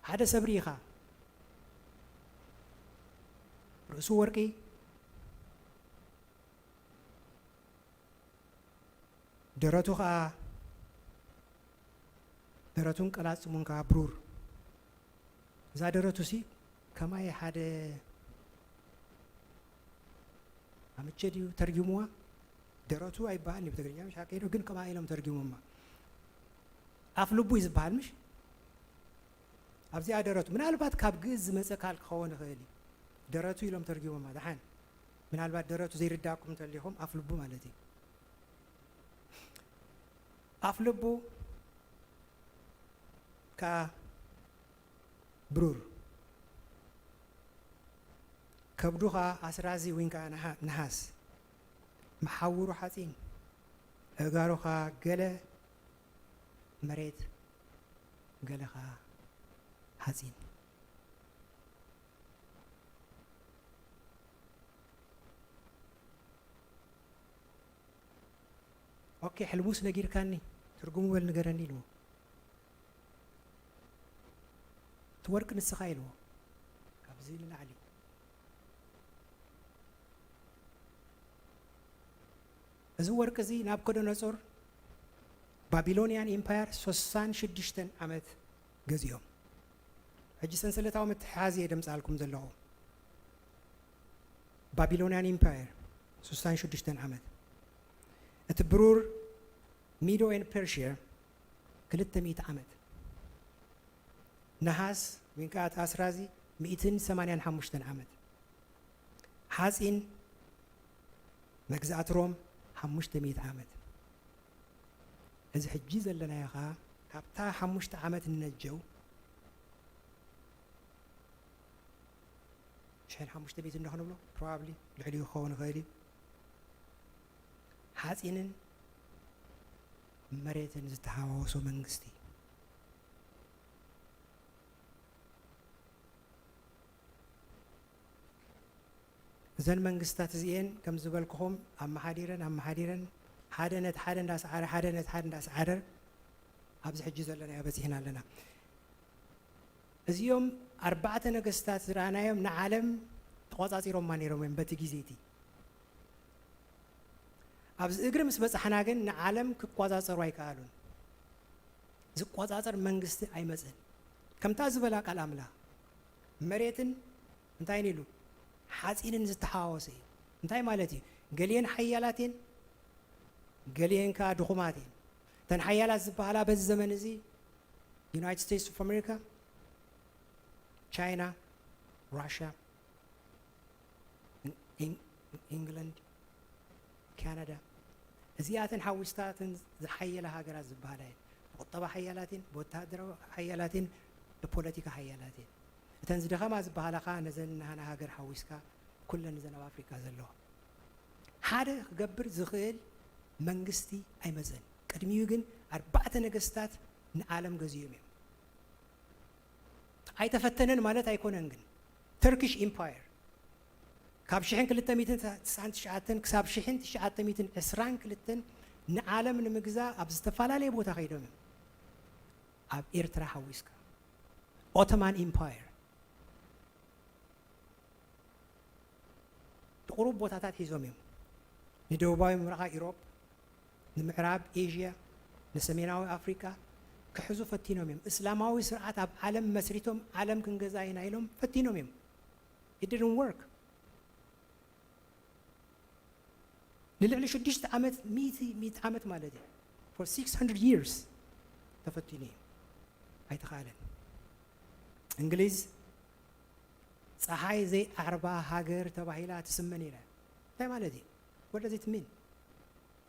ሓደ ሰብሪኻ ርእሱ ወርቂ ደረቱ ኸዓ ደረቱን ቀላጽሙን ከዓ ብሩር እዛ ደረቱ ሲ ከማይ ሓደ አመቸዲው ተርጉሙዋ ደረቱ አይባል ነው በትግርኛ ሻቀይዶ ግን ከማይ ኢሎም ተርጉሙማ አፍ ልቡ ይዝባል ምሽ ኣብዚያ ደረቱ ምናልባት ካብ ግዕዝ መፀ ካል ክኸውን ይኽእል ደረቱ ኢሎም ተርጉሙማ ዳሓን ምናልባት ደረቱ ዘይርዳኩም ተልይኹም ኣፍ ልቡ ማለት እዩ ኣፍ ልቡ ብሩር ከብዱኻ ኣስራዚ ወይንካ ነሃስ መሓውሩ ሓፂን እጋሩኻ ገለ መሬት ገለኻ ሓፂን ኦኬ ሕልሙስ ነጊርካኒ ትርጉሙ በል ንገረኒ ኢልዎ ትወርቅ ንስኻ ኢልዎ ካብዚ ንላዕሊ እዚ ወርቂ እዚ ናቡከደነፆር ባቢሎንያን ኢምፓየር 36 ዓመት ገዚኦም ሕጂ ሰንሰለታዊ ምትሕሓዝ እየ ደምፃልኩም ዘለኹ ባቢሎንያን ኢምፓየር 36 ዓመት እቲ ብሩር ሚዶ ኤን ፐርሺያ 200 ዓመት ነሃስ ወይንካ እቲ ኣስራዚ 185 ዓመት ሓፂን መግዛእት ሮም 500 ዓመት እዚ ሕጂ ዘለናዮ ኸ ካብታ 5 ዓመት ንነጀው 500 እንደኽንብሎ ፕሮባብሊ ልዕሊኡ ክኸውን ይኽእል እዩ ሓፂንን መሬትን ዝተሃዋወሶ መንግስቲ እዘን መንግስታት እዚአን ከም ዝበልክኹም ኣመሓዲረን ሓደ ነቲ ሓደ እንዳሰዓረ ኣብዚ ሕጂ ዘለና በፂሕና ኣለና እዚኦም 4 ነገስታት ዝረኣናዮም ንዓለም ተቆፃፂሮምማ ነይሮም እዮም በቲ ግዜ እቲ ኣብዚ እግሪ ምስ በፃሕና ግን ንዓለም ክቆፃፀሩ ኣይከኣሉን ዝቆፃፀር መንግስቲ ኣይመፅን ከምታ ዝበላ ቃል ኣምላኽ መሬትን እንታይ ኢሉ ሓፂንን ዝተሓዋወሰ እዩ እንታይ ማለት እዩ ገሊአን ሓያላትን ገሊአን ከዓ ድኹማት እየን ተን ሓያላት ዝበሃላ በዚ ዘመን እዚ ዩናይትድ ስቴትስ ኦፍ ኣሜሪካ ቻይና ራሽያ ኢንግላንድ ካናዳ እዚኣተን ሓዊስታትን ዝሓየላ ሃገራት ዝበሃላ እየን ብቁጠባ ሓያላትን ብወተሃደራዊ ሓያላትን ብፖለቲካ ሓያላትን እተን ዝደኸማ ዝበሃላ ኸ ነዘን ናሃና ሃገር ሓዊስካ ኩለን ነዘን ኣብ ኣፍሪካ ዘለዋ ሓደ ክገብር ዝኽእል መንግስቲ ኣይመፀን ቅድሚኡ ግን 4 ነገስታት ንዓለም ገዚኦም እዮም ኣይተፈተነን ማለት ኣይኮነን ግን ተርኪሽ ኢምፓየር ካብ 1299 ክሳብ 1922 ንዓለም ንምግዛእ ኣብ ዝተፈላለየ ቦታ ከይዶም እዮም ኣብ ኤርትራ ሓዊስካ ኦቶማን ኢምፓየር ቁሩብ ቦታታት ሒዞም እዮም ንደቡባዊ ምብራቕ ኢሮብ ንምዕራብ ኤዥያ ንሰሜናዊ ኣፍሪካ ክሕዙ ፈቲኖም እዮም እስላማዊ ስርዓት ኣብ ዓለም መስሪቶም ዓለም ክንገዛ ኢና ኢሎም ፈቲኖም እዮም it didn't work ንልዕሊ 6 ዓመት 100 ዓመት ማለት እዩ for 600 years ተፈቲኑ እዩ ኣይተኻለን እንግሊዝ ፀሓይ ዘይዓርባ ሃገር ተባሂላ ትስመን ኢላ እንታይ ማለት እዩ what does it mean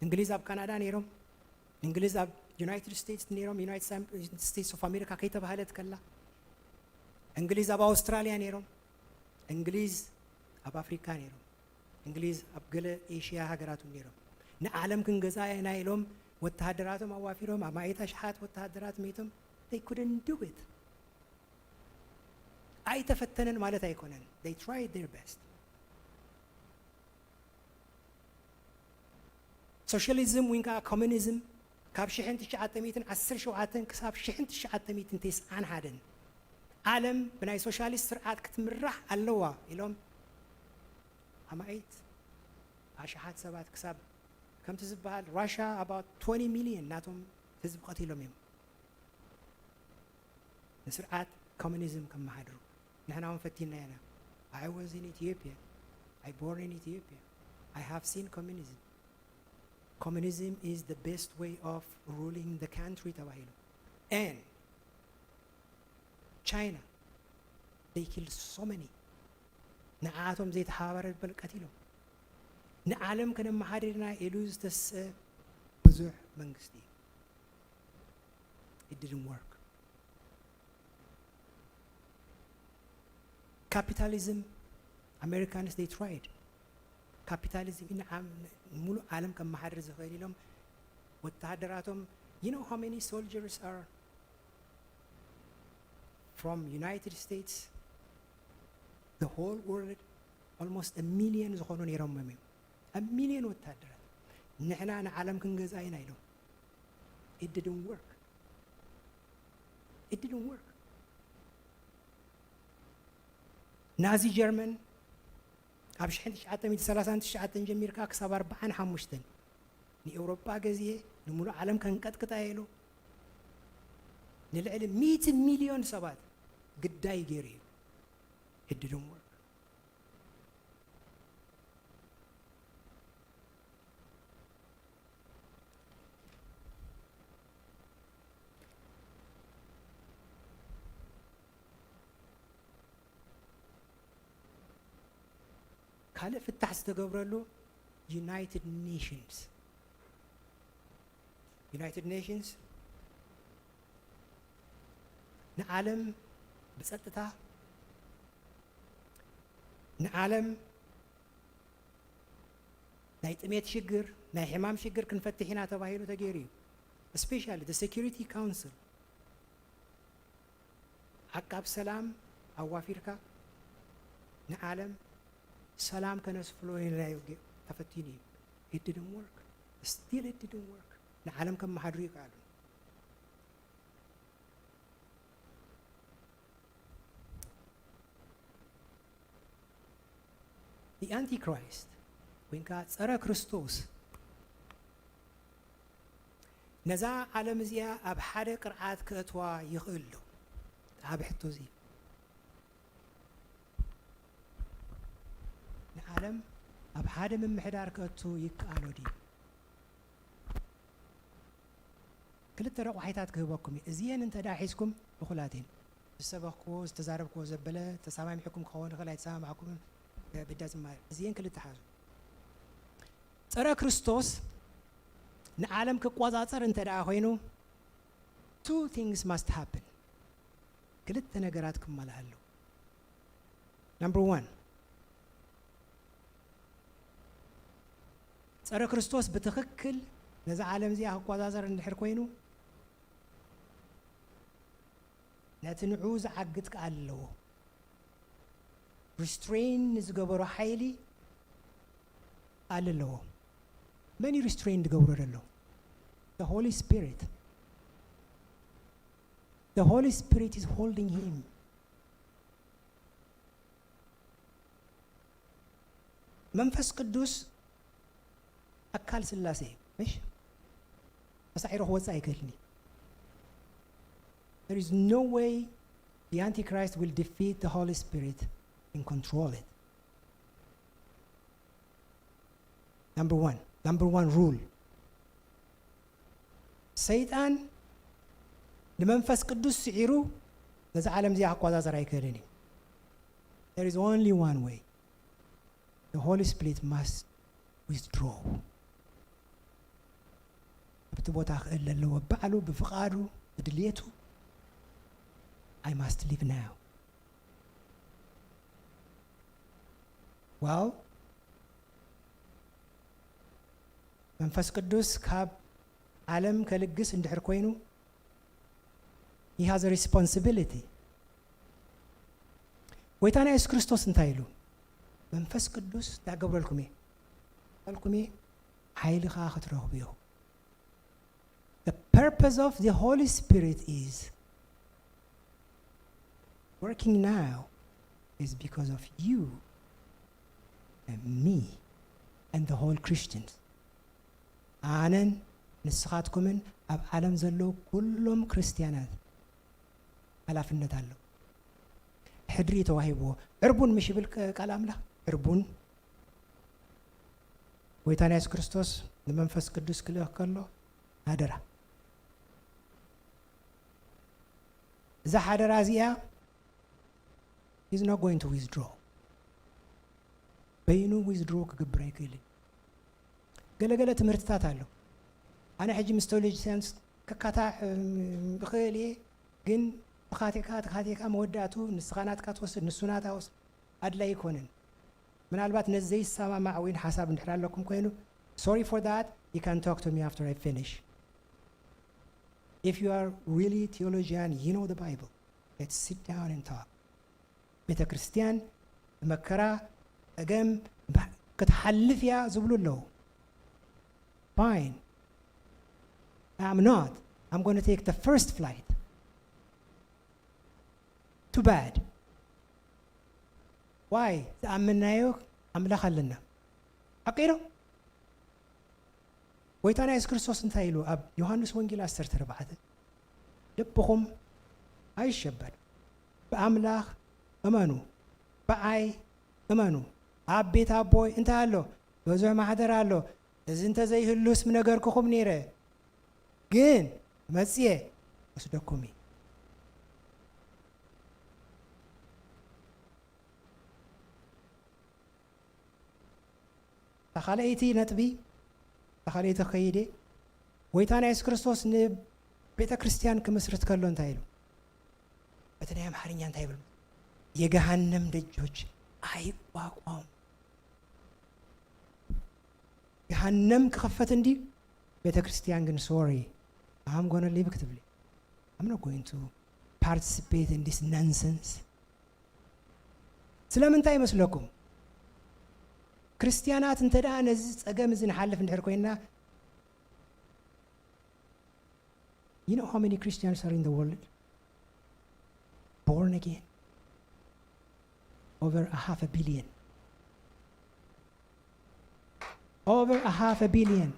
እንግሊዝ ኣብ ካናዳ ነይሮም እንግሊዝ ኣብ ዩናይትድ ስቴትስ ነይሮም ዩናይትድ ስቴትስ ኦፍ ኣሜሪካ ከይተባህለት ከላ እንግሊዝ ኣብ ኣውስትራልያ ነይሮም እንግሊዝ ኣብ ኣፍሪካ ነይሮም እንግሊዝ ኣብ ገለ ኤሽያ ሃገራት ነይሮም ንዓለም ክንገዛ ኢና ኢሎም ወተሃደራቶም ኣዋፊሮም ኣብ ማእታ ሽሓት ወተሃደራት ሜቶም they couldn't do it ኣይተፈተነን ማለት ኣይኮነን they tried their best ሶሻሊዝም ወይንካ ኮሙኒዝም ካብ 1917 ክሳብ 1991 ዓለም ብናይ ሶሻሊስት ስርዓት ክትምራሕ ኣለዋ ኢሎም ኣማይት ኣሽሓት ሰባት ክሳብ ከምቲ ዝበሃል ራሽያ about 20 ሚሊዮን ናቶም ህዝቢ ቀቲሎም እዮም ንስርዓት ኮሙኒዝም ከመሓድሩ ንሕና እውን ፈቲና ኢና I was in Ethiopia I born in Ethiopia I have seen communism communism is the best way of ruling the country ተባሂሉ and China they killed so many ንዓቶም ዘይተሓባበረ በልቀት ኢሎም ንዓለም ከነመሓድርና ኢሉ ዝተስአ ብዙሕ መንግስቲ እዩ። It didn't work. Capitalism, Americans, they tried. Capitalism in ሙሉእ ዓለም ከመሓድር ዝኽእል ኢሎም ወታደራቶም, you know how many soldiers are from United States, the whole world, almost 1 million ዝኾኑ ነይሮም እዮም። 1 million ወታደራት ንሕና ንዓለም ክንገዛ ኢና ኢሎም። It didn't work. It didn't work. ናዚ ጀርመን ኣብ 1939 ጀሚርካ ክሳብ 45 ንኤውሮጳ ገዝየ ንሙሉእ ዓለም ከንቀጥቅጣ ኢሉ ንልዕሊ 100 ሚሊዮን ሰባት ግዳይ ገይሩ እዩ። It didn't work. ካልእ ፍታሕ ዝተገብረሉ ዩናይትድ ኔሽንስ ንዓለም ብፀጥታ ንዓለም ናይ ጥሜት ሽግር ናይ ሕማም ሽግር ክንፈትሕ ኢና ተባሂሉ ተገይሩ እዩ። especially the Security Council ዓቃብ ሰላም ኣዋፊርካ ንዓለም ሰላም ከነስፍሎ ይላዩ ተፈቲኑ እዩ። It didn't work. Still it didn't work. ንዓለም ከመሓድሩ ይከኣሉ። The Antichrist ወይን ከዓ ፀረ ክርስቶስ ነዛ ዓለም እዚኣ ኣብ ሓደ ቅርዓት ክእትዋ ይኽእል ዶ? ኣብ ሕቶ እዚ ንዓለም ኣብ ሓደ ምምሕዳር ክእቱ ይከኣሎ ድዩ? ክልተ ረቑሒታት ክህበኩም እዩ። እዚአን እንተ ዳ ሒዝኩም እኹላትን ዝሰበኽክዎ ዝተዛረብክዎ ዘበለ ተሰማሚሕኩም ክኸውን ይኽእል ኣይተሰማማዕኩምን ብዳዝ ማለት እዚአን ክልተ ሓዙ። ፀረ ክርስቶስ ንዓለም ክቆፃፀር እንተ ዳ ኮይኑ two things must happen. ክልተ ነገራት ክመልአ ኣለዎ። Number 1, ፀረ ክርስቶስ ብትኽክል ነዛ ዓለም እዚኣ ክቆፃፀር እንድሕር ኮይኑ ነቲ ንዑ ዝዓግድ ከኣል ኣለዎ። ሪስትሬን ዝገበሮ ሓይሊ ኣለዎ። መን እዩ ሪስትሬን ዝገብሮ ዘሎ? The Holy Spirit. The Holy Spirit is holding him. መንፈስ ቅዱስ ኣካል ስላሴ እሺ ተሳዒሩ ክወፅእ ኣይክእልኒ። There is no way the Antichrist will defeat the Holy Spirit and control it. Number one rule. ሰይጣን ንመንፈስ ቅዱስ ስዒሩ ነዚ ዓለም እዚኣ ክቆፃፀር ኣይክእልን እዩ። There is only one way. The Holy Spirit must withdraw. ኣብቲ ቦታ ክእል ኣለዎ ባዕሉ ብፍቓዱ ብድልየቱ I must live now. Well, መንፈስ ቅዱስ ካብ ዓለም ከልግስ እንድሕር ኮይኑ he has a responsibility. ጎይታና ኢየሱስ ክርስቶስ እንታይ ኢሉ? መንፈስ ቅዱስ ዳገብረልኩም እየ ልኩም እየ ሓይልኻ ክትረኽቡ ኢኹ። The purpose of the Holy Spirit is working now is because of you and me and the whole Christians. ኣነን ንስኻትኩምን ኣብ ዓለም ዘለዉ ኩሎም ክርስቲያናት ሓላፍነት ኣለዎ። ሕድሪ ተዋሂብዎ ዕርቡን ምሽ ይብል ቃል ኣምላኽ ዕርቡን ጎይታና ኢየሱስ ክርስቶስ ንመንፈስ ቅዱስ ክልእኽ ከሎ ሃደራ እዛ ሓደራ እዚኣ is not going to withdraw. በይኑ withdraw ክግብር ኣይክእልን። ገለገለ ትምህርትታት ኣሎ ኣነ ሕጂ ምስ ቴዎሎጂ ሳይንስ ከካታሕ ብኽእል እየ ግን ተኻቴካ መወዳእቱ ንስኻናትካ ትወስድ ንሱናታ ወስድ ኣድላይ ይኮንን ምናልባት ነዚ ዘይሰማማዕ ወይ ሓሳብ እንድሕር ኣለኩም ኮይኑ sorry for that you can talk to me after I finish if you are really theologian you know the Bible let's sit down and talk ቤተ ክርስቲያን መከራ እገም ክትሓልፍ እያ ዝብሉ ኣለዉ fine I'm not I'm going to take the first flight too bad why ዝኣምናዮ ኣምላኽ ኣለና ሓቂዶ ጎይታና ኢየሱስ ክርስቶስ እንታይ ኢሉ ኣብ ዮሐንስ ወንጌል 14 ልብኹም ኣይሸበድ በኣምላኽ እመኑ በኣይ እመኑ ኣብ ቤት ኣቦይ እንታይ ኣሎ ብዙሕ ማሕደር ኣሎ እዚ እንተዘይህሉስ ምነገርክኹም ነይረ ግን መፅየ ወስደኩም እዩ ተኻለይቲ ነጥቢ ተኻለይቲ ኸይዴ ጎይታና ኢየሱስ ክርስቶስ ንቤተ ክርስቲያን ክምስርት ከሎ እንታይ ኢሉ በቲ ናይ ኣምሓርኛ እንታይ ይብል የገሃነም ደጆች ኣይቋቋም ገሃነም ክኸፈት እንዲ ቤተ ክርስቲያን ግን ሶሪ I'm going to leave ክትብል I'm not going to participate in this nonsense ስለምንታይ ይመስለኩም ክርስቲያናት እንተዳ ነዚ ጸገም እዚ ንሓልፍ እንድሕር ኮይና you know how many Christians are in the world born again over 500 million over 500 million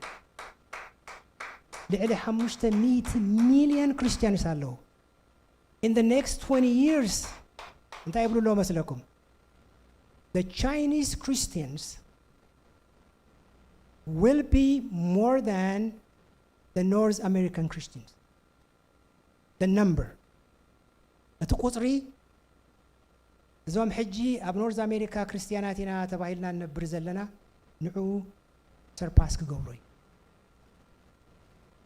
ልዕሊ 500 ሚሊዮን ክርስቲያንስ ኣለዉ in the next 20 years እንታይ ይብሉ ሎ መስለኩም the Chinese Christians will be more than the North American Christians the number እቲ ቁፅሪ እዞም ሕጂ ኣብ ኖርዝ ኣሜሪካ ክርስቲያናት ኢና ተባሂልና ንነብር ዘለና ንዑ ሰርፓስ ክገብሩ እዩ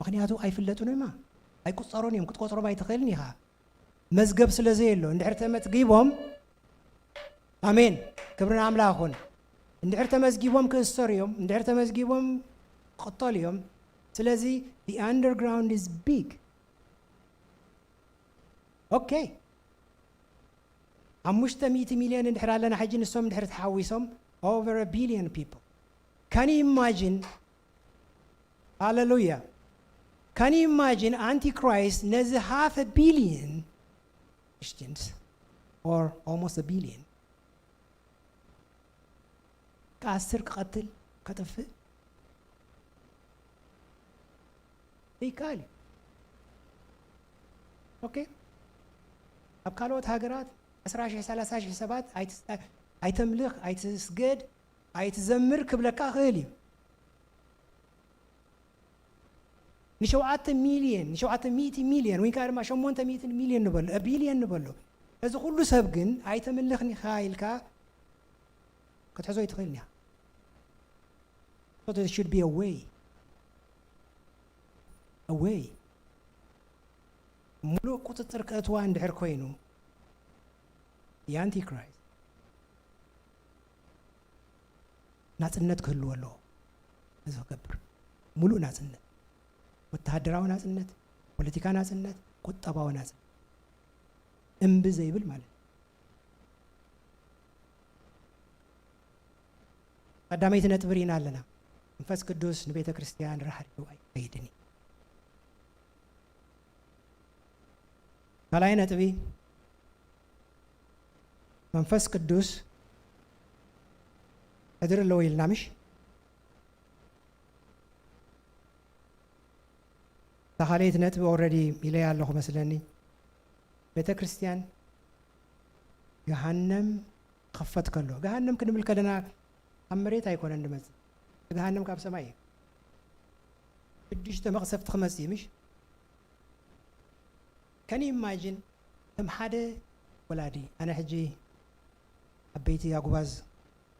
ምክንያቱ ኣይፍለጡን እማ ኣይቁፀሩን እዮም ክትቆፅሮም ኣይትኽእልን ኢኻ መዝገብ ስለ ዘየሎ እንድሕር ተመዝጊቦም ኣሜን ክብርን ኣምላኽ ይኹን እንድሕር ተመዝጊቦም ክእሰር እዮም እንድሕር ተመዝጊቦም ክቕተሉ እዮም ስለዚ the underground is big okay 500 ሚሊዮን እንድሕር ኣለና ሕጂ ንሶም እንድሕር ተሓዊሶም over 1 billion people can you imagine hallelujah can you imagine antichrist ነዚ 500 billion Christians or almost 1 billion كأسر كقتل كتفق ይካል ኦኬ ኣብ ካልኦት ሃገራት 10,000 30,000 ኣይተምልኽ ኣይትስገድ ኣይትዘምር ክብለካ ክእል እዩ ን7 ሚሊዮን ን700 ሚሊዮን ወይ ድማ 800 ሚሊዮን ንበሎ ቢሊዮን ንበሎ እዚ ኩሉ ሰብ ግን ኣይተምልኽኒ ኢልካ ክትሕዞ ይትኽእልኒ so there should be a way ሙሉእ ቁጥጥር ከእትዋ እንድሕር ኮይኑ የአንቲክራይስት ናጽነት ክህልዎ ኣለዎ እዚ ክገብር ሙሉእ ናጽነት ወታደራዊ ናጽነት ፖለቲካ ናጽነት ቁጠባዊ ናጽነት እምቢ ዘይብል ማለት ቀዳመይቲ ነጥብ ሪኢና ኣለና መንፈስ ቅዱስ ንቤተ ክርስቲያን ራሕሪው ኣይከይድኒ ካልኣይ ነጥቢ መንፈስ ቅዱስ ሕድር ኣለዎ ኢልና ምሽ ተኻልአይቲ ነጥቢ ኦልሬዲ ኢለያ ኣለኹ መስለኒ ቤተ ክርስቲያን ገሃነም ክኸፈት ከሎ ገሃነም ክንብል ከለና ኣብ መሬት ኣይኮነን ንመፅእ ገሃነም ካብ ሰማይ እዩ 6 መቕሰፍቲ ክመፅእ እዩ ምሽ can you imagine ከም ሓደ ወላዲ ኣነ ሕጂ ዓበይቲ ኣጉባዝ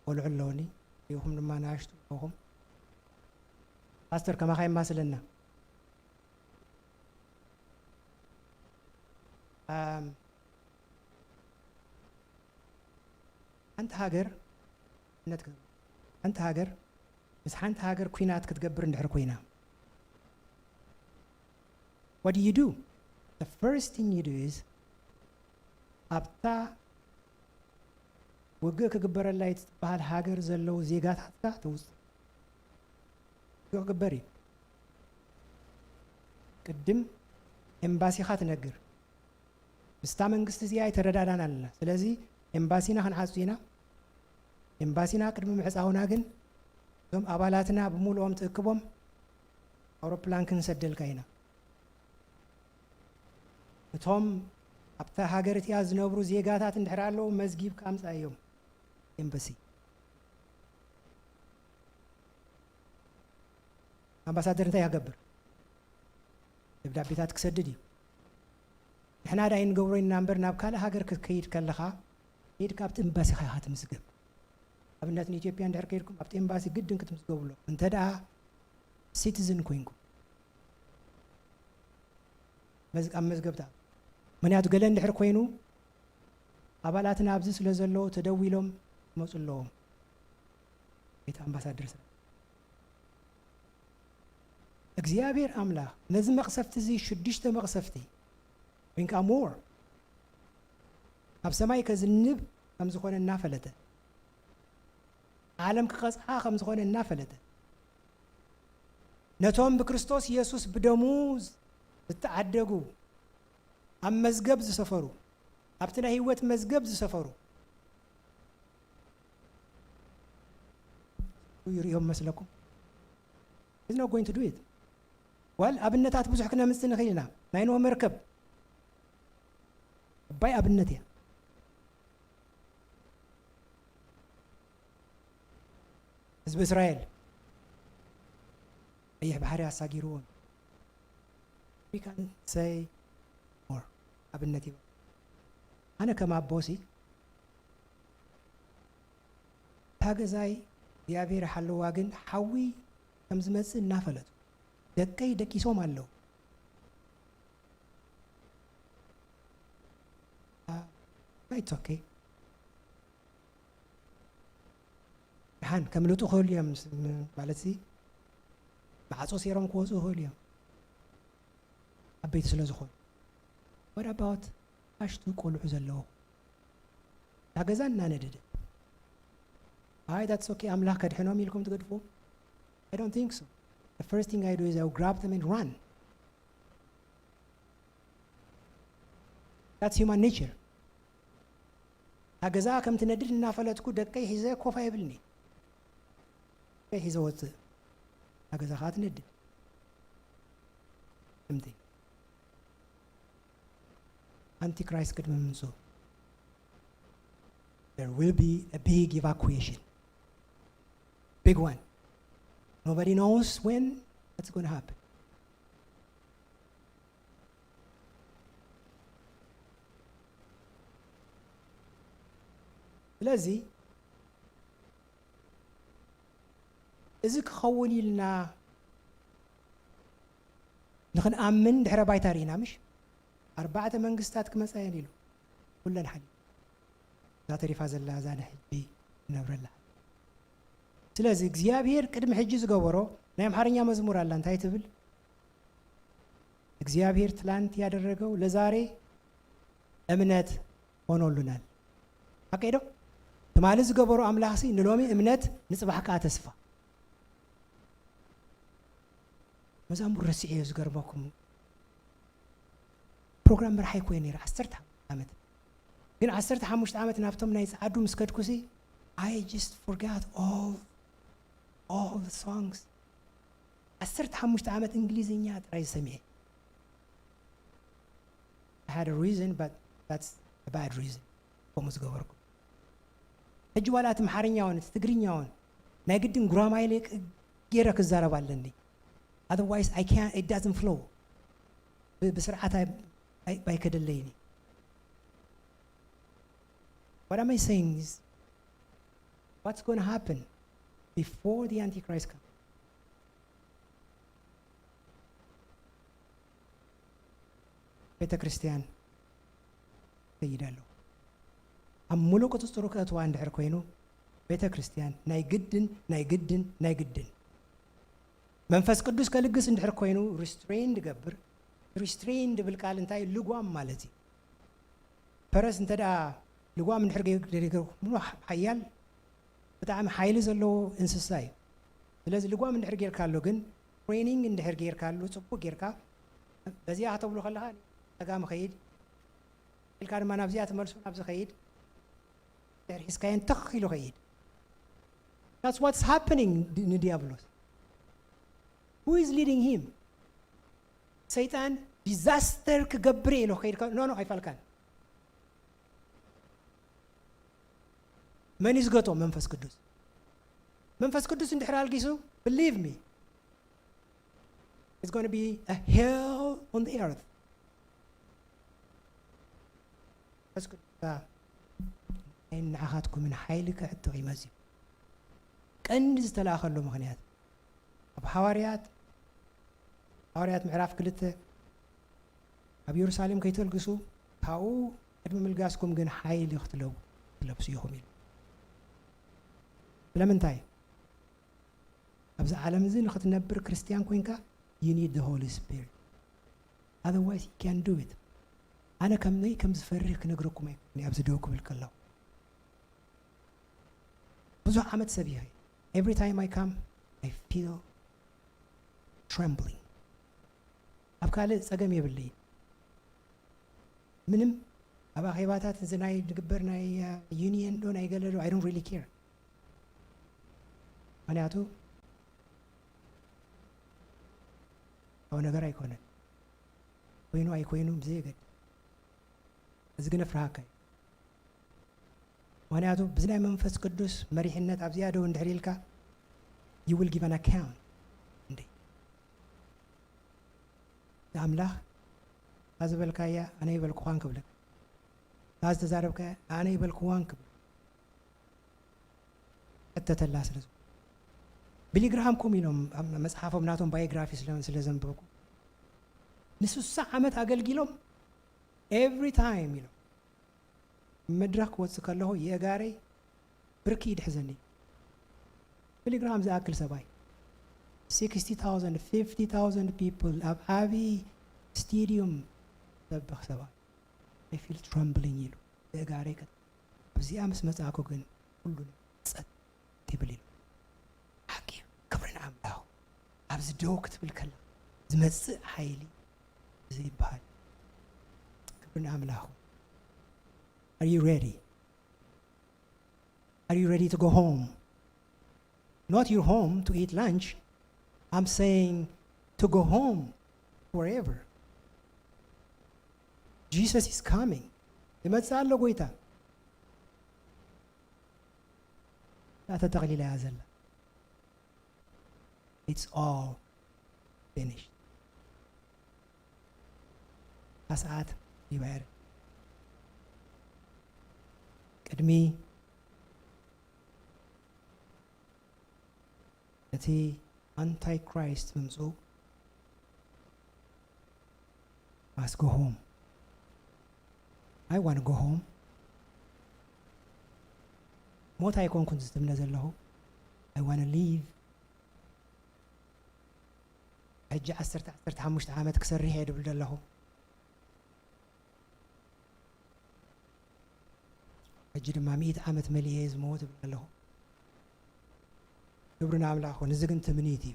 ቆልዑ ኣለውኒ ይኹም ድማ ናኣሽቱ ኣለኹም ፓስተር ከማኻይ ማስለና أنت هاجر أنت هاجر بس أنت هاجر كوينات كتقبر ندحر كوينا. What do? The first thing you do is أبتا وجه كجبر الله يتبع الهاجر زلوا زيجات حتى توس كجبري قدم إمباسي خات نجر بستعمل قصة زياي ترددنا لنا سلازي إمباسينا خنحاسينا إمباسينا قدم محساونا جن ثم أبالاتنا بمولهم تكبهم أوروبلان كنسدل كاينا ثم أبتا هاجرت يا زنبرو زيجاتات ندحرالو مزجيب كامس أيوم إمباسي أمباسادر أنت يا جبر تبدأ بيتات كسددي إحنا داين جورين نمبر نابكاله هاجر كيد كلها كيد كابت إمباسي خيات مسجب أبنات نيجيبيان دهر كيركم أبت إمباسي جدا كتمسجبلو أنت دا citizen كوينكو مسجب تا من ياتو قلنا دهر كوينو أبالاتنا أبزس لزلو تدويلهم موصلهم بيت أمباسادر سر እግዚአብሔር አምላክ ነዚህ መቅሰፍት እዚ ሽድሽተ መቅሰፍቲ ወይንካ ሞር ኣብ ሰማይ ከዝንብ ከም ዝኾነ እናፈለተ ዓለም ክቐጽዓ ከም ዝኾነ እናፈለተ ነቶም ብክርስቶስ ኢየሱስ ብደሙ ዝተዓደጉ ኣብ መዝገብ ዝሰፈሩ ኣብቲ ናይ ህይወት መዝገብ ዝሰፈሩ ይሪኦም መስለኩም is not going to do it. Well, أبنتات بزح كنا مستنى خيلنا ناينو مركب باي أبنتي حزب إسرائيل أيه بحري أساقيرون we can say more أبنتي أنا كما بوسي تاجزاي يابير حلو واجن حوي كم زمس النافلة دكاي دكي سوم الله it's okay هان كملتو خوليام مالتي بعصو سيرم كوزو خوليام أبيت سلازخون what about أشتو كل عزلو تاجزان ندد هاي that's okay أملاك كدحنو ميلكم تقدفو I don't think so. The first thing I do is I'll grab them and run. That's human nature. أجزاء كم تندل النافلة دكاي حزة كوفا يبلني. كي حزة وات أجزاء خات ندل. فهمتي؟ Antichrist قد منسو. There will be a big evacuation. Big one. Nobody knows when that's going to happen. لذي إذا خوني لنا نخن آمن دحر بايتارينا مش 4 منقستات كما ساينيلو كلنا حدي لا تعرف هذا الله زاد حبي نبر الله ስለዚህ እግዚአብሔር ቅድም ሕጂ ዝገበሮ ናይ አምሐርኛ መዝሙር አለ እንታይ ትብል እግዚአብሔር ትላንት ያደረገው ለዛሬ እምነት ሆኖልናል አቀይዶ ተማለ ዝገበሮ አምላኽሲ ንሎሚ እምነት ንጽባሕካ ተስፋ መዝሙር ረሲዕ ዝገርመኩም ፕሮግራም መርሓይ ኮይኑ ነይሩ 10 ዓመት ግን 15 ዓመት ናብቶም ናይ ጻዓዱ ምስከድኩሲ I just forgot all the songs. أثرت حمشت عامة إنجليزية تراي سميه. I had a reason, but that's a bad reason. فمس جواركم. الجوالات محارنيون تتقرينيون. ما قدم جرامايلك غيرك الزارة بالندي. Otherwise, I can't. It doesn't flow. بسرعة بايكد الليني. What am I saying is, what's going to happen before the Antichrist comes? ቤተ ክርስቲያን ከይዳለሁ ኣብ ሙሉእ ቁፅፅሩ ከእትዋ እንድሕር ኮይኑ ቤተ ክርስቲያን ናይ ግድን መንፈስ ቅዱስ ከልግስ እንድሕር ኮይኑ ሪስትሬንድ ገብር ሪስትሬንድ ብል ቃል እንታይ ልጓም ማለት እዩ ፈረስ እንተዳ ልጓም እንድሕር ገይሩ ሓያል ብጣዕሚ ሓይሊ ዘለዎ እንስሳ እዩ ስለዚ ልጓም እንድሕር ጌርካሎ ግን ትሬኒንግ እንድሕር ጌርካሉ ፅቡቅ ጌርካ በዚያ ከተብሎ ከለኻ ተጋሚ ኸይድ ኢልካ ድማ ናብዚያ ተመልሶ ናብዚ ኸይድ ሒዝካየን ተኽ ኢሉ ኸይድ That's what's happening ንዲያብሎስ Who is leading him? ሰይጣን ዲዛስተር ክገብር ኢሉ ኸይድ ኖ ኣይፋልካን መን ይዝገቶ መንፈስ ቅዱስ እንድሕር አልጊሱ believe me it's going to be a hell on the earth መንፈስ ቅዱስ ንዓኻትኩም ምን ሓይሊ ክዕቶ ይመዝዩ ቀንዲ ዝተላኸሎ ምክንያት ኣብ ሐዋርያት ምዕራፍ 2 ኣብ ኢየሩሳሌም ከይተልግሱ ካብኡ ቅድሚ ምልጋስኩም ግን ሓይሊ ክትለብሱ ኢኹም ኢሉ ስለምንታይ ኣብዚ ዓለም እዚ ንኽትነብር ክርስቲያን ኮይንካ you need the Holy Spirit otherwise you can't do it ኣነ ከም ዝፈርህ ክነግረኩም ኣይኮነ ኣብዚ ደው ክብል ከለኹ ብዙሕ ዓመት ሰብ ይኸ every time I come I feel trembling ኣብ ካልእ ፀገም የብለይ ምንም ኣብ ኣኼባታት እዚ ናይ ንግበር ናይ ዩኒየን ዶ ናይ ገለ ዶ I don't really care ምክንያቱ ኣብ ነገር ኣይኮነን ኮይኑ ኣይኮይኑ ብዘይገድ እዚ ግን ፍርሃካ እዩ ምክንያቱ ብዚ ናይ መንፈስ ቅዱስ መሪሕነት ኣብ ዝያደው እንድሕር ኢልካ you will give an account እንዴ ኣምላኽ ኣዝበልካያ ኣነ ይበልክዋን ክብለክ ኣዝተዛረብካያ ኣነ ይበልክዋን ክብል እተተላ ስለዚ ቢሊግራሃም ኮም ኢሎም መጽሓፎም ናቶም ባዮግራፊ ስለዘንበብኩ ንስሳ ዓመት ኣገልጊሎም ኤቭሪ ታይም ኢሎም መድረክ ክወፅእ ከለኹ የጋረይ ብርኪ ይድሕዘኒ ቢሊግራሃም ዝኣክል ሰባይ 60,000 50,000 people ኣብ ዓብይ ስቴድዮም ዘብኽ ሰባይ I feel trembling ኢሉ የጋረይ ኣብዚኣ ምስ መጽኣኮ ግን ኩሉ ፀጥ ይብል ኢሉ ክብርን ኣምላኽ ኣብዚ ደው ክትብል ከላ ዝመፅእ ሓይሊ እዚ ይበሃል ክብርን ኣምላኽ Are you ready? Are you ready to go home? Not your home to eat lunch. I'm saying to go home forever. Jesus is coming. ይመጽእ ኣሎ ጐይታ ተጠቕሊላ እያ ዘላ It's all finished. ሰዓት ይባር ቅድሚ እቲ አንታይ ክራይስት ምምፁ must go home. I want to go home. ሞት ኣይኮንኩን ዝትብለ ዘለኹ I want to leave. ሕጂ 15 ዓመት ክሰርሕ እየ ድብል ዘለኹ ሕጂ ድማ 100 ዓመት መሊአ ዝመወት ድብል ዘለኹ ክብርን ኣምላኽ ኾን እዚ ግን ትምኒት እዩ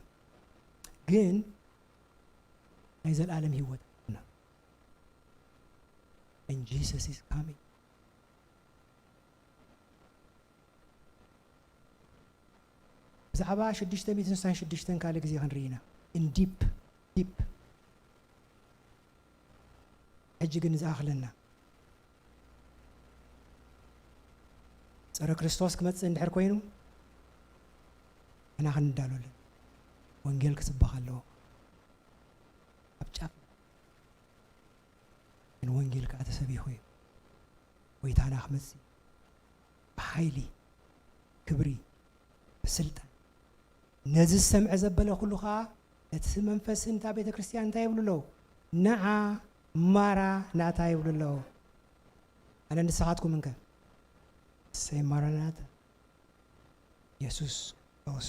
ግን ናይ ዘለኣለም ሂወት እና and Jesus is coming. ብዛዕባ 666 ካልእ ግዜ ክንርኢና in deep ሕጂ ግን ዝኣኽለና ፀረ ክርስቶስ ክመፅእ እንድሕር ኮይኑ እና ክንዳለለን ወንጌል ክስበኽ ኣለዎ ኣብ ጫፍ ወንጌል ከዓ ተሰቢኹ እዩ ጎይታና ክመፅእ ብሓይሊ ክብሪ ብስልጣን ነዚ ዝሰምዐ ዘበለ ኩሉ ከዓ እቲ መንፈስ እንታ ቤተ ክርስቲያን እንታይ ይብሉ ኣለዉ ንዓ ማራናታ ይብሉሎ አነ ንስኻትኩም እንከ ሰይ ማራናታ ኢየሱስ ክርስቶስ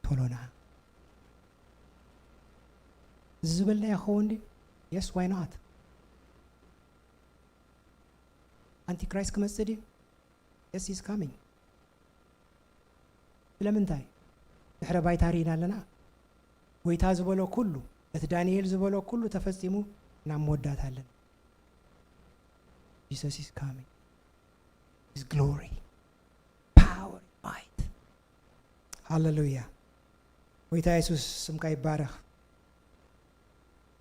ቶሎና ዝብልና ይኸውን yes why not antichrist ክመጽእ ድዩ yes he's coming ስለምንታይ ድሕረ ባይታ ሪኢና ኣለና ጎይታ ዝበሎ ኩሉ እቲ ዳንኤል ዝበሎ ኩሉ ተፈጺሙ ናብ መወዳት ኣለና Jesus is coming his glory power might hallelujah ጎይታ ኢየሱስ ስምካ ይባረኽ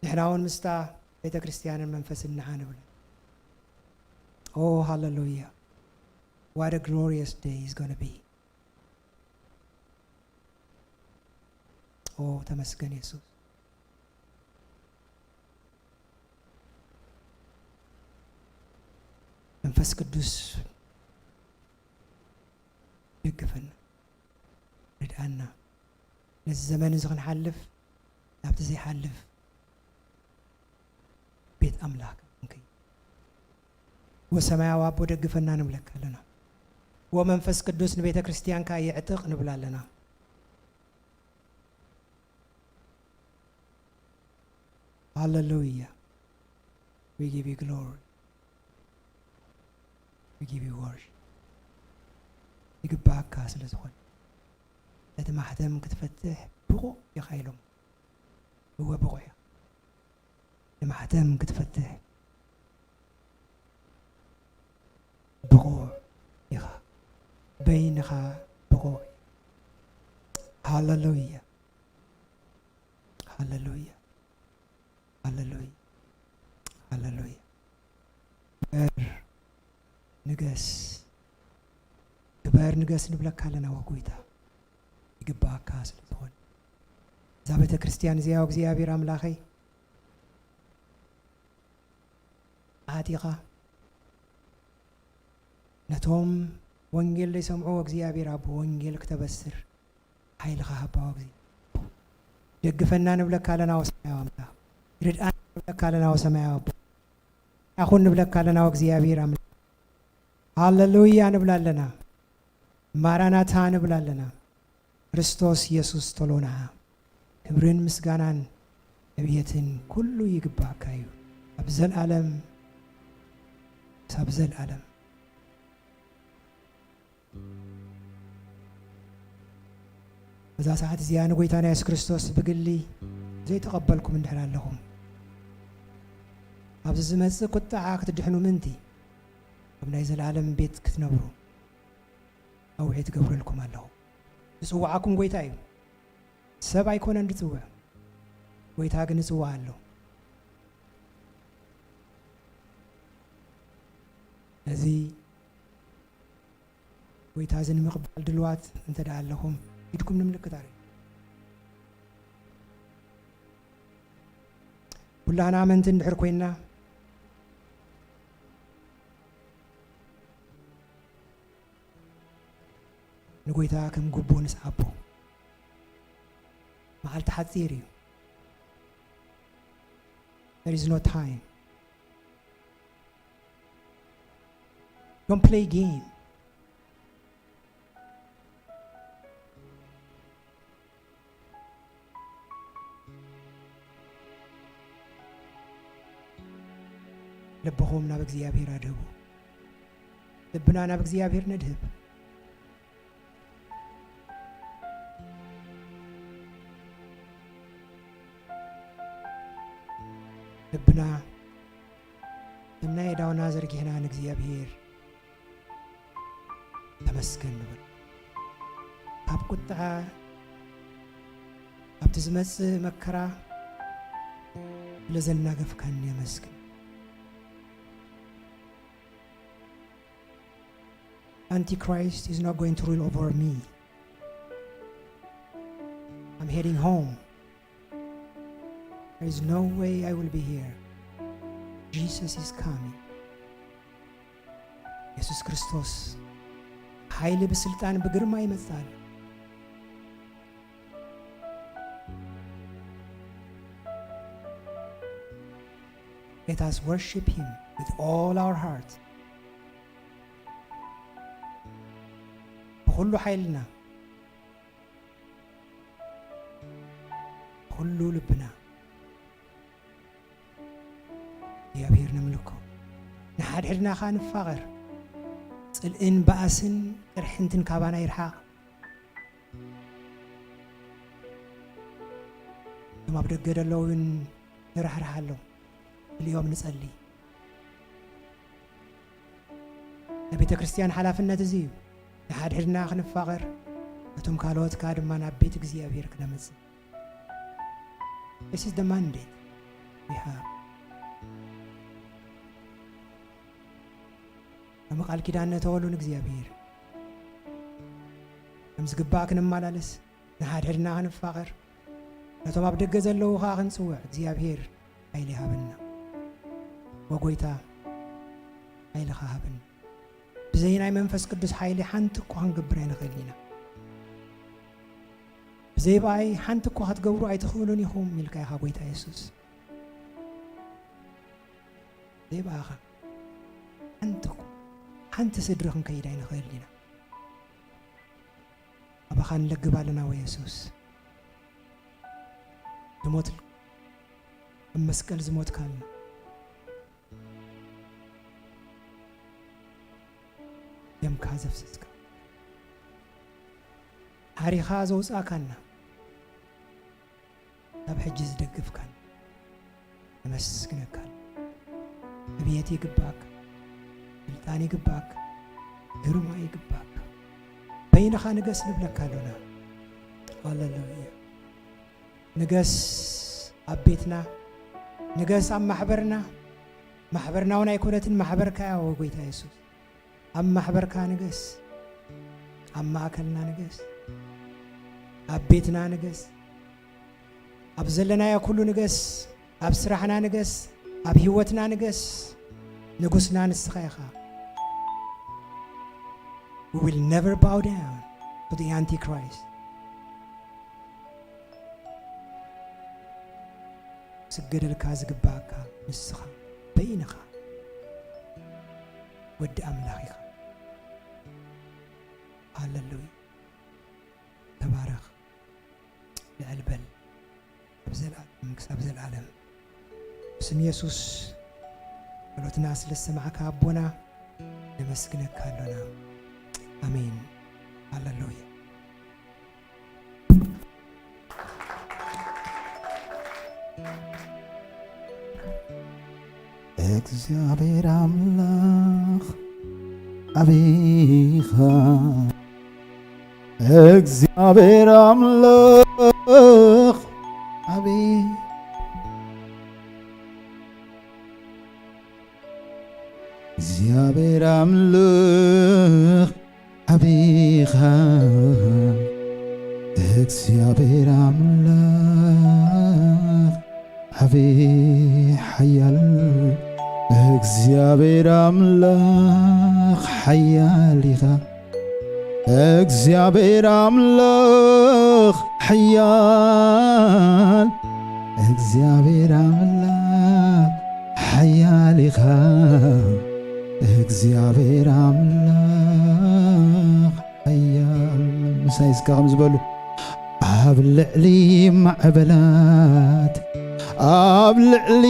ንሕናውን ምስታ ቤተ ክርስቲያንን መንፈስን ንሓንብል oh hallelujah what a glorious day is going to be oh ተመስገን ኢየሱስ መንፈስ ቅዱስ ይግፈን ርዳና ነዚ ዘመን እዚ ክንሓልፍ ናብቲ ዘይሓልፍ ቤት ኣምላክ እንከይ ወሰማያዊ አቦ ደግፈና ንብለካ ኣለና ወመንፈስ ቅዱስ ንቤተ ክርስቲያንካ ይዕጥቕ ንብል ኣለና hallelujah we give you glory we give you worship ይግባካ ስለዝኾነ እቲ ማሕተም ክትፈትሕ ብቑዕ ኢኻ ኢሎም እወ ብቑዕ ኢኻ ማሕተም ክትፈትሕ ብቑዕ ኢኻ በይንኻ ብቑዕ ሃሌሉያ ሃሌሉያ ሃሌሉያ ሃሌሉያ ክበር ንገስ ንብለካ ኣለና ወጎይታ ይግባካ ስለዝኾነ እዛ ቤተ ክርስቲያን እዚያ እግዚኣብሔር ኣምላኸይ ኣቲኻ ነቶም ወንጌል ዘይሰምዑ እግዚኣብሔር ኣቦ ወንጌል ክተበስር ሓይልኻ ሃባው እግዚኣብሔር ደግፈና ንብለካ ኣለና ወሰማያዊ ኣምላኽ ርድኣና ንብለካ ኣለና ወሰማያዊ ኣቦ ኣኹን ንብለካ ኣለና ወእግዚኣብሔር ኣምላኽ ሃሌሉያ ንብላ ኣለና ማራናታ ንብላ ኣለና ክርስቶስ ኢየሱስ ቶሎና ክብርን ምስጋናን ዕብየትን ኩሉ ይግባእካ እዩ ኣብ ዘለዓለም ሳብ ዘለዓለም በዛ ሰዓት እዚኣ ንጎይታና ኢየሱስ ክርስቶስ ብግሊ ዘይተቐበልኩም እንድሕር ኣለኹም ኣብዚ ዝመጽእ ቁጣዓ ክትድሕኑ ምንቲ ኣብ ናይ ዘለዓለም ቤት ክትነብሩ ኣውዒት ገብረልኩም ኣለኹ ዝፅዋዓኩም ጎይታ እዩ ሰብ ኣይኮነን ዝፅውዕ ጎይታ ግን ዝፅዋዕ ኣሎ ነዚ ጎይታ እዚ ንምቕባል ድልዋት እንተደኣ ኣለኹም ኢድኩም ንምልክት ኣርዩ ኩላና ኣመንቲ እንድሕር ኮይንና ንጎይታ ከም ግቡእ ንስዓቦ መዓልቲ ሓፂር እዩ there is no time don't play game ልብኹም ናብ እግዚአብሔር አድህቡ ልብና ናብ እግዚአብሔር ነድህብ ልብና እና የዳውና ዘርጊህና ንእግዚአብሔር ተመስገን ንብል ካብ ቁጣዓ ኣብቲ ዝመጽእ መከራ ለዘናገፍካን የመስግን Antichrist is not going to rule over me. I'm heading home. There is no way I will be here. Jesus is coming. Jesus Christos. ኃይል በስልጣን በግርማ ይመጣል። Let us worship Him with all our heart. بكل حيلنا بكل لبنا እግዚአብሔር ነምልኮ ንሓድሕድና ኻ ንፋቐር ጽልእን በኣስን ቅርሕንትን ካባና ይርሓቕ እቶም ኣብ ደገ ደለውን ንራሕርሓለዉ ልዮም ንጸሊ ንቤተ ክርስቲያን ሓላፍነት እዚ እዩ ንሓድሕድና ክንፋቐር እቶም ካልኦትካ ድማ ናብ ቤት እግዚአብሔር ክነመጽእ This is the mandate we have. መቃል ኪዳን ተወሉን እግዚአብሔር ከምዝግባእ ክንመላለስ ንሓድሕድና ክንፋቐር ነቶም ኣብ ደገ ዘለዉ ኻ ክንጽውዕ እግዚአብሔር ኃይሊ ሃበና ወጎይታ ኃይሊ ሃበና ብዘይ ናይ መንፈስ ቅዱስ ኃይሊ ሓንቲ እኳ ክንገብር ኣይንኽእል ኢና ብዘይ በኣይ ሓንቲ እኳ ክትገብሩ ኣይትኽእሉን ኢኹም ኢልካ ኢኻ ጎይታ ኢየሱስ ዘይ በኣኻ ሓንቲ ስድሪ ክንከይድ ኣይንኽእል ኢና ኣባኻ ንለግብ ኣለና ወየሱስ ዝሞት ኣብ መስቀል ዝሞትካልና ደምካ ዘፍስስካ ታሪኻ ዘውፃእካና ኣብ ሕጂ ዝደግፍካን ነመስግነካን ዕብየት ይግባእካ ስልጣን ይግባእካ ግርማ ይግባእካ በይንኻ ንገስ ንብለካ ኣሎና ሃሌሉያ ንገስ ኣብ ቤትና ንገስ ኣብ ማሕበርና እውን ኣይኮነትን ማሕበርካ ያወ ጎይታ ኢየሱስ ኣብ ማሕበርካ ንገስ ኣብ ማእከልና ንገስ ኣብ ቤትና ንገስ ኣብ ዘለናዮ ኩሉ ንገስ ኣብ ስራሕና ንገስ ኣብ ህይወትና ንገስ ንጉስና ንስኻ ኢኻ We will never bow down to the Antichrist. ስገደልካ ዝግባእካ ንስኻ በይንኻ ወዲ ኣምላኽ ኢኻ ሃሌሉያ ተባረኽ ልዕል በል ኣብ ዘለዓለም ክሳብ ዘለዓለም ስም ኢየሱስ ጸሎትና ስለሰማዕካ ኣቦና ነመስግነካ ኣሎና አሜን ሃሌሉያ እግዚአብሔር አምላክ አቢኻ እግዚአብሔር አምላክ አቢ እግዚአብሔር አምላክ አቢኻ እግዚአብሔር አምላክ አቢ ኃያል እግዚአብሔር አምላክ ኃያል ኢኻ እግዚአብሔር አምላክ ኃያል እግዚአብሔር አምላክ ኃያል ኢኻ እግዚአብሔር አምላክ ኃያል መሳይስካ ከም ዝበሉ ኣብ ልዕሊ ማዕበላት ኣብ ልዕሊ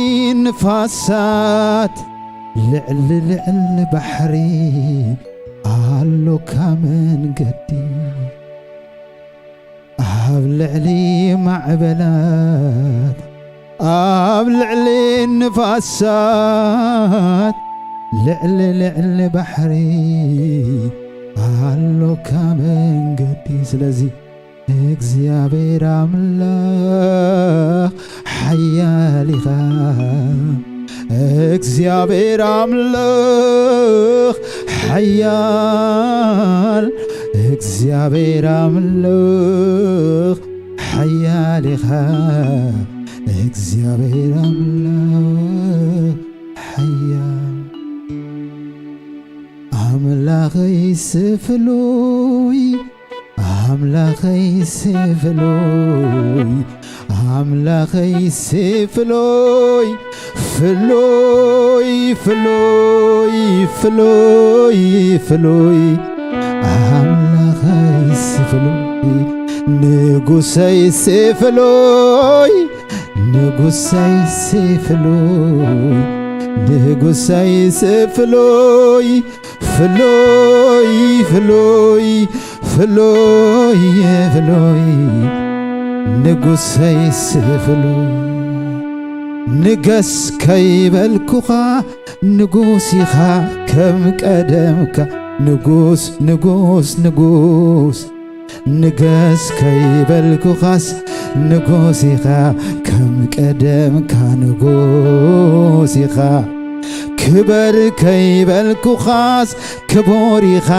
ንፋሳት ልዕሊ ልዕሊ ባሕሪ ኣሎካ መንገዲ ኣብ ልዕሊ ማዕበላት ኣብ ልዕሊ ንፋሳት ልዕሊ ልዕሊ ባሕሪ ኣሎካ መንገዲ ስለዚ እግዚአብሔር አምላክ ኃያል ኢኻ እግዚአብሔር አምላክ ኃያል እግዚአብሔር አምላክ ኃያል ኢኻ እግዚአብሔር አምላክ ኃያል አምላኸይ ስፍሉይ አምላኸይ ስፍሉይ አምላኸይ ሲፍሎይ ፍሎይ ፍሎይ ፍሎይ ፍሎይ አምላኸይ ሲፍሎይ ንጉሰይ ሲፍሎይ ንጉሰይ ሲፍሎይ ንጉሰይ ሲፍሎይ ፍሎይ ፍሎይ ፍሎይ ፍሎይ ንጉሰይ ሲፍሎይ ንገስ ከይበልኩኻ ንጉስ ኢኻ ከም ቀደምካ ንጉስ ንጉስ ንጉስ ንገስ ከይበልኩኻስ ንጉስ ኢኻ ከም ቀደምካ ንጉስ ኢኻ ክበር ከይበልኩኻስ ክቡር ኢኻ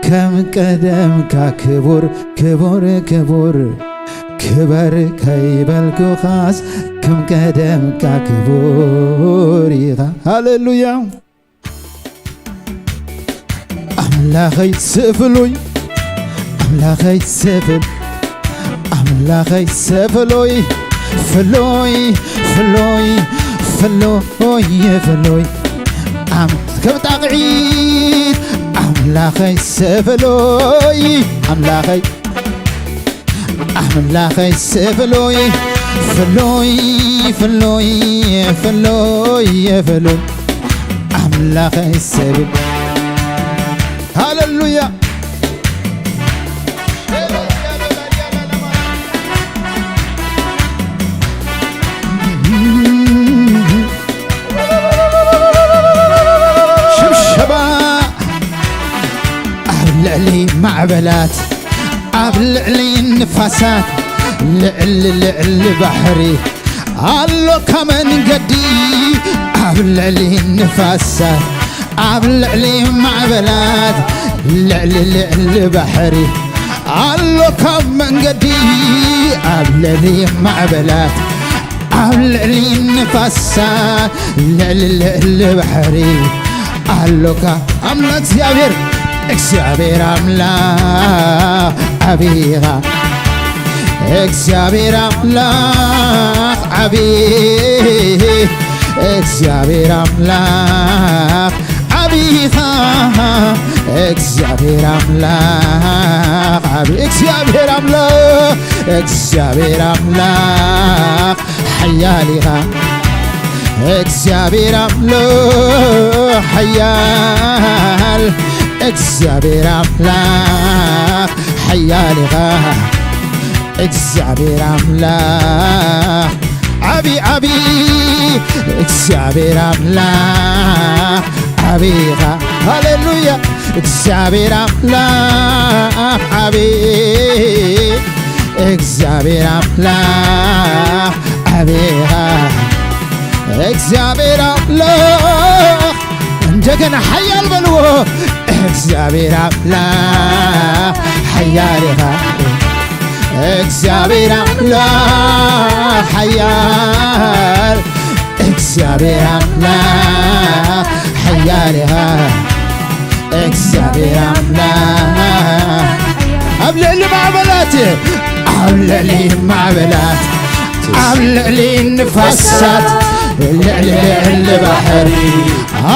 ከም ቀደምካ ክቡር ክቡር ክቡር ክበር ከይበልኩኻስ ከም ቀደምካ ክቡር ኢኻ ሃሌሉያ አምላኸይ ስፍሉይ አምላኸይ ስፍል አምላኸይ ስፍሉይ ፍሉይ ፍሉይ ፍሉይ ፍሉይ ከም ጣቕዒት አምላኸይ ስፍሉይ አምላኸይ አምላኸይ ስፍሉይ ፍሉይ ፍሉይ ፍሉይ ፍሉይ አምላኸይ ስፍል ሃሌሉያ ሽብሸባ ኣብ ልዕሊ ማዕበላት ኣብ ልዕሊ ንፋሳት ልዕሊ ልዕሊ ባሕሪ ኣሎካ መንገዲ ኣብ ልዕሊ ንፋሳት ኣብ ልዕሊ ማዕበላት ልዕሊ ልዕሊ ባሕሪ ኣሎካ መንገዲ ኣብ ልዕሊ ማዕበላት ኣብ ልዕሊ ንፋሳት ልዕሊ ልዕሊ ባሕሪ ኣሎካ ኣምላክ እግዚአብሔር እግዚአብሔር አምላክ አቢኻ እግዚአብሔር አምላክ አቢ እግዚአብሔር አምላክ አቢኻ እግዚአብሔር አምላክ አቢ እግዚአብሔር አምላክ እግዚአብሔር አምላክ ኃያል ኢኻ እግዚአብሔር አምላክ ኃያል እግዚአብሔር አምላክ ኃያል ኢኻ እግዚአብሔር አምላክ አቢ አቢ እግዚአብሔር አምላክ አቢኻ ሃሌሉያ እግዚአብሔር አምላክ አቢ እግዚአብሔር አምላክ አቢኻ እግዚአብሔር አምላክ እንደገና ኃያል በልዎ እግዚአብሔር አምላክ ኃያል ኢኻ እግዚአብሔር አምላክ ኃያል እግዚአብሔር አምላክ ኃያል ኢኻ እግዚአብሔር አምላክ ኣብ ልዕሊ ማዕበላት ኣብ ልዕሊ ማዕበላት ኣብ ልዕሊ ንፋሳት ልዕሊ ልዕሊ ባሕሪ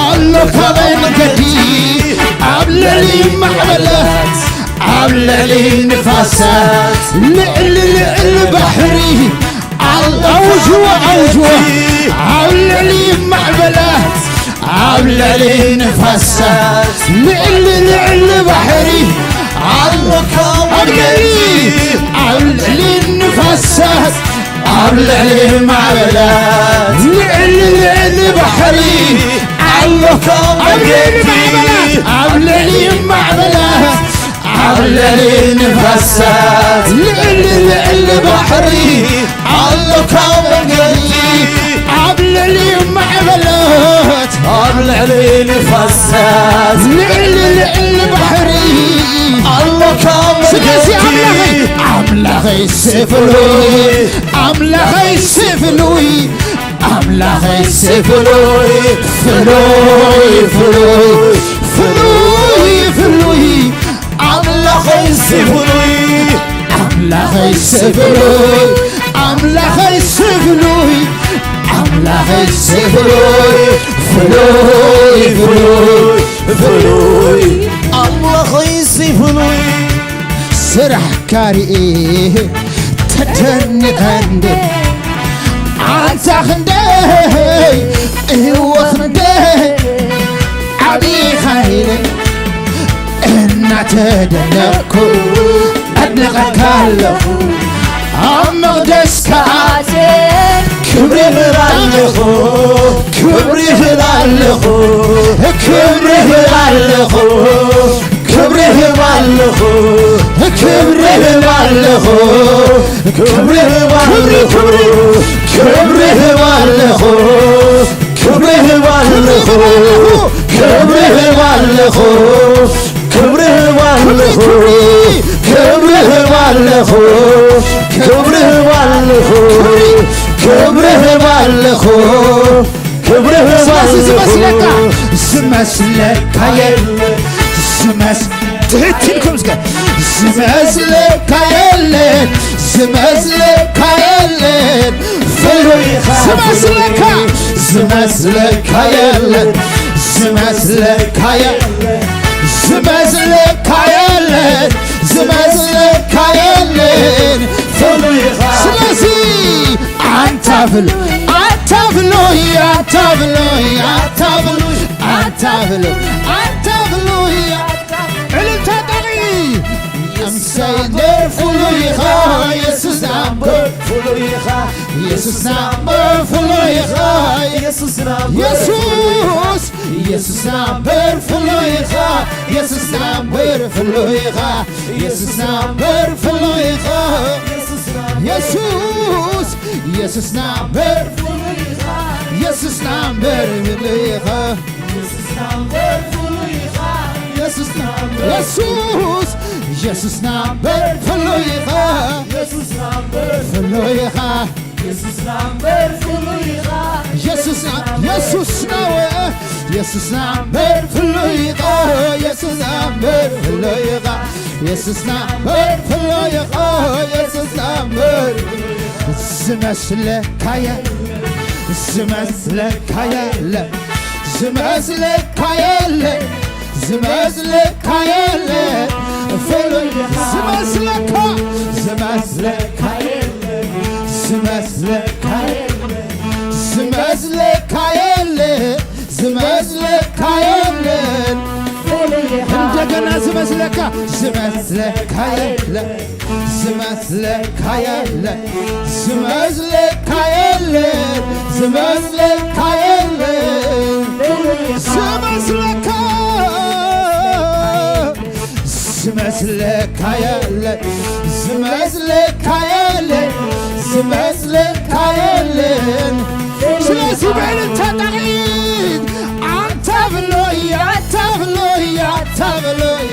ኣሎካ መንገዲ ኣብ ልዕሊ ማዕበላት ኣብ ልዕሊ ንፋሳት ልዕሊ ልዕሊ ባሕሪ ኣውጅዎ ኣውጅዎ ኣብ ልዕሊ ማዕበላት ኣብ ልዕሊ ንፋሳት ልዕሊ ልዕሊ ባሕሪ ኣሎካ መንገዲ ኣብ ልዕሊ ንፋሳት ኣብ ልዕሊ ማዕበላት ልዕሊ ልዕሊ ባሕሪ ኣሎካ መንገዲ ኣብ ልዕሊ ማዕበላት ኣብ ልዕሊ ንፋሳት ልዕሊ ልዕሊ ባሕሪ ኣሎካ መንገዲ ኣብ ልዕሊ ማዕበላት ኣብ ልዕሊ ንፋሳት ልዕሊ ልዕሊ ባሕሪ ኣሎካ መንገዲ ኣምላኸይ ስፍሉይ ኣምላኸይ ስፍሉይ ኣምላኸይ ስፍሉይ ፍሉይ ፍሉይ ፍሉይ ፍሉይ ኣምላኸይ ስፍሉይ ኣምላኸይ ስፍሉይ أملاخي سفلوي أملاخي سفلوي فلوي فلوي فلوي أملاخي سفلوي سرح كاري تتنقند أنت خندي هو خندي عبي خيري إنا تدنكو أدنقك اللخو أمقدس كاتي كبري هلالخو كبري هلالخو كبري هلالخو كبري هلالخو كبري هلالخو كبري هلالخو كبري هلالخو كبري هلالخو كبري هلالخو كبري هلالخو كبري هلالخو كبري هلالخو كبري هلالخو كبري هلالخو سمسلك هايل سمس تهتلكم سكا سمسلك هايل سمسلك هايل فلويخا سمسلك سمسلك هايل سمسلك هايل سمسلك هايل سمسلك هايل فلويخا سلاسي አንታፍሉ አንታፍሉ አንታፍሉ አንታፍሉ አንታፍሉ አንታፍሉ እልልታ ጠሪ እምሰይደር ፍሉ ይኻ ኢየሱስ ናምበር ፍሉ ይኻ ኢየሱስ ናምበር ፍሉ ይኻ ኢየሱስ ናምበር ኢየሱስ ኢየሱስ ናምበር ፍሉ ይኻ ኢየሱስ ናምበር ፍሉ ይኻ ኢየሱስ ናምበር ፍሉ ይኻ ኢየሱስ ኢየሱስ ናምበር ኢየሱስ ናምበር ፍሉይኻ ኢየሱስ ናምበር ፍሉይኻ ኢየሱስ ናምበር ኢየሱስ ኢየሱስ ናምበር ፍሉይኻ ኢየሱስ ናምበር ፍሉይኻ ኢየሱስ ናምበር ፍሉይኻ ኢየሱስ ኢየሱስ ናው ኢየሱስ ናምበር ፍሉይኻ ኢየሱስ ናምበር ፍሉይኻ ኢየሱስ ናምበር ፍሉይኻ ኢየሱስ ናምበር ዝመስለካ የለ ዝመስለካ የለ ዝመስለካ የለ ዝመስለካ የለ ዝመስለካ ዝመስለካ የለ ዝመስለካ የለ ዝመስለካ የለ ዝመስለካ የለ እንደገና ዝመስለካ ዝመስለካ የለ ዝመስለካ የለ ዝመስለካ የለ ዝመስለካ የለ ዝመስለካ ዝመስለካ የለ ዝመስለካ የለ ዝመስለካ የለ ስለዚህ በእልልታ ጠሪት አንተ ብሎይ አንተ ብሎይ አንተ ብሎይ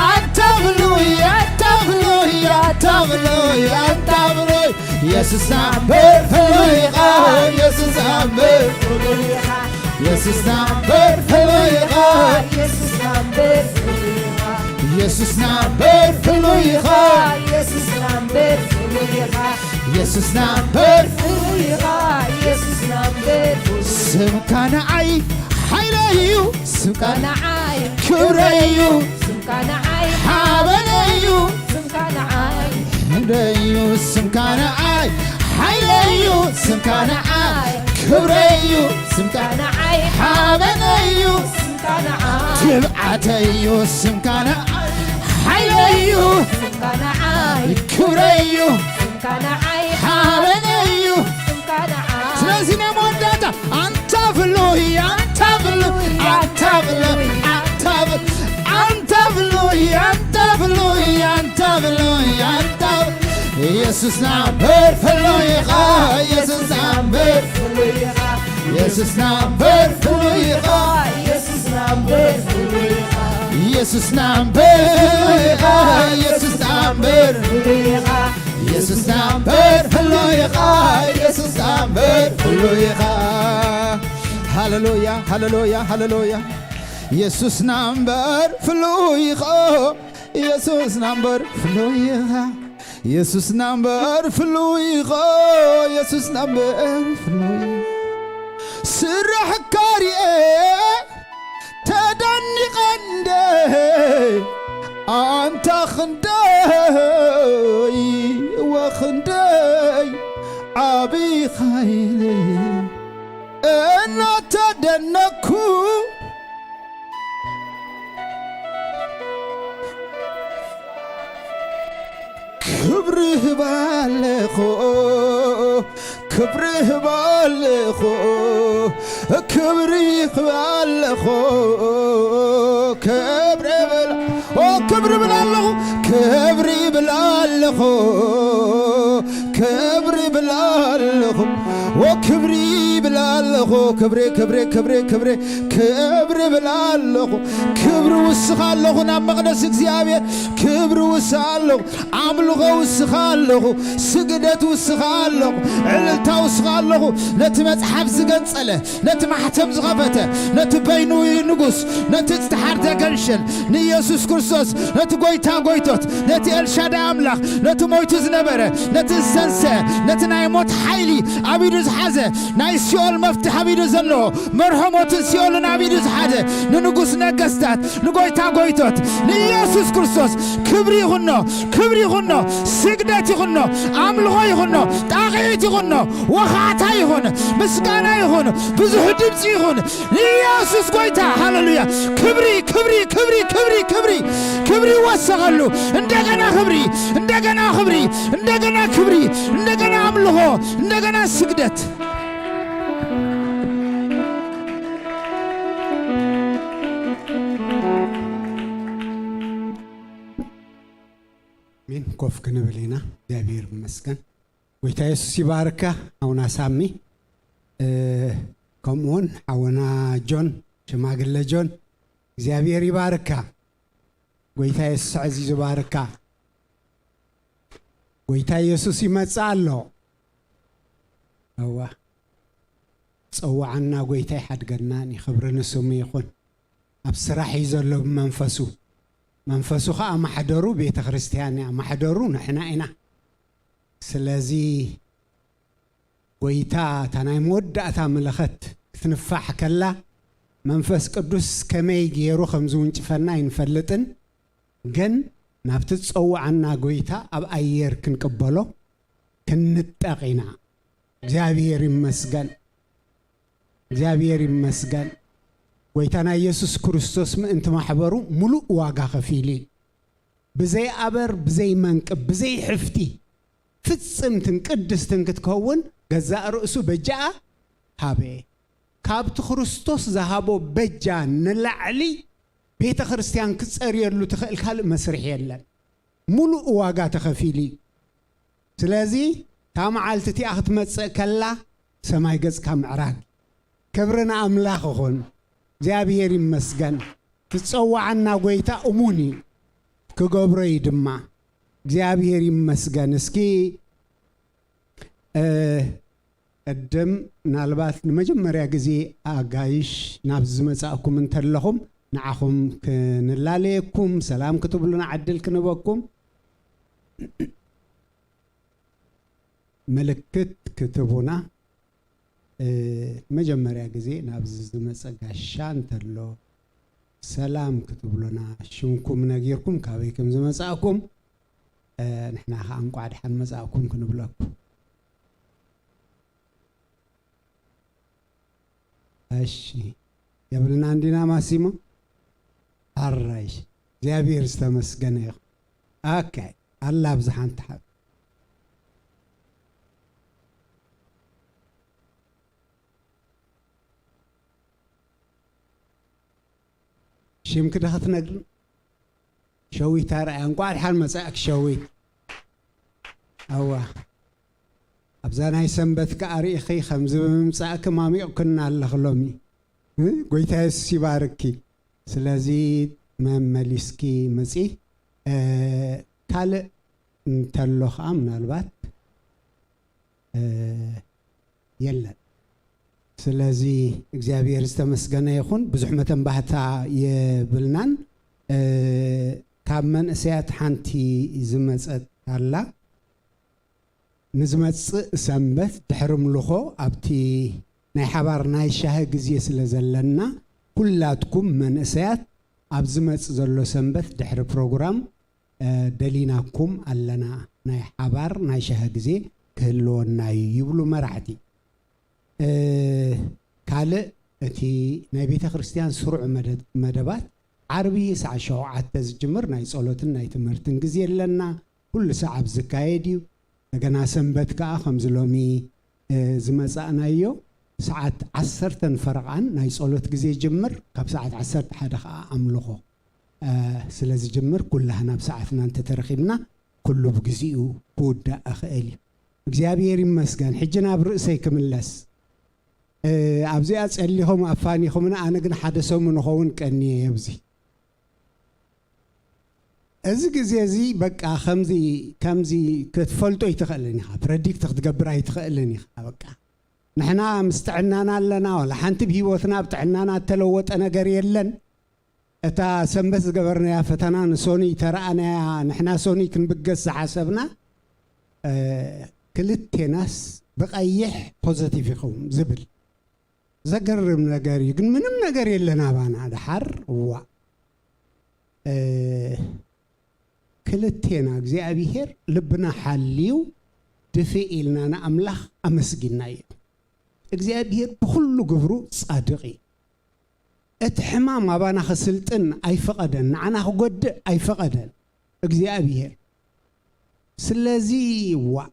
አንተ ብሎይ አንተ ብሎይ አንተ ብሎይ አንተ ብሎይ ኢየሱስ ናምበር ፍሉይኻ ኢየሱስ ናምበር ፍሉይኻ ኢየሱስ ናምበር ፍሉይኻ ኢየሱስ ናምበር ፍሉይኻ ኢየሱስ ናምበር ፍሉይኻ ኢየሱስ ናምበር ፍሉይኻ ኢየሱስ ናምበር ፍሉይኻ ኢየሱስ ናምበር ስምካ ንዓይ ሓይለዩ ስምካ ንዓይ ክብረዩ ስምካ ንዓይ ሓበነዩ ስምካ ንዓይ እንደዩ ስምካ ንዓይ ሓይለዩ ስምካ ንዓይ ክብረዩ ስምካ ንዓይ ሓበነዩ ስምካ ንዓይ ትብዓተዩ ስምካ ንዓይ ሓይለዩ ስምካ ንዓይ ክብረዩ ስምካ ንዓይ ሓበነዩ ስምካ ንዓይ ስለዚህ ነው መወዳታ አንተ ብሎይ አንተ ብሎይ አንተ ብሎይ አንተ ብሎይ አንተ ብሎይ አንተ ብሎይ አንተ ኢየሱስ ናምበር ፍሉይኻ ኢየሱስ ናምበር ፍሉይኻ ኢየሱስ ናምበር ፍሉይኻ ኢየሱስ ናምበር ፍሉይኻ ኢየሱስ ናምበር ፍሉይኻ ኢየሱስ ናምበር ፍሉይኻ ኢየሱስ ናምበር ፍሉይኻ ኢየሱስ ናምበር ፍሉይኻ ሃሌሉያ ሃሌሉያ ሃሌሉያ ኢየሱስ ናምበር ፍሉይኻ ኢየሱስ ናምበር ፍሉይኻ ኢየሱስ ናምበር ፍሉይ ኸ ኢየሱስ ናምበር ፍሉይ ስራሕ ካሪኤ ተደኒቐንደ አንተ ክንደይ ወክንደይ ዓብይ ኃይል እናተደነኩ ክብርህ ባለኾ ክብርህ ባለኾ ክብርህ ባለኾ ክብር ብላለኹ ክብሪ ብላለኹ ክብሪ ብላለኹ ወክብሪ ብላለኹ ክብሪ ክብሪ ክብሪ ክብሪ ክብሪ ብላለኹ ክብሪ ውስኻለኹ ናብ መቕደስ እግዚአብሔር ክብሪ ውስኻለኹ አምልኾ ውስኻለኹ ስግደት ውስኻለኹ ዕልልታ ውስኻለኹ ነቲ መጽሓፍ ዝገንጸለ ነቲ ማሕተም ዝኸፈተ ነቲ በይኑ ንጉስ ነቲ ዝተሓር ተገንሸል ንኢየሱስ ክርስቶስ ነቲ ጎይታ ጎይቶት ነቲ ኤልሻዳይ አምላኽ ነቲ ሞይቱ ዝነበረ ነቲ ዝሰንሰ ነቲ ናይ ሞት ሓይሊ ኣብ ኢዱ ዝሓዘ ናይ ሲኦል መፍትሒ ኣብ ኢዱ ዘለዎ መርሖሞትን ሲኦልን ኣብ ኢዱ ዝሓዘ ንንጉስ ነገስታት ንጎይታ ጎይቶት ንኢየሱስ ክርስቶስ ክብሪ ይኹኖ ክብሪ ይኹኖ ስግደት ይኹኖ አምልኾ ይኹኖ ጣቂዒት ይኹኖ ወኻታ ይኹን ምስጋና ይኹን ብዙሕ ድምፂ ይኹን ንኢየሱስ ጎይታ ሃሌሉያ ክብሪ ክብሪ ክብሪ ክብሪ ክብሪ ክብሪ ወሰኸሉ እንደገና ክብሪ እንደገና ክብሪ እንደገና ክብሪ እንደገና አምልኾ እንደገና ስግደት ሚን ኮፍ ክንብልና እግዚአብሔር ይመስገን ጎይታ ኢየሱስ ይባርካ አውና ሳሚ ከምኡን አውና ጆን ሽማግለ ጆን እግዚአብሔር ይባርካ ጎይታ ኢየሱስ ዓዚዝ ይባርካ ጎይታ ኢየሱስ ይመጻሎ አዋ ጸዋዕና ጎይታ ይሓድገናን ይኽብርን ስሙ ይኹን ኣብ ስራሕ ዘሎ መንፈሱ መንፈሱ ኸ ማሕደሩ ቤተ ክርስቲያን ማሕደሩ ንሕና ኢና ስለዚ ጎይታ ታናይ መወዳእታ መለኸት ክትንፋሕ ከላ መንፈስ ቅዱስ ከመይ ገይሩ ከምዚ ውንጭፈና ይንፈልጥን ግን ናብቲ ጸዋዕና ጎይታ ኣብ ኣየር ክንቅበሎ ክንጠቂና እግዚአብሔር ይመስገን እግዚአብሔር ይመስገን ጎይታና ኢየሱስ ክርስቶስ ምእንቲ ማሕበሩ ሙሉእ ዋጋ ከፊሊ ብዘይ ኣበር ብዘይ መንቅብ ብዘይ ሕፍቲ ፍጽምትን ቅድስትን ክትከውን ገዛእ ርእሱ በጃአ ሃበ ካብቲ ክርስቶስ ዝሃቦ በጃ ንላዕሊ ቤተ ክርስቲያን ክጸርየሉ ትኽእል ካልእ መስርሕ የለን ሙሉእ ዋጋ ተኸፊሊ ስለዚ ታ መዓልቲ እቲኣ ክትመጽእ ከላ ሰማይ ገጽካ ምዕራግ ክብርና ኣምላኽ ይኹን እግዚአብሔር ይመስገን ትጸዋዕና ጎይታ እሙኒ ክገብሮይ ድማ እግዚአብሔር ይመስገን እስኪ ቀደም ናልባት ንመጀመርያ ጊዜ ኣጋይሽ ናብ ዝመጻእኩም እንተለኹም ንዓኹም ክንላለየኩም ሰላም ክትብሉና ዓድል ክንበኩም ምልክት ክትቡና መጀመርያ ጊዜ ናብ ዝመጸእ ጋሻ እንተሎ ሰላም ክትብሉና ሽምኩም ነጊርኩም ካበይኩም ዝመጻእኩም ንሕና ኸ እንቋዕ ድሓን መጻእኩም ክንብለኩም እሺ የብልና እንዲና ማሲሞ አራይሽ እግዚአብሔር ዝተመስገነ ይኹን ኦኬ አላ ብዝሓን ተሓብ ሽምክ ደኸት ነግር ሸዊት ኣርኣያ እንቋዕ ድሓን መጻእክ ሸዊት ኣዋ ኣብዛ ናይ ሰንበት ከኣሪእኺ ከምዚ ብምምጻእክ ማሚቕክና ኣለኽሎሚ ጎይታ ኢየሱስ ይባርኪ ስለዚ መመሊስኪ መጺ ካልእ እንተሎ ኸዓ ምናልባት የለን ስለዚ እግዚአብሔር ዝተመስገነ ይኹን ብዙሕ መተንባህታ የብልናን ካብ መንእሰያት ሓንቲ ዝመጸት ኣላ نزمتص سنبت دحرم لخو أبتي ناي حبار ناي شاه غزي سلازلنا كلاتكم من اسيات ابزمص زلو سنبت دحر بروجرام دليناكم علنا ناي حبار ناي شاه غزي كهلونا يبلو مرعتي كاله اتي ناي بيت كريستيان سرع مدبات عربي ساعه شوعه تزجمر ناي صلوتن ناي تمرتن غزي لنا كل ساعه بزكايدي دغنا سنبت كا خمزلومي زمصانايو ساعات 10 فرقان ناي صلوت غزي جمر كاب ساعات 10 حدا املخو سلاز جمر كلنا بساعتنا انت ترخيبنا كله بغزيو بودا اخالي እግዚአብሔር ይመስገን ሕጅና ብርእሰይ ክምለስ ኣብዚኣ ጸሊኹም ኣፋኒኹምና ኣነ ግን ሓደ ሰው ምንኸውን ቀኒ የብዚ እዚ ግዜ እዚ በቃ ከምዚ ክትፈልጦ ይትኽእልን ኢኻ ፕሬዲክት ክትገብር ኣይትኽእልን ኢኻ በቃ ንሕና ምስተዕናና ኣለና ወላ ሓንቲ ብሂወትና ብጥዕናና ተለወጠ ነገር የለን እታ ሰንበት ዝገበርናያ ፈተና ንሶኒ ተረኣናያ ንሕና ሶኒ ክንብገስ ሓሰብና ክልቴናስ በቀይሕ ፖዚቲቭ ይኹም ዝብል ዘገርም ነገር ግን ምንም ነገር የለና ባና ድሓር ዋ ክልቴና እግዚአብሔር ልብና ሓልዩ ድፍኢልና ንኣምላኽ ኣመስጊና እዩ እግዚአብሔር ብኩሉ ግብሩ ጻድቂ እቲ ሕማም ኣባና ክስልጥን ኣይፈቀደን ንዓና ክጎድእ ኣይፈቀደን እግዚአብሔር ስለዚ ዋ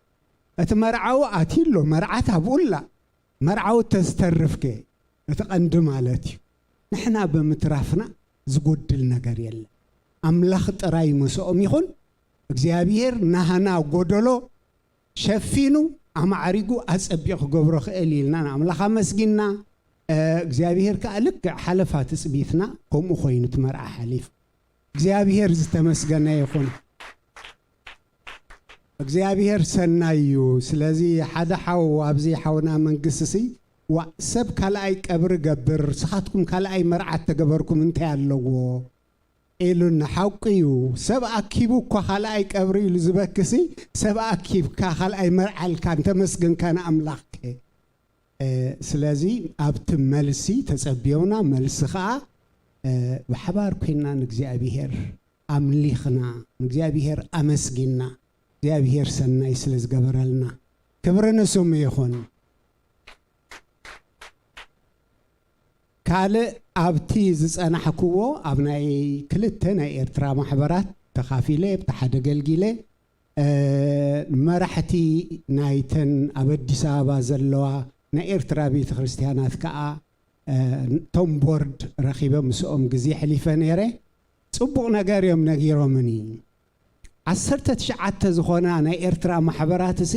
እቲ መርዓው ኣቲሎ መርዓት ኣብኡላ መርዓው ተስተርፍከ እቲ ቀንዲ ማለት እዩ ንሕና ብምትራፍና ዝጎድል ነገር የለ ኣምላኽ ጥራይ መስኦም ይኹን እግዚአብሔር ናህና ጎደሎ ሸፊኑ ኣማዕሪጉ ኣጸቢቕ ክገብሮ ክእል ኢልና ንኣምላኽ ኣመስጊና እግዚአብሔር ከልክ ሓለፋ ትጽቢትና ከምኡ ኮይኑ ትመርዓ ሓሊፍ እግዚአብሔር ዝተመስገነ ይኹን እግዚአብሔር ሰናዩ ስለዚ ሓደ ሓው ኣብዚ ሓውና መንግስቲ ሰብ ካልኣይ ቀብሪ ገብር ስኻትኩም ካልኣይ መርዓት ተገበርኩም እንታይ ኣለዎ ኢሉና ሓውቂዩ ሰብ ኣኪቡ እኳ ካልኣይ ቀብሪ ኢሉ ዝበክሲ ሰብ ኣኪብካ ካልኣይ መርዓልካ እንተመስግንካ ንኣምላኽ ስለዚ ኣብቲ መልሲ ተጸቢዮና መልሲ ከዓ ብሓባር ኮይና ንእግዚአብሔር ኣምሊኽና ንእግዚአብሔር ኣመስጊና እግዚአብሔር ሰናይ ስለዝገበረልና ክብር ንስሙ ይኹን ካልእ ኣብቲ ዝጸናሕክዎ ኣብ ናይ ክልተ ናይ ኤርትራ ማሕበራት ተኻፊለ ብሓደ ገልጊለ መራሕቲ ናይተን ኣብ ኣዲስ ኣበባ ዘለዋ ናይ ኤርትራ ቤተ ክርስቲያናት ከዓ ቶም ቦርድ ረኺቦም ምስኦም ግዜ ሕሊፈ ነይረ ጽቡቕ ነገር እዮም ነጊሮምኒ 19 ዝኾና ናይ ኤርትራ ማሕበራት እሲ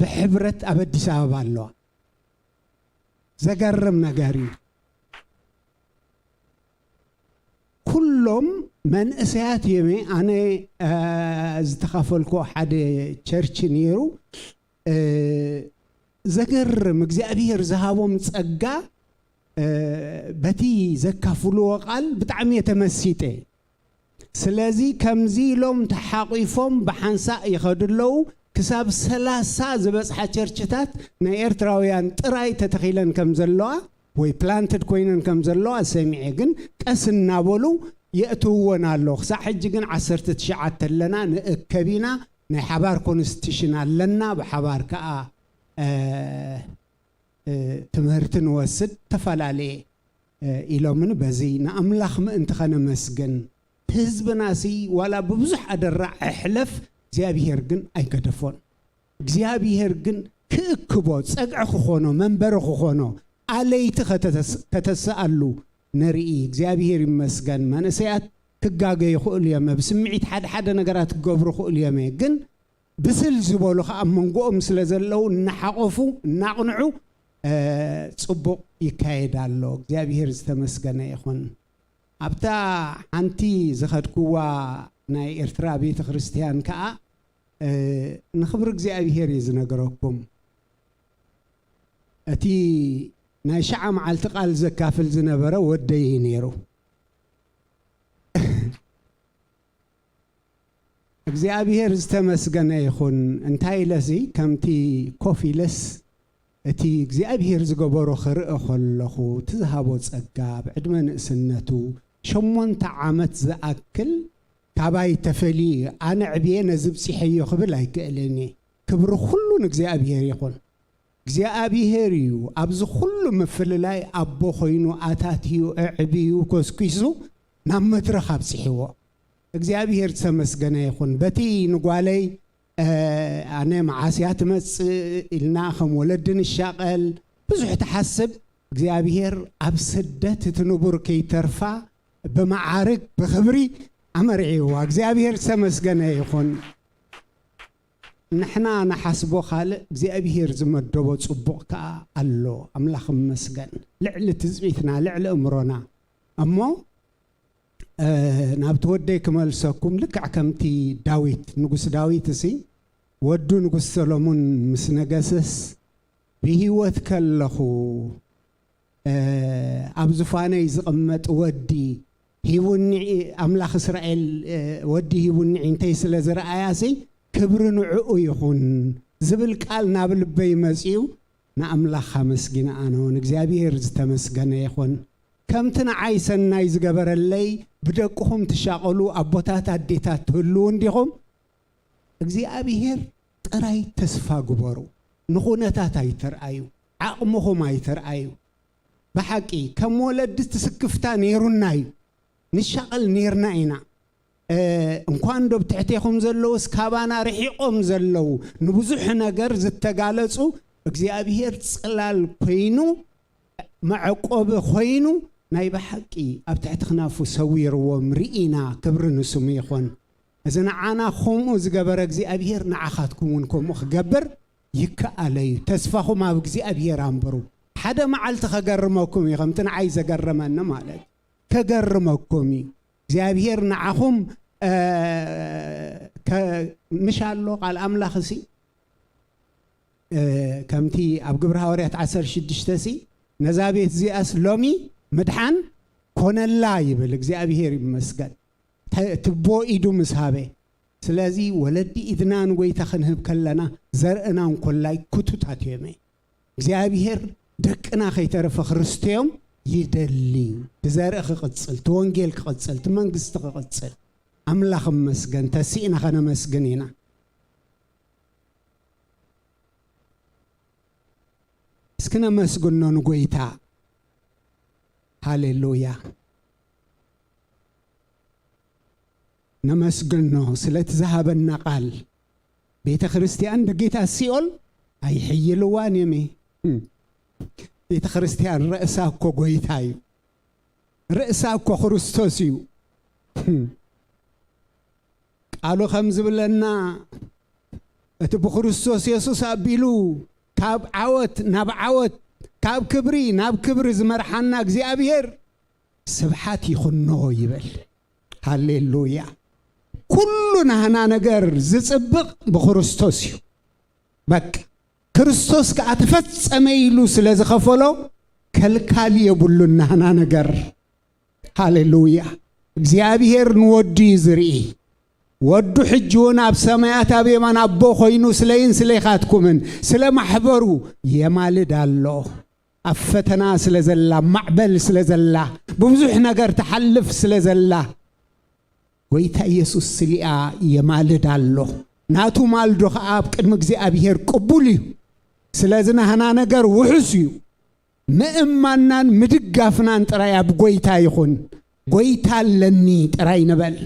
ብሕብረት ኣብ ኣዲስ ኣበባ ኣለዋ ዘገርም ነገር እዩ ኩሎም መንእሰያት የሜ ኣነ ዝተኻፈልኮ ሓደ ቸርች ነይሩ ዘገርም እግዚአብሔር ዝሃቦም ጸጋ በቲ ዘካፍልዎ ቃል ብጣዕሚ የተመሲጠ ስለዚ ከምዚ ኢሎም ተሓቂፎም ብሓንሳእ ይኸድለው ክሳብ 30 ዝበጽሐ ቸርችታት ናይ ኤርትራውያን ጥራይ ተተኺለን ከም ዘለዋ ወይ ፕላንትድ ኮይነን ከም ዘለዋ ሰሚዐ ግን ቀስ እናበሉ የእትውወን ኣሎ ክሳብ ሕጂ ግን 19 ኣለና ንእከቢና ናይ ሓባር ኮንስቲቱሽን ኣለና ብሓባር ከዓ ትምህርቲ ንወስድ ተፈላለየ ኢሎምን በዚ ንኣምላኽ ምእንቲ ኸነመስግን ህዝብናሲ ዋላ ብብዙሕ ኣደራ ኣሕለፍ እግዚአብሔር ግን ኣይገደፎን እግዚአብሔር ግን ክእክቦ ጸግዕ ክኾኖ መንበሪ ክኾኖ ኣለይቲ ከተሰኣሉ ነርኢ እግዚአብሔር ይመስገን መንእሰያት ክጋገ ይኽእሉ እዮም ብስምዒት ሓደ ነገራት ክገብሩ ክእሉ እዮም ግን ብስል ዝበሉ ከዓ መንጎኦም ስለ ዘለው እናሓቆፉ እናቕንዑ ጽቡቕ ይካየድ ኣሎ እግዚአብሔር ዝተመስገነ ይኹን ኣብታ ሓንቲ ዝኸድክዋ ናይ ኤርትራ ቤተ ክርስቲያን ከዓ ንኽብሪ እግዚአብሔር እዩ ዝነገረኩም እቲ ናይ ሸዓ መዓልቲ ቃል ዘካፍል ዝነበረ ወደይ ነይሩ እግዚአብሔር ዝተመስገነ ይኹን እንታይ ለዚ ከምቲ ኮፊለስ እቲ እግዚአብሔር ዝገበሮ ክርኢ ከለኹ ትዝሃቦ ጸጋ ብዕድመ ንእስነቱ 8 ዓመት ዝኣክል ካባይ ተፈሊ ኣነ ዕብየ ነዝብፅሐዮ ክብል ኣይክእልኒ ክብሪ ኩሉ ንእግዚአብሔር ይኹን እግዚአብሔር እዩ ኣብዚ ኩሉ ምፍልላይ ኣቦ ኮይኑ ኣታትዩ ዕብዩ ኮስኪሱ ናብ መድረኽ ኣብፅሕዎ እግዚአብሔር ተመስገነ ይኹን በቲ ንጓለይ ኣነ መዓስያ ትመጽእ ኢልና ከም ወለድ ንሻቐል ብዙሕ ተሓስብ እግዚአብሔር ኣብ ስደት ትንቡር ከይተርፋ በመዓርግ በኽብሪ ኣመርዒዋ እግዚአብሔር ተመስገነ ይኹን ንሕና ንሓስቦ ካልእ እግዚአብሔር ዝመደቦ ጽቡቕ ከዓ ኣሎ ኣምላኽ ይመስገን ልዕሊ ትጽቢትና ልዕሊ እምሮና እሞ ናብ ተወደይ ክመልሰኩም ልክዕ ከምቲ ዳዊት ንጉስ ዳዊት እሲ ወዱ ንጉስ ሰሎሞን ምስ ነገሰስ ብህይወት ከለኹ ኣብ ዙፋነይ ዝቕመጥ ወዲ ሂቡኒ ኣምላኽ እስራኤል ወዲ ሂቡኒ እንተይ ስለ ዝረኣያሲ ክብሪ ንዕኡ ይኹን ዝብል ቃል ናብ ልበይ መጺኡ ንኣምላኽ ኣመስጊነ ኣነ እውን እግዚአብሔር ዝተመስገነ ይኹን ከምቲ ንዓይ ሰናይ ዝገበረለይ ብደቅኹም ትሻቐሉ ኣቦታት ኣዴታት ትህልው እንዲኹም እግዚአብሔር ጥራይ ተስፋ ግበሩ ንኹነታት ኣይተርኣዩ ዓቕምኹም ኣይተርኣዩ ብሓቂ ከም ወለድ ትስክፍታ ነይሩና እዩ ንሻቐል ነርና ኢና እንኳን ዶ ብትሕተይኹም ዘለውስ ካባና ርሒቆም ዘለው ንብዙሕ ነገር ዝተጋለጹ እግዚአብሔር ጽላል ኮይኑ መዕቆብ ኮይኑ ናይ ብሓቂ ኣብ ትሕቲ ክናፉ ሰዊርዎም ርኢና ክብሪ ንስሙ ይኹን እዚ ንዓና ከምኡ ዝገበረ እግዚአብሔር ንዓኻትኩም እውን ከምኡ ክገብር ይከኣል እዩ ተስፋኹም ኣብ እግዚአብሔር ኣንብሩ ሓደ መዓልቲ ከገርመኩም እዩ ከምቲ ንዓይ ዘገረመኒ ማለት ከገርመኩም እዩ እግዚአብሔር ንዓኹም مش الله قال أملاخ سي كمتي أب قبر هوريات 16 سي نزابيت زي أسلومي مدحان كون الله يبلغ زي أبيهر مسجد تبو إيدو مسحابه سلازي ولدي إذنان ويتخنهب كلنا زرقنا كلای كتوتات يمي زي أبيهر دكنا خيترف خرستيوم يدلي تزارق قصل توانجيل قصل تمنجست قصل أملاخ مسجن تسينا خنا مسجنينا اسكنا مسجنون نقويتا هاليلويا نمسجنو سلت ذهب النقال بيت خريستيان دقيتا سيول أي حيلوان يمي بيت خريستيان رأساكو قويتايو رأساكو خرستوسيو قالوا خمز بلنا اتبو خرستوس يسوس أبيلو كاب عوت ناب عوت كاب كبري ناب كبر زمرحنا اجزي أبير سبحاتي خنو يبل هاليلويا كلنا هنا نجر زصبق بخرستوسيو بك كريستوس كاتفت سميلو سلاز خفلو كالكالي يبلنا هنا نجر هاليلويا እግዚአብሔር ንወዱ ይዝርኢ ወዱ ሕጅውን ኣብ ሰማያት ኣብ የማን ኣቦ ኮይኑ ስለይን ስለይኻትኩምን ስለማሕበሩ የማልድ ኣሎ ኣብ ፈተና ስለዘላ ማዕበል ስለዘላ ብዙሕ ነገር ተሐልፍ ስለዘላ ወይታ ኢየሱስ ስሊኣ የማልድ ኣሎ ናቱ ማልዶ ኣብ ቅድሚ እግዚአብሔር ቅቡል እዩ ስለዝና ሃና ነገር ውሑስ እዩ ምእማናን ምድጋፍናን ጥራይ ኣብ ጎይታ ይኹን ጎይታ ለኒ ጥራይ ነበል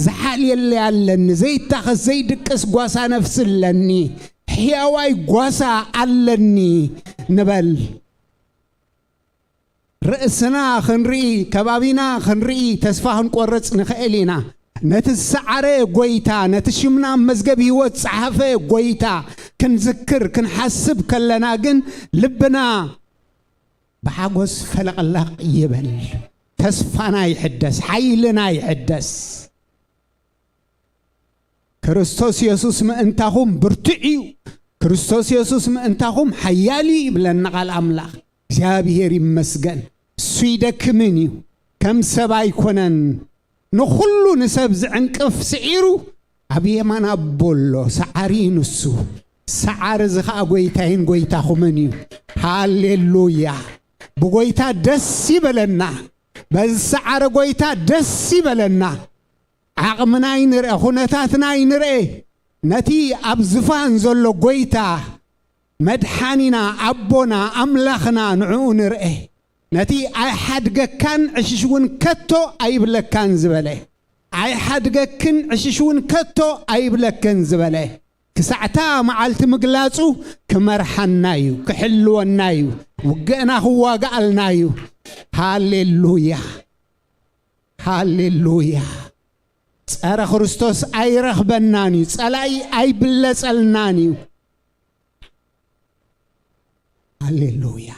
زحال يلي علني زي تاخذ زي دقس قواسا نفس لني حياواي قواسا علني نبل رأسنا خنري كبابينا خنري تسفاهن قرص نخيلينا نتسعره قويتا نتشمنا مزقبي وتصحفه قويتا كنذكر كنحسب كلنا جن لبنا بحاجوس فلق الله يبل تسفانا يحدث حيلنا يحدث كريستوس يسوس ما انتهم برتعيو كريستوس يسوس ما انتهم حيالي بلن قال أملاخ እግዚአብሔር ይመስገን سويدك منيو كم سبا يكونن نخلو نسب زعنقف سعيرو አብየማን አቦሎ ሰዓሪንሱ ሰዓር ዝኻ ጎይታይን ጎይታኹምንዩ ሃሌሉያ በጎይታ ደስ ይበለና በሰዓር ጎይታ ደስ ይበለና ዓቕምና ይንርአ ሁነታትና ይንርአ ነቲ ኣብ ዝፋን ዘሎ ጎይታ መድሓኒና ኣቦና ኣምላኽና ንዕኡ ንርአ ነቲ ኣይሓድገካን ዕሽሽውን ከቶ ኣይብለካን ዝበለ ኣይሓድገክን ዕሽሽውን ከቶ ኣይብለከን ዝበለ ክሳዕታ መዓልቲ ምግላጹ ክመርሐና እዩ ክሕልወና እዩ ውግእና ክዋጋኣልና እዩ ሃሌሉያ ሃሌሉያ ጸረ ክርስቶስ ኣይረኽበናን እዩ ጸላይ ኣይብለጸልናን እዩ ሃሌሉያ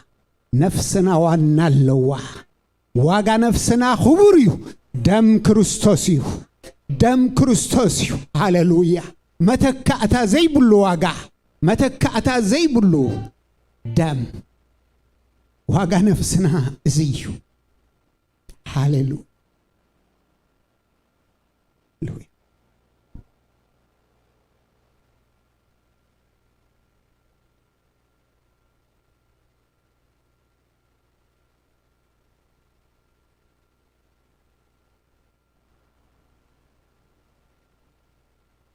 ነፍስና ዋና ኣለዋ ዋጋ ነፍስና ክቡር እዩ ደም ክርስቶስ እዩ ደም ክርስቶስ እዩ ሃሌሉያ መተካእታ ዘይብሉ ዋጋ መተካእታ ዘይብሉ ደም ዋጋ ነፍስና እዝዩ ሃሌሉያ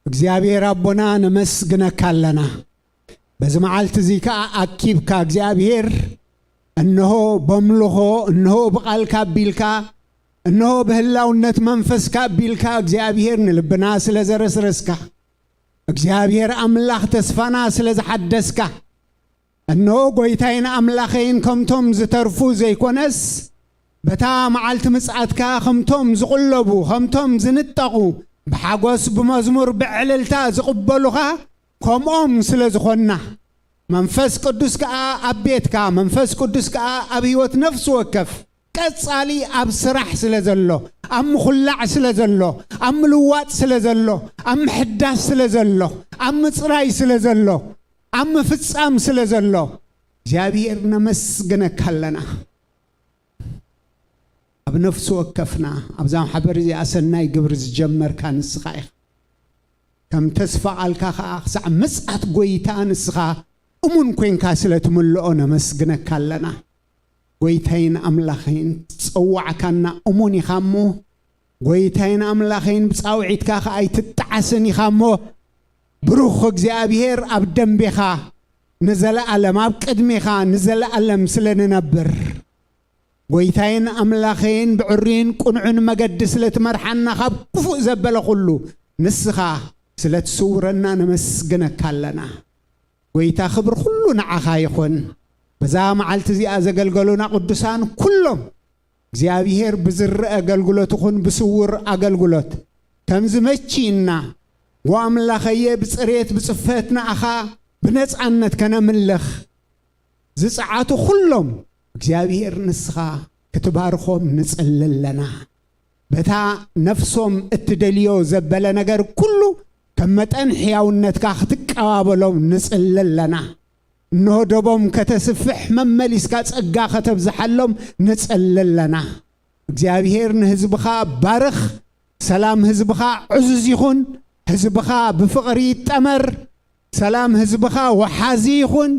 እግዚአብሔር አቦና ነመስግነካ አለና በዝማዓልት ዚካ አኪብካ እግዚአብሔር እነሆ በምልኾ እነሆ በቃልካ ቢልካ እነሆ በህላውነት መንፈስካ ቢልካ እግዚአብሔር ንልብና ስለዘረስረስካ እግዚአብሔር አምላኽ ተስፋና ስለዝሐደስካ እነሆ ጎይታይና አምላኸይን ከምቶም ዝተርፉ ዘይኮነስ በታ መዓልት ምጽአትካ ከምቶም ዝቁለቡ ከምቶም ዝንጠቁ بحاجوس بمزمور بعللتا زقبلوها كمኦም ስለዝኾና መንፈስ ቅዱስ ከ አቤትካ መንፈስ ቅዱስ ከ ኣብ ህይወት ነፍስ ወከፍ ቀጻሊ ኣብ ስራሕ ስለዘሎ ኣብ ምኹላዕ ስለዘሎ ኣብ ምልዋጥ ስለዘሎ ኣብ ምሕዳስ ስለዘሎ ኣብ ምጽራይ ስለዘሎ ኣብ ምፍጻም ስለዘሎ እግዚአብሔር ነመስግነካ ኣለና ኣብ ነፍስ ወከፍና ኣብዛም ሓበር እዚ ኣሰናይ ግብር ዝጀመር ካንስኻ ኢኻ ከም ተስፋ ቃልካ ክሳዕ ምጽአት ጎይታ ንስኻ እሙን ኮንካ ስለትምልኦ ነመስግነካ ኣለና ጎይታይን ኣምላኸይን ጽዋዕካና እሙን ኢኻሞ ጎይታይን ኣምላኸይን ብጻውዒትካ ኣይትጣዓስን ኢኻሞ ብሩኽ እግዚአብሔር ኣብ ደንቤኻ ንዘለዓለም ኣብ ቅድሜኻ ንዘለዓለም ስለንነብር ጎይታይን ኣምላኸይን ብዕሪን ቁንዑን መገዲ ስለትመርሐና ካብ ክፉእ ዘበለ ኩሉ ንስኻ ስለትስውረና ነመስግነካ ኣለና ጎይታ ክብር ኩሉ ንዓኻ ይኹን በዛ መዓልቲ እዚኣ ዘገልገሉና ቅዱሳን ኩሎም እግዚአብሔር ብዝርአ አገልግሎት ይኹን ብስውር አገልግሎት ከም ዝመቺና ወአምላኸየ ብጽሬት ብጽፈትና ኣኻ ብነጻነት ከነምልኽ ዝጽዓቱ ኩሎም እግዚአብሔር ንስኻ ክትባርኾም ንጽልለና በታ ነፍሶም እትደልዮ ዘበለ ነገር ኩሉ ከመጠን ሕያውነትካ ክትቀባበሎም ንጽልለና እነሆ ደቦም ከተስፍሕ መመሊስካ ጸጋ ከተብዝሓሎም ንጽልለና እግዚአብሔር ንህዝብኻ ባርኽ ሰላም ህዝብኻ ዕዙዝ ይኹን ህዝብኻ ብፍቕሪ ይጠመር ሰላም ህዝብኻ ወሓዚ ይኹን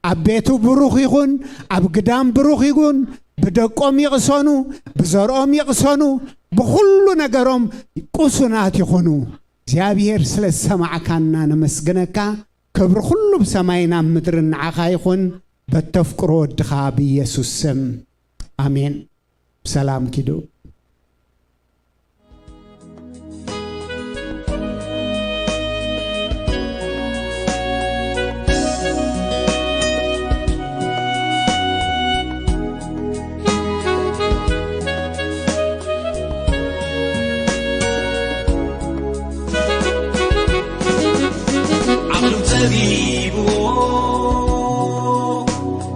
ኣብ ቤቱ ብሩኽ ይኹን ኣብ ግዳም ብሩኽ ይኹን ብደቆም ይቕሰኑ ብዘርኦም ይቕሰኑ ብኩሉ ነገሮም ቁሱናት ይኹኑ እግዚአብሔር ስለ ሰማዕካና ነመስግነካ ክብር ኩሉ በሰማይና ምድርን ንዓኻ ይኹን በተፍቅሮ ወድኻ በኢየሱስ ስም አሜን ሰላም ኪዱ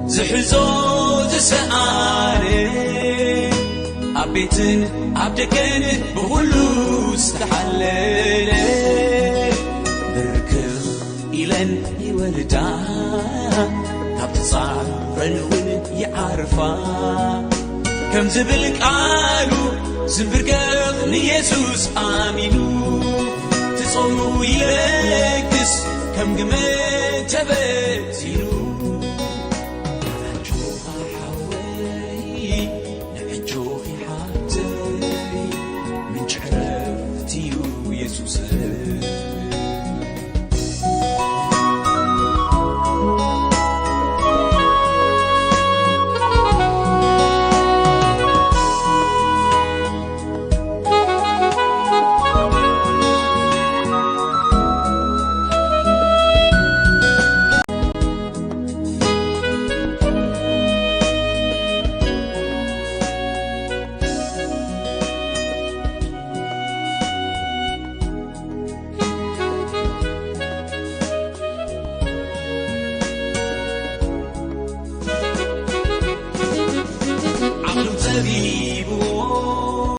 زحزو تسألي أبيتن أبدكن بغلو استحلل بركخ إلن يولدا كابتصار رنون يعرفا كم زبلك قالو زبركخ ليسوس آمينو صورو يلكس كم قمت تبت